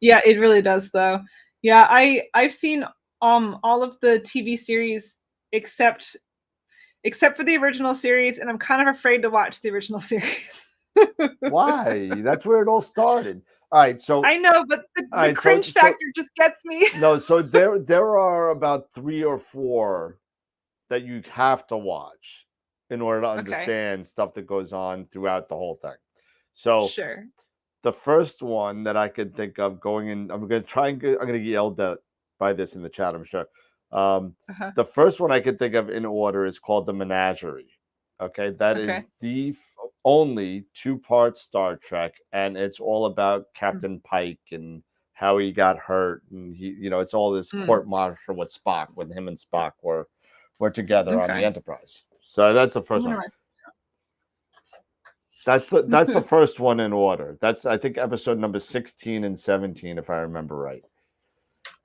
Yeah, it really does, though. Yeah, I've seen all of the TV series except for the original series, and I'm kind of afraid to watch the original series. Why? That's where it all started. All right, so I know, but the cringe factor just gets me. No, so there are about 3 or 4 that you have to watch in order to understand stuff that goes on throughout the whole thing. So sure. The first one that I could think of going in, I'm going to get yelled at by this in the chat, I'm sure. The first one I could think of in order is called the Menagerie. Okay, that is the only 2-part Star Trek, and it's all about Captain Pike and how he got hurt, and it's all this court martial with Spock, when him and Spock were together on the Enterprise. So that's the first one. That's the first one in order. That's, I think, episode number 16 and 17, if I remember right.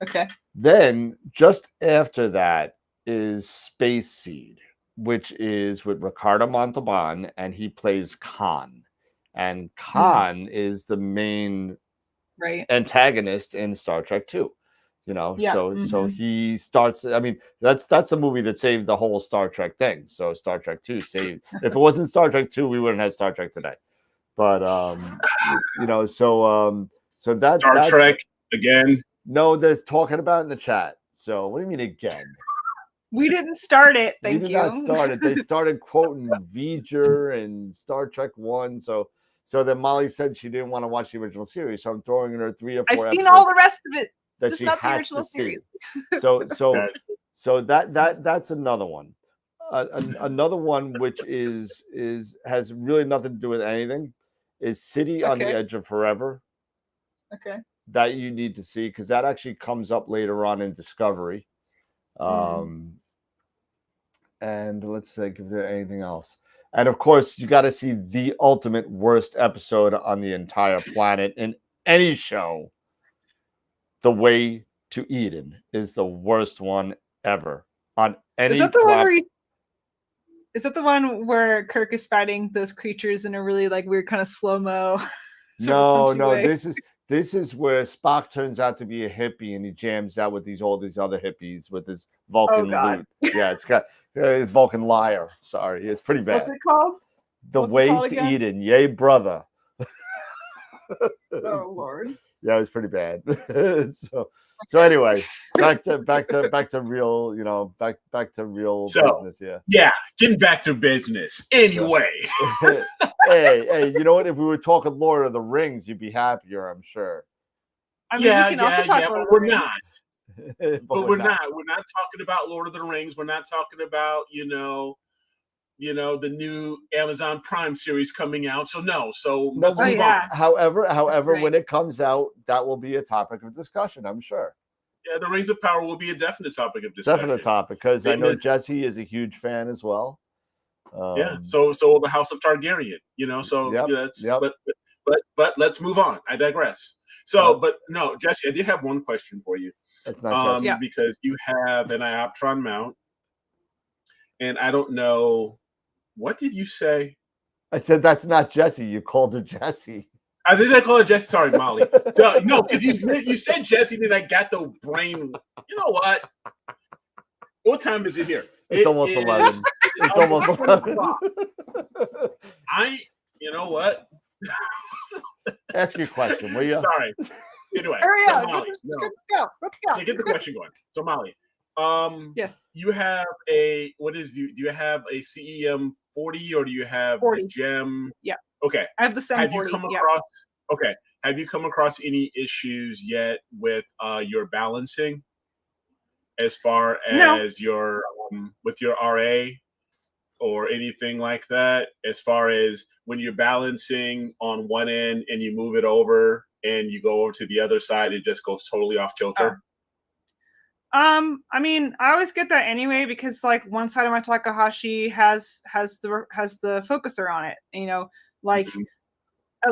Okay. Then just after that is Space Seed, which is with Ricardo Montalban, and he plays Khan. And Khan is the main antagonist in Star Trek 2. So he starts. I mean, that's the movie that saved the whole Star Trek thing. So Star Trek 2 saved. If it wasn't Star Trek 2, we wouldn't have Star Trek today. But so that Star Trek again. No, there's talking about in the chat. So what do you mean again? We didn't start it. Thank you. We did not start it. They started quoting V'ger and Star Trek 1. So then Molly said she didn't want to watch the original series. So I'm throwing in her 3 or 4 I've seen all the rest of it. That just she not the has original to series. see. So that's another one. Another one which has really nothing to do with anything is City on the Edge of Forever. Okay. That you need to see, because that actually comes up later on in Discovery. And let's think if there's anything else. And of course, you got to see the ultimate worst episode on the entire planet in any show. The Way to Eden is the worst one ever on any. Is that the one where Kirk is fighting those creatures in a really weird kind of slow-mo? No. This is where Spock turns out to be a hippie, and he jams out with all these other hippies with his Vulcan lute. Yeah, it's Vulcan Liar. Sorry, it's pretty bad. What's it called? The Way to Eden. Yay, brother. Oh Lord. Yeah, it was pretty bad. So anyway, back to real, back to real business. Yeah, getting back to business. Anyway. Hey, you know what? If we were talking Lord of the Rings, you'd be happier, I'm sure. I mean, we can also talk but we're not. But we're not. We're not talking about Lord of the Rings. We're not talking about, the new Amazon Prime series coming out. So let's move on. However, when it comes out, that will be a topic of discussion, I'm sure. Yeah, the Rings of Power will be a definite topic of discussion. Definite topic, because I know Jesse is a huge fan as well. So the House of Targaryen, but let's move on. I digress. But no, Jesse, I did have one question for you. It's not Jesse. Because you have an Ioptron mount, and I don't know. What did you say? I said that's not Jesse. You called her Jesse. I think I called her Jesse. Sorry, Molly. No, because you said Jesse, then I got the brain. You know what? What time is it here? It's almost 11. It's almost 11. You know what? Ask your question, will you? Sorry. Anyway, hurry up. Molly, Let's go. Yeah, get the question going. So, Molly, yes. You have do you have a CEM 40 or do you have 40. a GEM? Yeah. Okay. I have the same. Have you come across any issues yet with your balancing as far as your with your RA or anything like that, as far as when you're balancing on one end and you move it over and you go over to the other side, it just goes totally off kilter? I mean, I always get that anyway, because one side of my Takahashi has the focuser on it,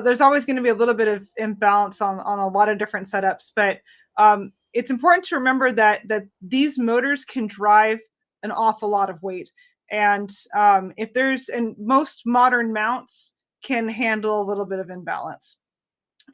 there's always going to be a little bit of imbalance on a lot of different setups, but it's important to remember that these motors can drive an awful lot of weight, and most modern mounts can handle a little bit of imbalance.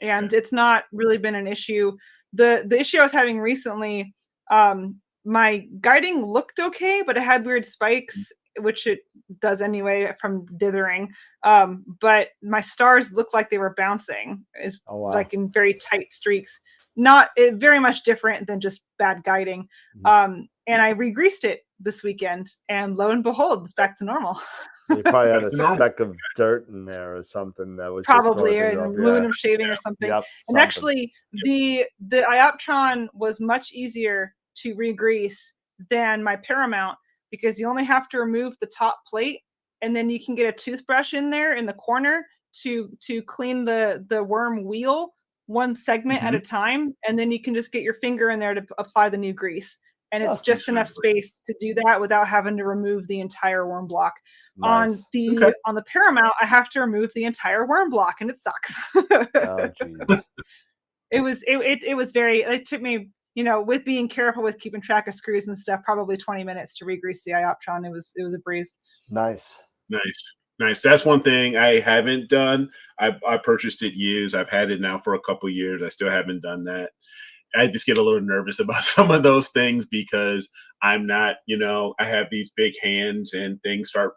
and it's not really been an issue. The issue I was having recently, my guiding looked okay, but it had weird spikes, which it does anyway from dithering. But my stars looked like they were bouncing, like in very tight streaks. Not very much different than just bad guiding. And I re-greased it this weekend, and lo and behold, it's back to normal. You probably had a speck of dirt in there or something that was probably an aluminum shaving or something. Yep, and actually, the Ioptron was much easier to re-grease than my Paramount, because you only have to remove the top plate, and then you can get a toothbrush in there in the corner to clean the worm wheel one segment at a time, and then you can just get your finger in there to apply the new grease, and it's just enough space to do that without having to remove the entire worm block. Nice. On the Paramount, I have to remove the entire worm block, and it sucks. Oh, geez. It took me, with being careful with keeping track of screws and stuff, probably 20 minutes to re-grease the Ioptron. It was a breeze. Nice. That's one thing I haven't done. I purchased it used. I've had it now for a couple of years. I still haven't done that. I just get a little nervous about some of those things because I'm not, I have these big hands and things start,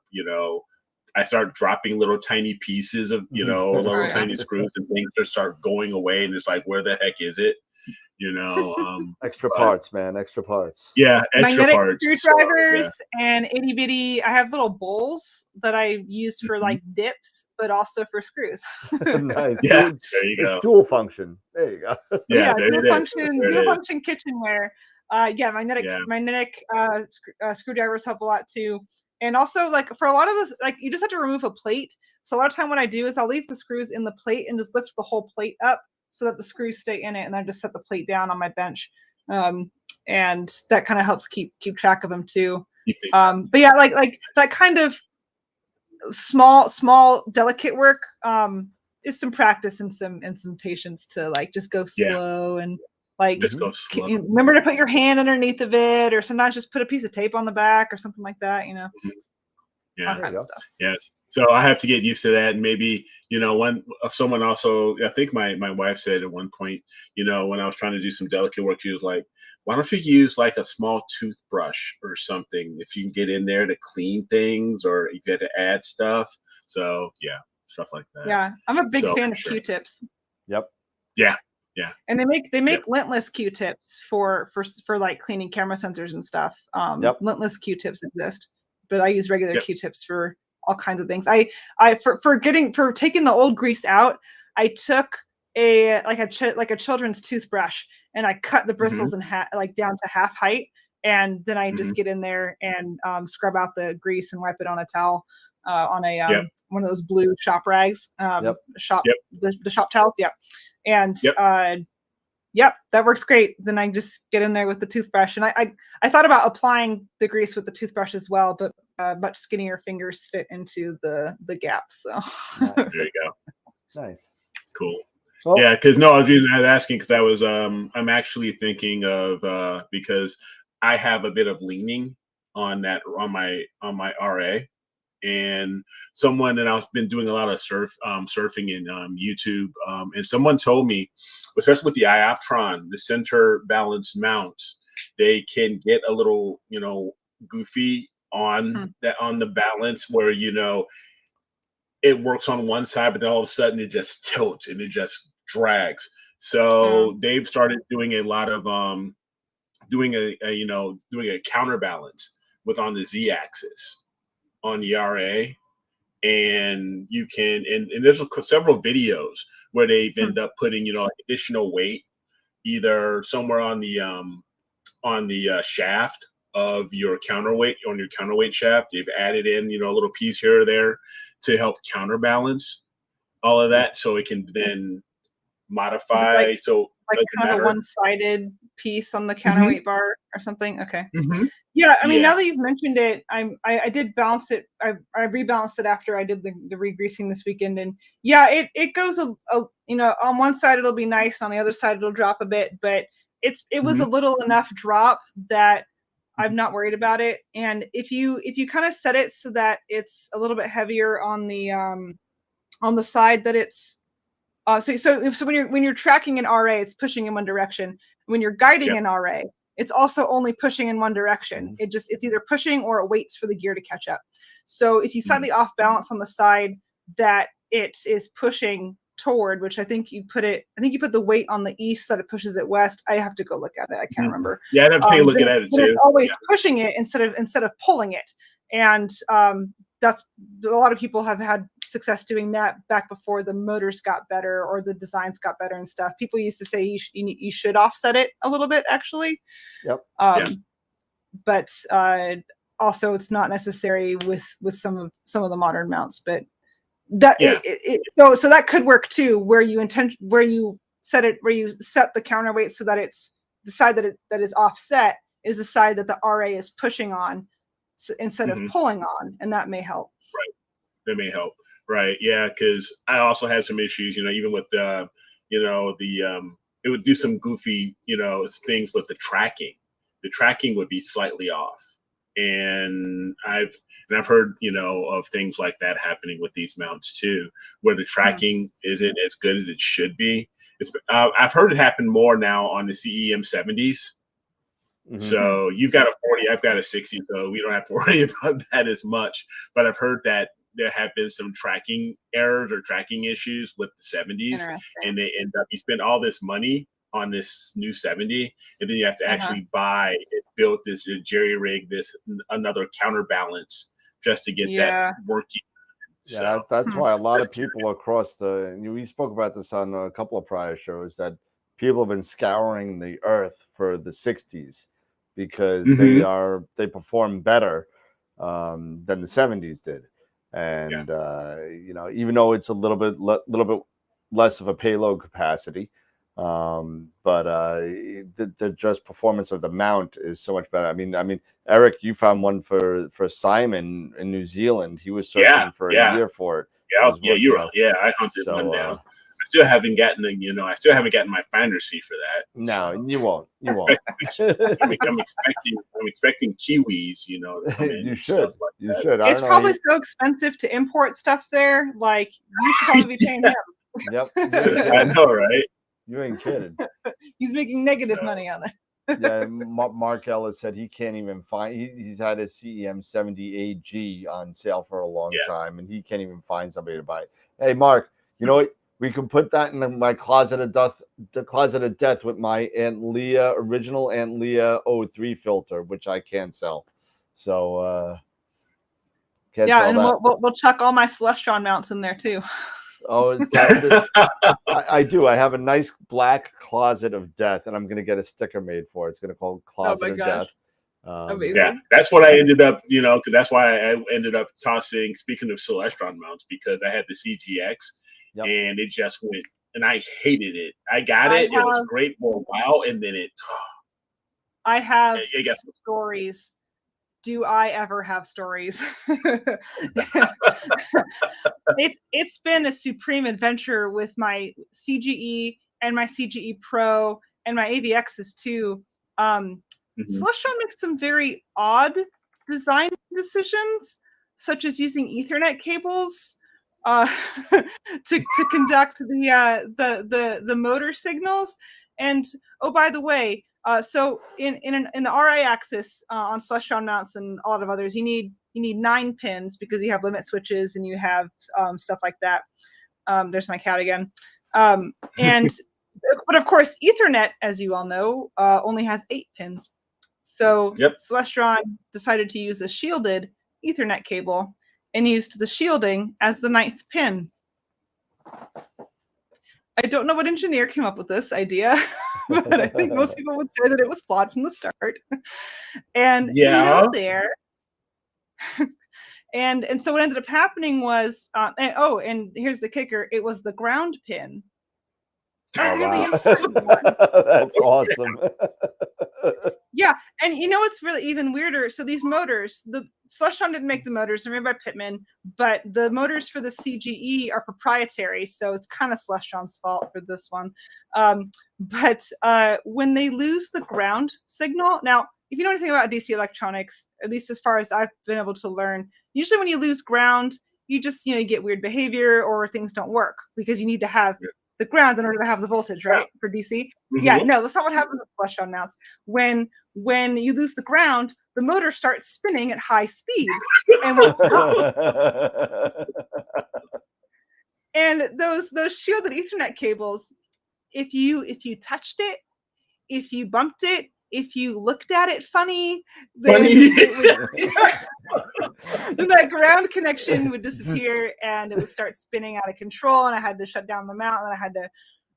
I start dropping little tiny pieces of, tiny screws, and things just start going away. And it's like, where the heck is it? Extra parts, man. Extra parts. Yeah, extra magnetic parts. screwdrivers and itty bitty. I have little bowls that I use for like dips, but also for screws. Nice. Yeah, there you go. It's dual function. There you go. Yeah, dual function kitchenware. Magnetic screwdrivers help a lot too. And also, like, for a lot of this, like, you just have to remove a plate. So a lot of time what I do is I'll leave the screws in the plate and just lift the whole plate up so that the screws stay in it, and then just set the plate down on my bench, and that kind of helps keep track of them too. But yeah, like that kind of small delicate work is some practice and some patience to like just go slow and like remember to put your hand underneath of it, or sometimes just put a piece of tape on the back or something like that. Yeah, kind of stuff. Yes. So I have to get used to that. And maybe, when someone also, I think my wife said at one point, when I was trying to do some delicate work, she was like, why don't you use like a small toothbrush or something if you can get in there to clean things, or you get to add stuff. So yeah, stuff like that. Yeah. I'm a big fan of Q-tips. Yep. Yeah. And they make lintless Q-tips for like cleaning camera sensors and stuff. Lintless Q-tips exist, but I use regular Q-tips for all kinds of things. For taking the old grease out, I took a children's toothbrush and I cut the bristles in half, like down to half height, and then I just get in there and scrub out the grease and wipe it on a towel, on a one of those blue shop rags, the shop towels. And that works great. Then I just get in there with the toothbrush, and I thought about applying the grease with the toothbrush as well, but much skinnier fingers fit into the gaps. So there you go. Nice. Cool. Well, yeah, because I was asking because I was I'm actually thinking of because I have a bit of leaning on my RA. And I've been doing a lot of surfing in YouTube, and someone told me, especially with the Ioptron, the center balance mounts, they can get a little, goofy on the balance where, it works on one side, but then all of a sudden it just tilts and it just drags. So they've started doing a lot of doing a counterbalance on the Z-axis on the RA, and you can and there's several videos where they've ended up putting additional weight either somewhere on the shaft of your counterweight, on your counterweight shaft. They've added in a little piece here or there to help counterbalance all of that, so it can then modify kind of a one-sided piece on the counterweight bar or something. Okay. Yeah, I mean, now that you've mentioned it, I did balance it. I rebalanced it after I did the re-greasing this weekend, and it goes on one side it'll be nice, on the other side it'll drop a bit, but it was a little enough drop that I'm not worried about it. And if you kind of set it so that it's a little bit heavier on the side that it's So when you're tracking an RA, it's pushing in one direction. When you're guiding an RA, it's also only pushing in one direction. It's either pushing or it waits for the gear to catch up. So if you slightly off balance on the side that it is pushing toward, which I think you put the weight on the east so that it pushes it west. I have to go look at it. I can't remember. Yeah, I'd have to take a look at it too. It's always pushing it instead of pulling it. And that's a lot of people have had success doing that back before the motors got better or the designs got better and stuff. People used to say you should offset it a little bit, actually. Yep. But also it's not necessary with some of the modern mounts. But that so that could work too, where you set the counterweight so that it's the side that is offset is the side that the RA is pushing on instead of pulling on, and that may help. Right, that may help. Right, yeah, because I also had some issues, even with it would do some goofy, things with the tracking. The tracking would be slightly off, and I've heard, of things like that happening with these mounts too, where the tracking isn't as good as it should be. I've heard it happen more now on the CEM70s. So you've got a 40, I've got a 60, so we don't have to worry about that as much. But I've heard that there have been some tracking errors or tracking issues with the 70s, and they end up, you spend all this money on this new 70, and then you have to actually buy it, build this jerry rig, another counterbalance just to get that working. Yeah, that's why a lot of people across we spoke about this on a couple of prior shows, that people have been scouring the earth for the 60s because they perform better than the 70s did. And even though it's a little bit less of a payload capacity, but the just performance of the mount is so much better. I mean, Eric, you found one for Simon in New Zealand. He was searching for a year for it. I hunted one down. I still haven't gotten my finder's fee for that. No, so. You won't. I'm expecting Kiwis, to come in. You should. Like should. It's probably so expensive to import stuff there. Like, you should probably be paying him. Yep. I know, right? You ain't kidding. He's making negative money on it. Yeah, Mark Ellis said he can't even find. He's had a CEM70AG on sale for a long time, and he can't even find somebody to buy it. Hey, Mark, you know what? We can put that in my closet of death. The closet of death with my original Aunt Leah 03 filter, which I can't sell. So and we'll chuck all my Celestron mounts in there too. Oh, I do. I have a nice black closet of death, and I'm going to get a sticker made for it. It's going to call Closet of Death. Yeah, that's what I ended up, because that's why I ended up tossing, speaking of Celestron mounts, because I had the CGX and it just went, and I hated it. I got it. It was great for a while, and then I have stories. Do I ever have stories? It's been a supreme adventure with my CGE and my CGE Pro and my AVXs too. Celestron makes some very odd design decisions, such as using Ethernet cables to conduct the motor signals. And oh, by the way, so in the RI axis on Celestron mounts and a lot of others, you need 9 pins because you have limit switches and you have stuff like that. There's my cat again. But of course, Ethernet, as you all know, only has 8 pins. So Celestron decided to use a shielded Ethernet cable and used the shielding as the 9th pin. I don't know what engineer came up with this idea, but I think most people would say that it was flawed from the start. And there. And so what ended up happening was, and here's the kicker: it was the ground pin. Oh, wow. That's awesome. Yeah, and it's really even weirder. So these motors, the Celestron didn't make the motors; they're made by Pittman, but the motors for the CGE are proprietary, so it's kind of Celestron's fault for this one. But when they lose the ground signal, now if you know anything about DC electronics, at least as far as I've been able to learn, usually when you lose ground, you just you get weird behavior or things don't work because you need to have the ground in order to have the voltage, right? For DC. Yeah, no, that's not what happens with flush-on mounts. When you lose the ground, the motor starts spinning at high speed, and those shielded Ethernet cables, if you touched it, if you bumped it, if you looked at it funny, then that ground connection would disappear and it would start spinning out of control, and I had to shut down the mount, and I had to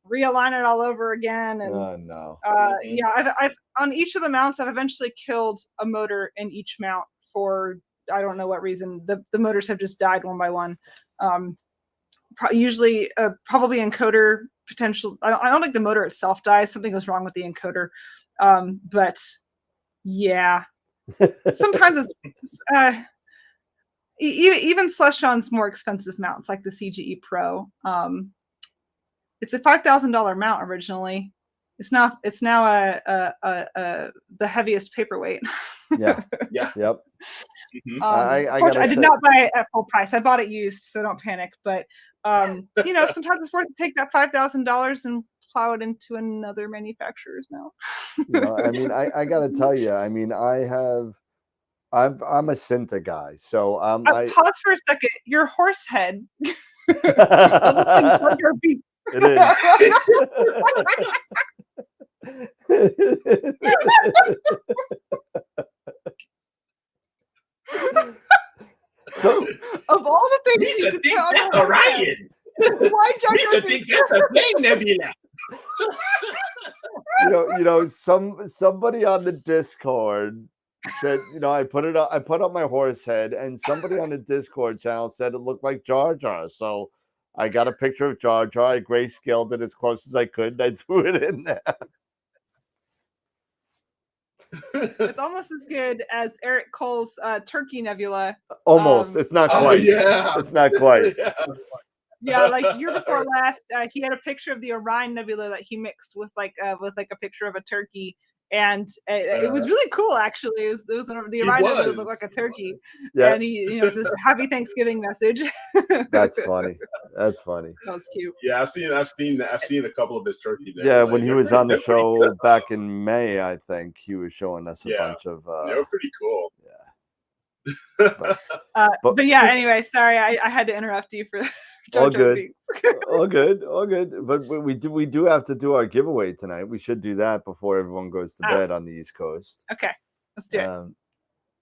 realign it all over again. And oh no. Yeah, I've on each of the mounts, I've eventually killed a motor in each mount for I don't know what reason. The motors have just died one by one. Usually probably encoder potential. I don't think the motor itself dies. Something goes wrong with the encoder. But yeah, sometimes it's even Celestron's more expensive mounts like the CGE Pro. It's a $5,000 mount originally. It's now the heaviest paperweight. Yeah. Yep. I did not buy it at full price. I bought it used, so don't panic. But sometimes it's worth to take that $5,000 and plow it into another manufacturer's mount. I mean, I gotta tell you, I mean, I'm a Cinta guy, so pause for a second. Your horse head. It is. So of all the things Lisa thinks that's Orion. Why Lisa thinks that's a thing, Nebula. somebody on the Discord said, I put up my horse head, and somebody on the Discord channel said it looked like Jar Jar. So I got a picture of Jar Jar. I grayscaled it as close as I could, and I threw it in there. It's almost as good as Eric Cole's Turkey Nebula. Almost. It's not quite. Yeah. It's not quite. Yeah, like year before last, he had a picture of the Orion Nebula that he mixed with a picture of a turkey, and it was really cool. Actually, it was the Orion Nebula looked like a turkey, and he it was this happy Thanksgiving message. That's funny. That's funny. That was cute. Yeah, I've seen a couple of his turkey. Yeah, when he was on the show back in May, I think he was showing us a bunch of. They were pretty cool. Yeah. But yeah. Anyway, sorry, I had to interrupt you for. All good. All good. But we do have to do our giveaway tonight. We should do that before everyone goes to bed on the East Coast. Okay, let's do it.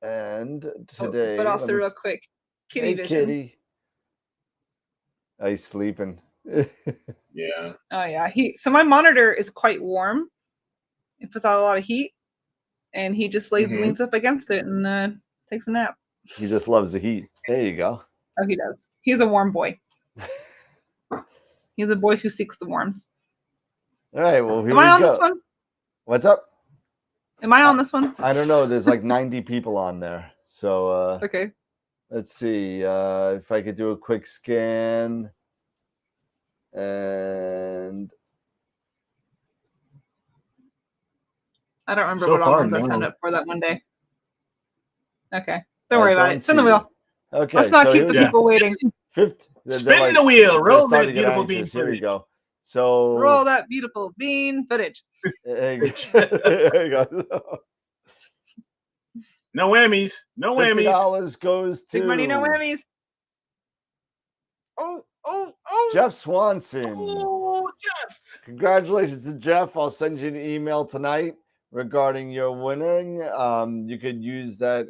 And today, but also real quick, Kitty Vision. Kitty. Oh, he's sleeping. Yeah. Oh yeah. So my monitor is quite warm. It puts out a lot of heat, and he just leans up against it and takes a nap. He just loves the heat. There you go. Oh, he does. He's a warm boy. He's a boy who seeks the warms. All right. Well, here Am I on go. this one? What's up? Am I on this one? I don't know. There's like 90 people on there. So okay. Let's see if I could do a quick scan. And I don't remember what all ones I signed up for that one day. Okay. Don't worry about it. Spin the wheel. Okay. Let's not keep the people waiting. Spin the wheel. Roll that beautiful bean footage. Here we go. So roll that beautiful bean footage. There you go. No whammies. No whammies. $50 goes to big money. No whammies. Oh. Jeff Swanson. Oh, Jeff. Congratulations to Jeff. I'll send you an email tonight regarding your winning. You could use that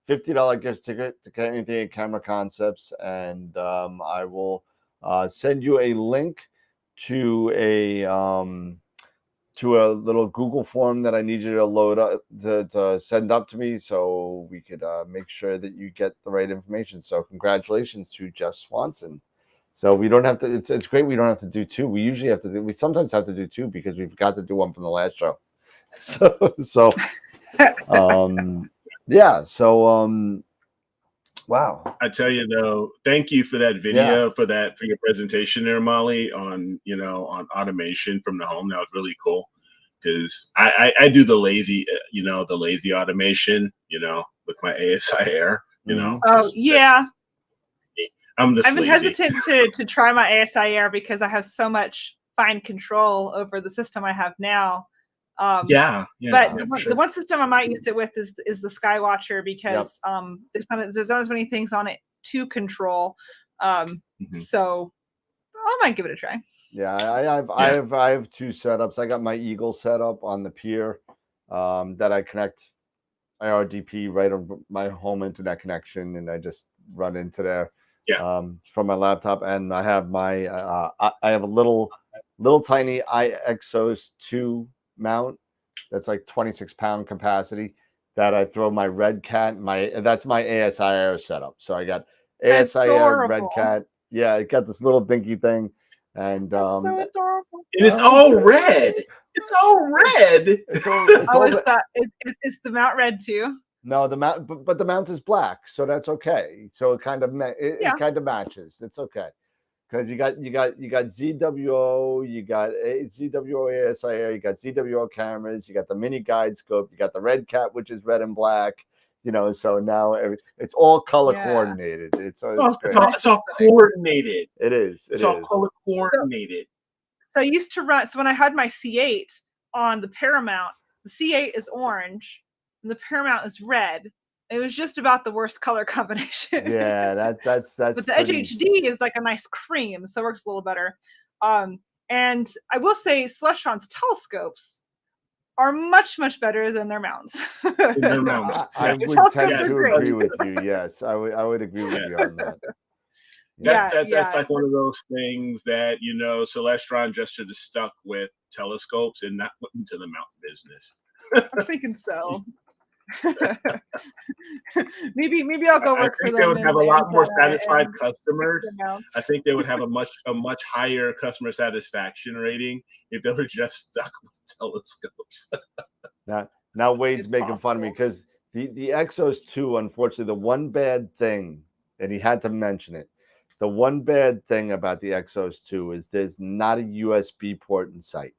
$50 gift ticket to anything at Camera Concepts, and I will send you a link to a little Google form that I need you to load up to send up to me, so we could make sure that you get the right information. So congratulations to Jeff Swanson. So we don't have to. It's great we don't have to do two. We usually have to do. We sometimes have to do two because we forgot to do one from the last show. Yeah. So wow. I tell you though, thank you for that video, for your presentation there, Molly, on automation from the home. That was really cool because I do the lazy automation, with my ASI Air, Oh yeah. I'm just I've been lazy. hesitant to try my ASIR because I have so much fine control over the system I have now. But yeah, the one system I might use it with is the Skywatcher because there's not as many things on it to control. So I might give it a try. Yeah, I have two setups. I got my Eagle setup on the pier that I connect IRDP right on my home internet connection, and I just run into there from my laptop. And I have my I have a little tiny IXOS 2 mount that's like 26-pound capacity that I throw my Red Cat. That's my ASIR setup. So I got ASIR Red Cat. Yeah, it got this little dinky thing. And so adorable. It's all red. It's all red. Is the mount red too? No, the mount, but the mount is black, so that's okay. So it kind of kind of matches. It's okay because you got ZWO, you got ZWO ASIR, you got ZWO cameras, you got the mini guide scope, you got the Red Cat, which is red and black. So now it's all color coordinated. It's all coordinated. It is. It's all color coordinated. So I used to run. So when I had my C8 on the Paramount, the C8 is orange and the Paramount is red. It was just about the worst color combination. Yeah, that's. But the Edge HD is like a nice cream, so it works a little better. And I will say, Celestron's telescopes are much better than their mounts. I would tend to agree with you. Yes, I would agree with you on that. That's like one of those things that Celestron just should have stuck with telescopes and not put into the mount business. I'm thinking so. maybe I'll go work for them. I think they would have a lot more satisfied customers. I think they would have a much higher customer satisfaction rating if they were just stuck with telescopes. Now Wade's making fun of me because the Exos 2, unfortunately, the one bad thing, and he had to mention it, the one bad thing about the Exos 2 is there's not a USB port in sight.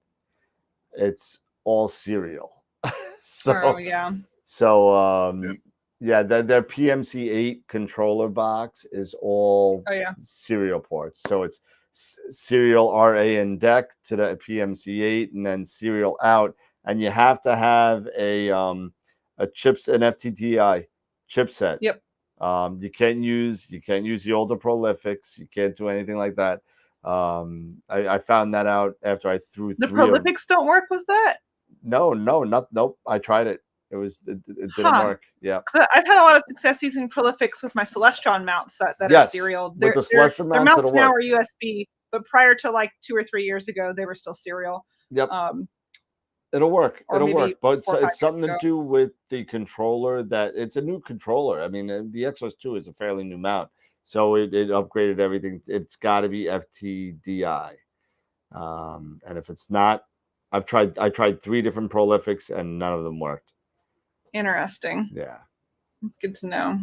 It's all serial. Their PMC8 controller box is all serial ports. So it's serial RA and DEC to the PMC8 and then serial out. And you have to have a chips and FTDI chipset. Yep. You can't use the older Prolifics. You can't do anything like that. I found that out after I threw the Prolifics don't work with that. Nope. I tried it. It didn't work. Yeah. I've had a lot of success using Prolifics with my Celestron mounts that are serial. With the Celestron their mounts now are USB, but prior to like 2 or 3 years ago, they were still serial. Yep. It'll work. But it's something to do with the controller. That it's a new controller. I mean, the Exos 2 is a fairly new mount, so it upgraded everything. It's got to be FTDI, and if it's not, I tried 3 different Prolifics and none of them worked. Interesting. Yeah, it's good to know.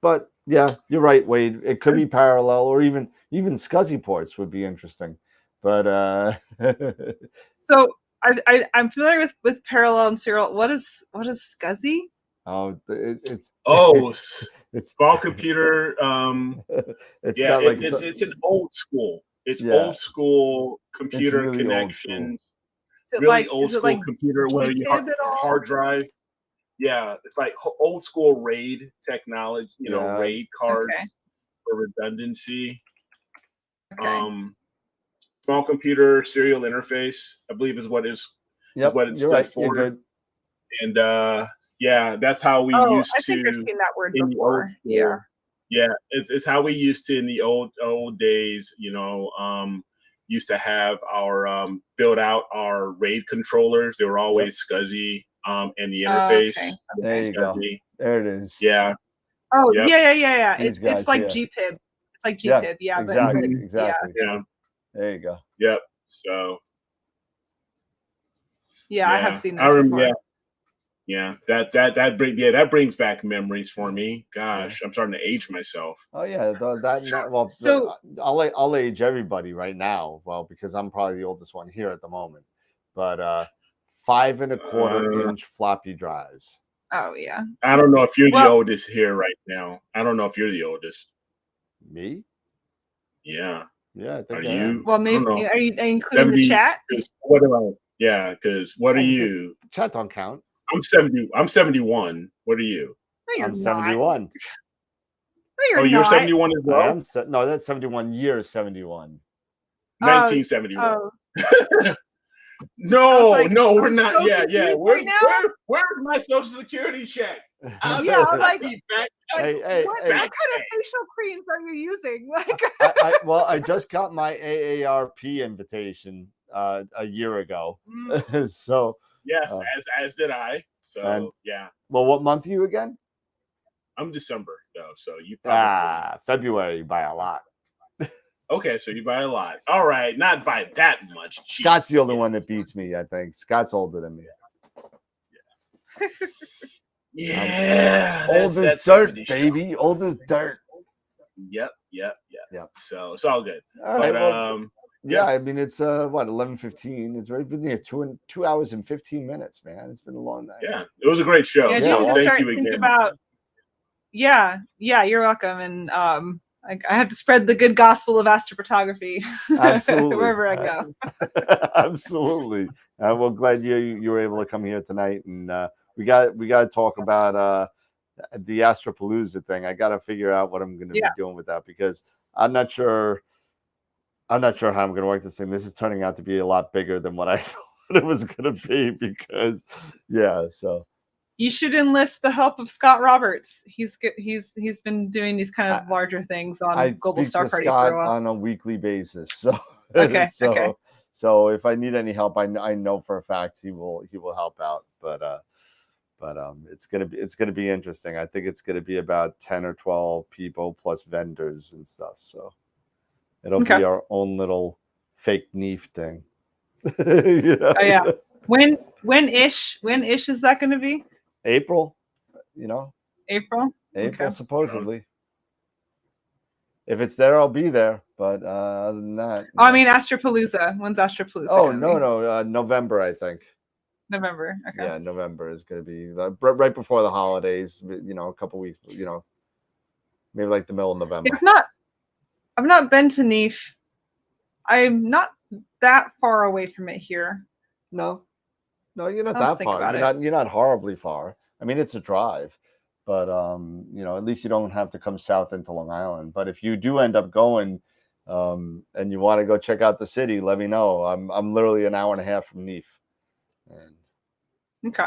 But yeah, you're right, Wade. It could be parallel, or even SCSI ports would be interesting. But so I'm familiar with parallel and serial. What is SCSI? Oh, it's small computer. It's an old school. It's old school computer really connections. Old school computer where you have hard drive. Yeah, it's like old school RAID technology. RAID cards for redundancy. Okay. Small computer serial interface, I believe, is what it stood for. And that's how we used to. I think I've seen that word before. It's how we used to in the old days. Used to have our build out our RAID controllers. They were always SCSI, and the interface. There you go. There it is. Yeah. Oh yeah. It's like GPIB. It's like GPIB. Yeah. Exactly. Yeah. There you go. Yep. So. Yeah, I have seen that before. Yeah. That brings back memories for me. Gosh, I'm starting to age myself. Oh yeah, so I'll age everybody right now. Well, because I'm probably the oldest one here at the moment. But 5 1/4 inch floppy drives. Oh yeah. I don't know if you're the Well- oldest here right now. I don't know if you're the oldest. Me? Yeah. Yeah, I think Are I you? am. Well, I maybe don't know. are you including 70, the chat? What am I? Yeah, because what are I think you? Chat don't count. I'm 70. I'm 71. What are you? No, you're I'm not. 71. No, you're Oh, you're not. 71 as well? I am. No, that's 71 years. 71. 1971. Oh, No, like, no, we're I'm not. so Yeah. confused Where's right now. where's my social security check? I'll Yeah, I'm like, be back. Hey, what hey. kind of facial creams are you using? Like, Well, I just got my AARP invitation a year ago. So Yes, as did I. So and- yeah, well, what month are you again? I'm December though, so you probably February by a lot. okay. So you buy a lot. All right, not by that much. Jeez. Scott's the only one that beats me, I think. Scott's older than me. Yeah, Old as dirt, baby. Old as dirt. Yep. Yep. So it's all good. All right. But Well, yeah, I mean it's what 11:15. It's already been here 2 hours and 15 minutes, man. It's been a long night. yeah, it was a great show. yeah, So just thank start you to think again. about. Yeah, you're welcome. And I have to spread the good gospel of astrophotography Absolutely. wherever I go. Absolutely. We're glad you were able to come here tonight, and we got to talk about the Astropalooza thing. I got to figure out what I'm going to be doing with that, because I'm not sure how I'm going to work this thing. This is turning out to be a lot bigger than what I thought it was going to be, because so You should enlist the help of Scott Roberts. He's been doing these kind of larger things on I Global speak Star to Party Scott for a while. on a weekly basis. So Okay. So if I need any help, I know for a fact he will help out. But it's gonna be interesting. I think it's gonna be about 10 or 12 people plus vendors and stuff. So it'll be our own little fake NEEF thing. Oh yeah. When ish is that going to be? April. April. April supposedly. If it's there, I'll be there. But other than that, Oh, I mean Astropalooza. When's Astropalooza? Oh no, November, I think. November. Okay. Yeah, November is going to be right before the holidays. A couple weeks. Maybe like the middle of November. I've not been to NEEF. I'm not that far away from it here. No, you're not that far. You're not horribly far. I mean, it's a drive, but at least you don't have to come south into Long Island. But if you do end up going, and you want to go check out the city, let me know. I'm literally an hour and a half from NEEF. Okay.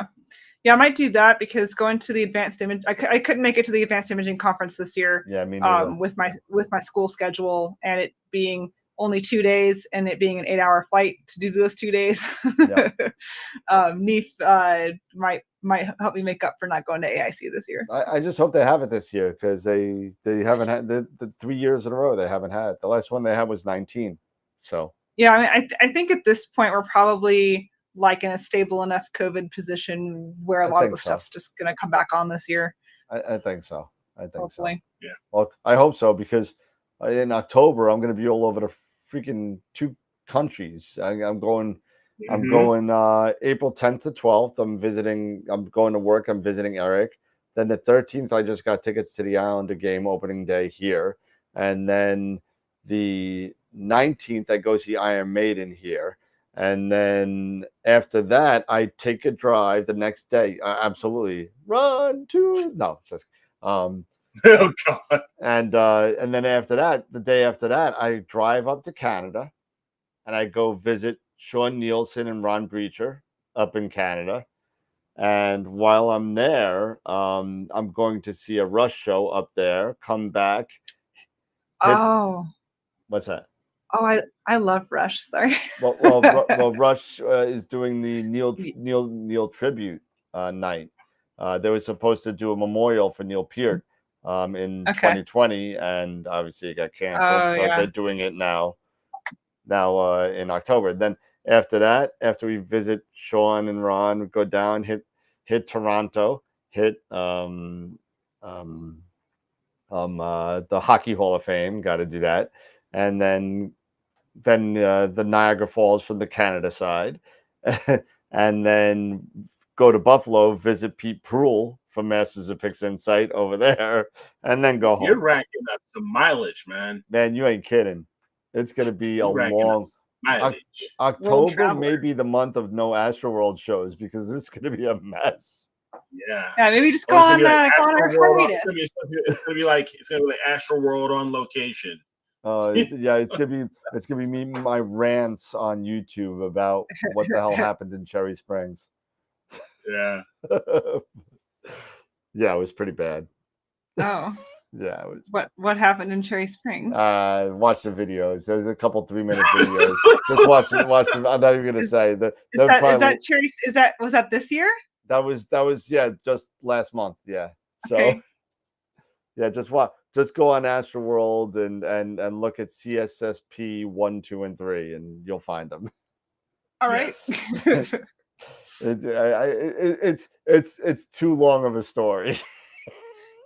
Yeah, I might do that, because going to the advanced image, I couldn't make it to the advanced imaging conference this year. Yeah, me neither. With my school schedule, and it being only 2 days and it being an 8-hour flight to do those 2 days. Yeah. NEEF might help me make up for not going to AIC this year. I just hope they have it this year, because they haven't had the 3 years in a row. They haven't had. The last one they had was 19. So yeah, I mean, I think at this point we're probably like in a stable enough COVID position where a lot of the stuff's just going to come back on this year. I think so. Hopefully. Yeah. Well, I hope so, because in October I'm going to be all over the freaking 2 countries. I'm going April 10th to 12th. I'm going to work. I'm visiting Eric. Then the 13th, I just got tickets to the Islander game opening day here. And then the 19th, I go see Iron Maiden here. And then after that, I take a drive the next day. Absolutely. Oh God. And then after that, the day after that, I drive up to Canada and I go visit Sean Nielsen and Ron Breacher up in Canada. And while I'm there, I'm going to see a Rush show up there, come back. What's that? Oh, I love Rush. Sorry. Well, Rush is doing the Neil tribute night. They were supposed to do a memorial for Neil Peart in 2020, and obviously it got canceled. They're doing it now in October. Then after that, after we visit Sean and Ron, we go down, hit Toronto, hit the Hockey Hall of Fame. Got to do that, and then the Niagara Falls from the Canada side, and then go to Buffalo, visit Pete Pruill from Masters of Pix Insight over there, and then go home. You're racking up some mileage, man. Man, you ain't kidding. It's gonna be a You're racking up long some mileage. October, traveler. may be the month of no AstroWorld shows because it's gonna be a mess. Yeah. Yeah, maybe just Or go it's on, gonna be like go on our AstroWorld hiatus. it's gonna be like AstroWorld on location. It's gonna be me my rants on YouTube about what the hell happened in Cherry Springs. Yeah. Yeah, it was pretty bad. Oh, Yeah, it was. what happened in Cherry Springs? Watch the videos. There's a couple 3-minute videos. Just watch them. I'm not even gonna say that. Was that this year? That was just last month. Yeah. So Okay. yeah, just go on AstroWorld and look at CSSP 1, 2, and 3, and you'll find them. All right. It's too long of a story.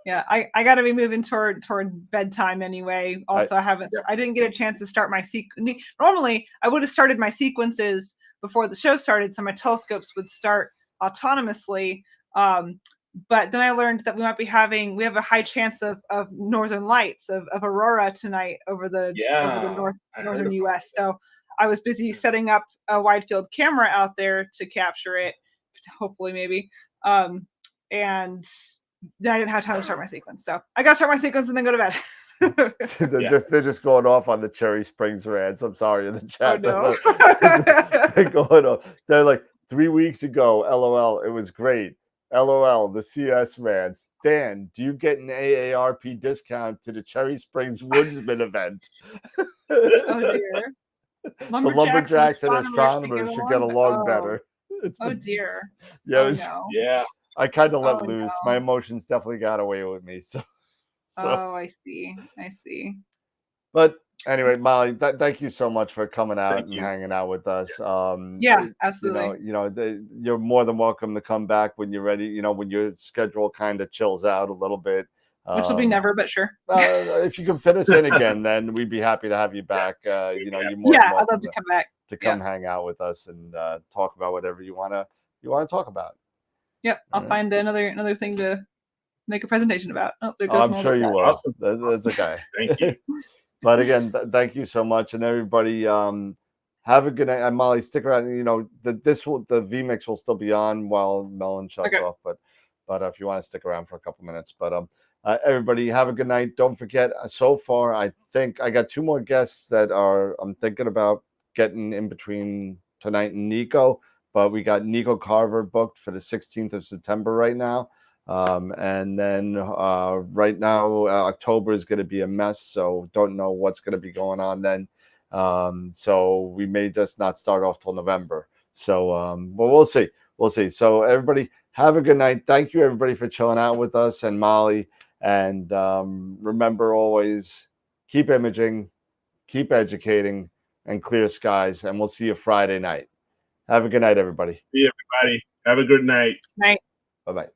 Yeah, I got to be moving toward bedtime anyway. Also, I didn't get a chance to start my sequence. Normally, I would have started my sequences before the show started, so my telescopes would start autonomously. But then I learned that we have a high chance of northern lights of aurora tonight over the northern US. So I was busy setting up a wide field camera out there to capture it, hopefully maybe. And then I didn't have time to start my sequence. So I got to start my sequence and then go to bed. They're just going off on the Cherry Springs rants. I'm sorry in the chat. Oh, no. They're going off. They're like 3 weeks ago, LOL, it was great. LOL, the CS rants. Dan, do you get an AARP discount to the Cherry Springs Woodsman event? Oh dear. The lumberjacks and astronomers should get along better. Dear. Yeah, Yeah. I kind of let loose. No. My emotions definitely got away with me. So. I see. But anyway, Molly, thank you so much for coming out and hanging out with us. Yeah, absolutely. You're more than welcome to come back when you're ready. When your schedule kind of chills out a little bit. Which will be never, but sure. If you can fit us in again, then we'd be happy to have you back. You're more than welcome I'd love to come back to come hang out with us and talk about whatever you want to talk about. Yep, I'll find another thing to make a presentation about. I'm sure you will. Awesome. That's okay. Thank you. But again, thank you so much, and everybody. Have a good night. And Molly, stick around. The VMix will still be on while Melon shuts off. But if you want to stick around for a couple minutes, but everybody, have a good night. Don't forget. So far, I think I got 2 more guests that I'm thinking about getting in between tonight and Nico. But we got Nico Carver booked for the 16th of September right now. And then right now, October is going to be a mess. So don't know what's going to be going on then. So we may just not start off till November. So, but we'll see. We'll see. So everybody have a good night. Thank you everybody for chilling out with us and Molly. And remember always keep imaging, keep educating, and clear skies. And we'll see you Friday night. Have a good night, everybody. See you, everybody. Have a good night. Night. Bye-bye.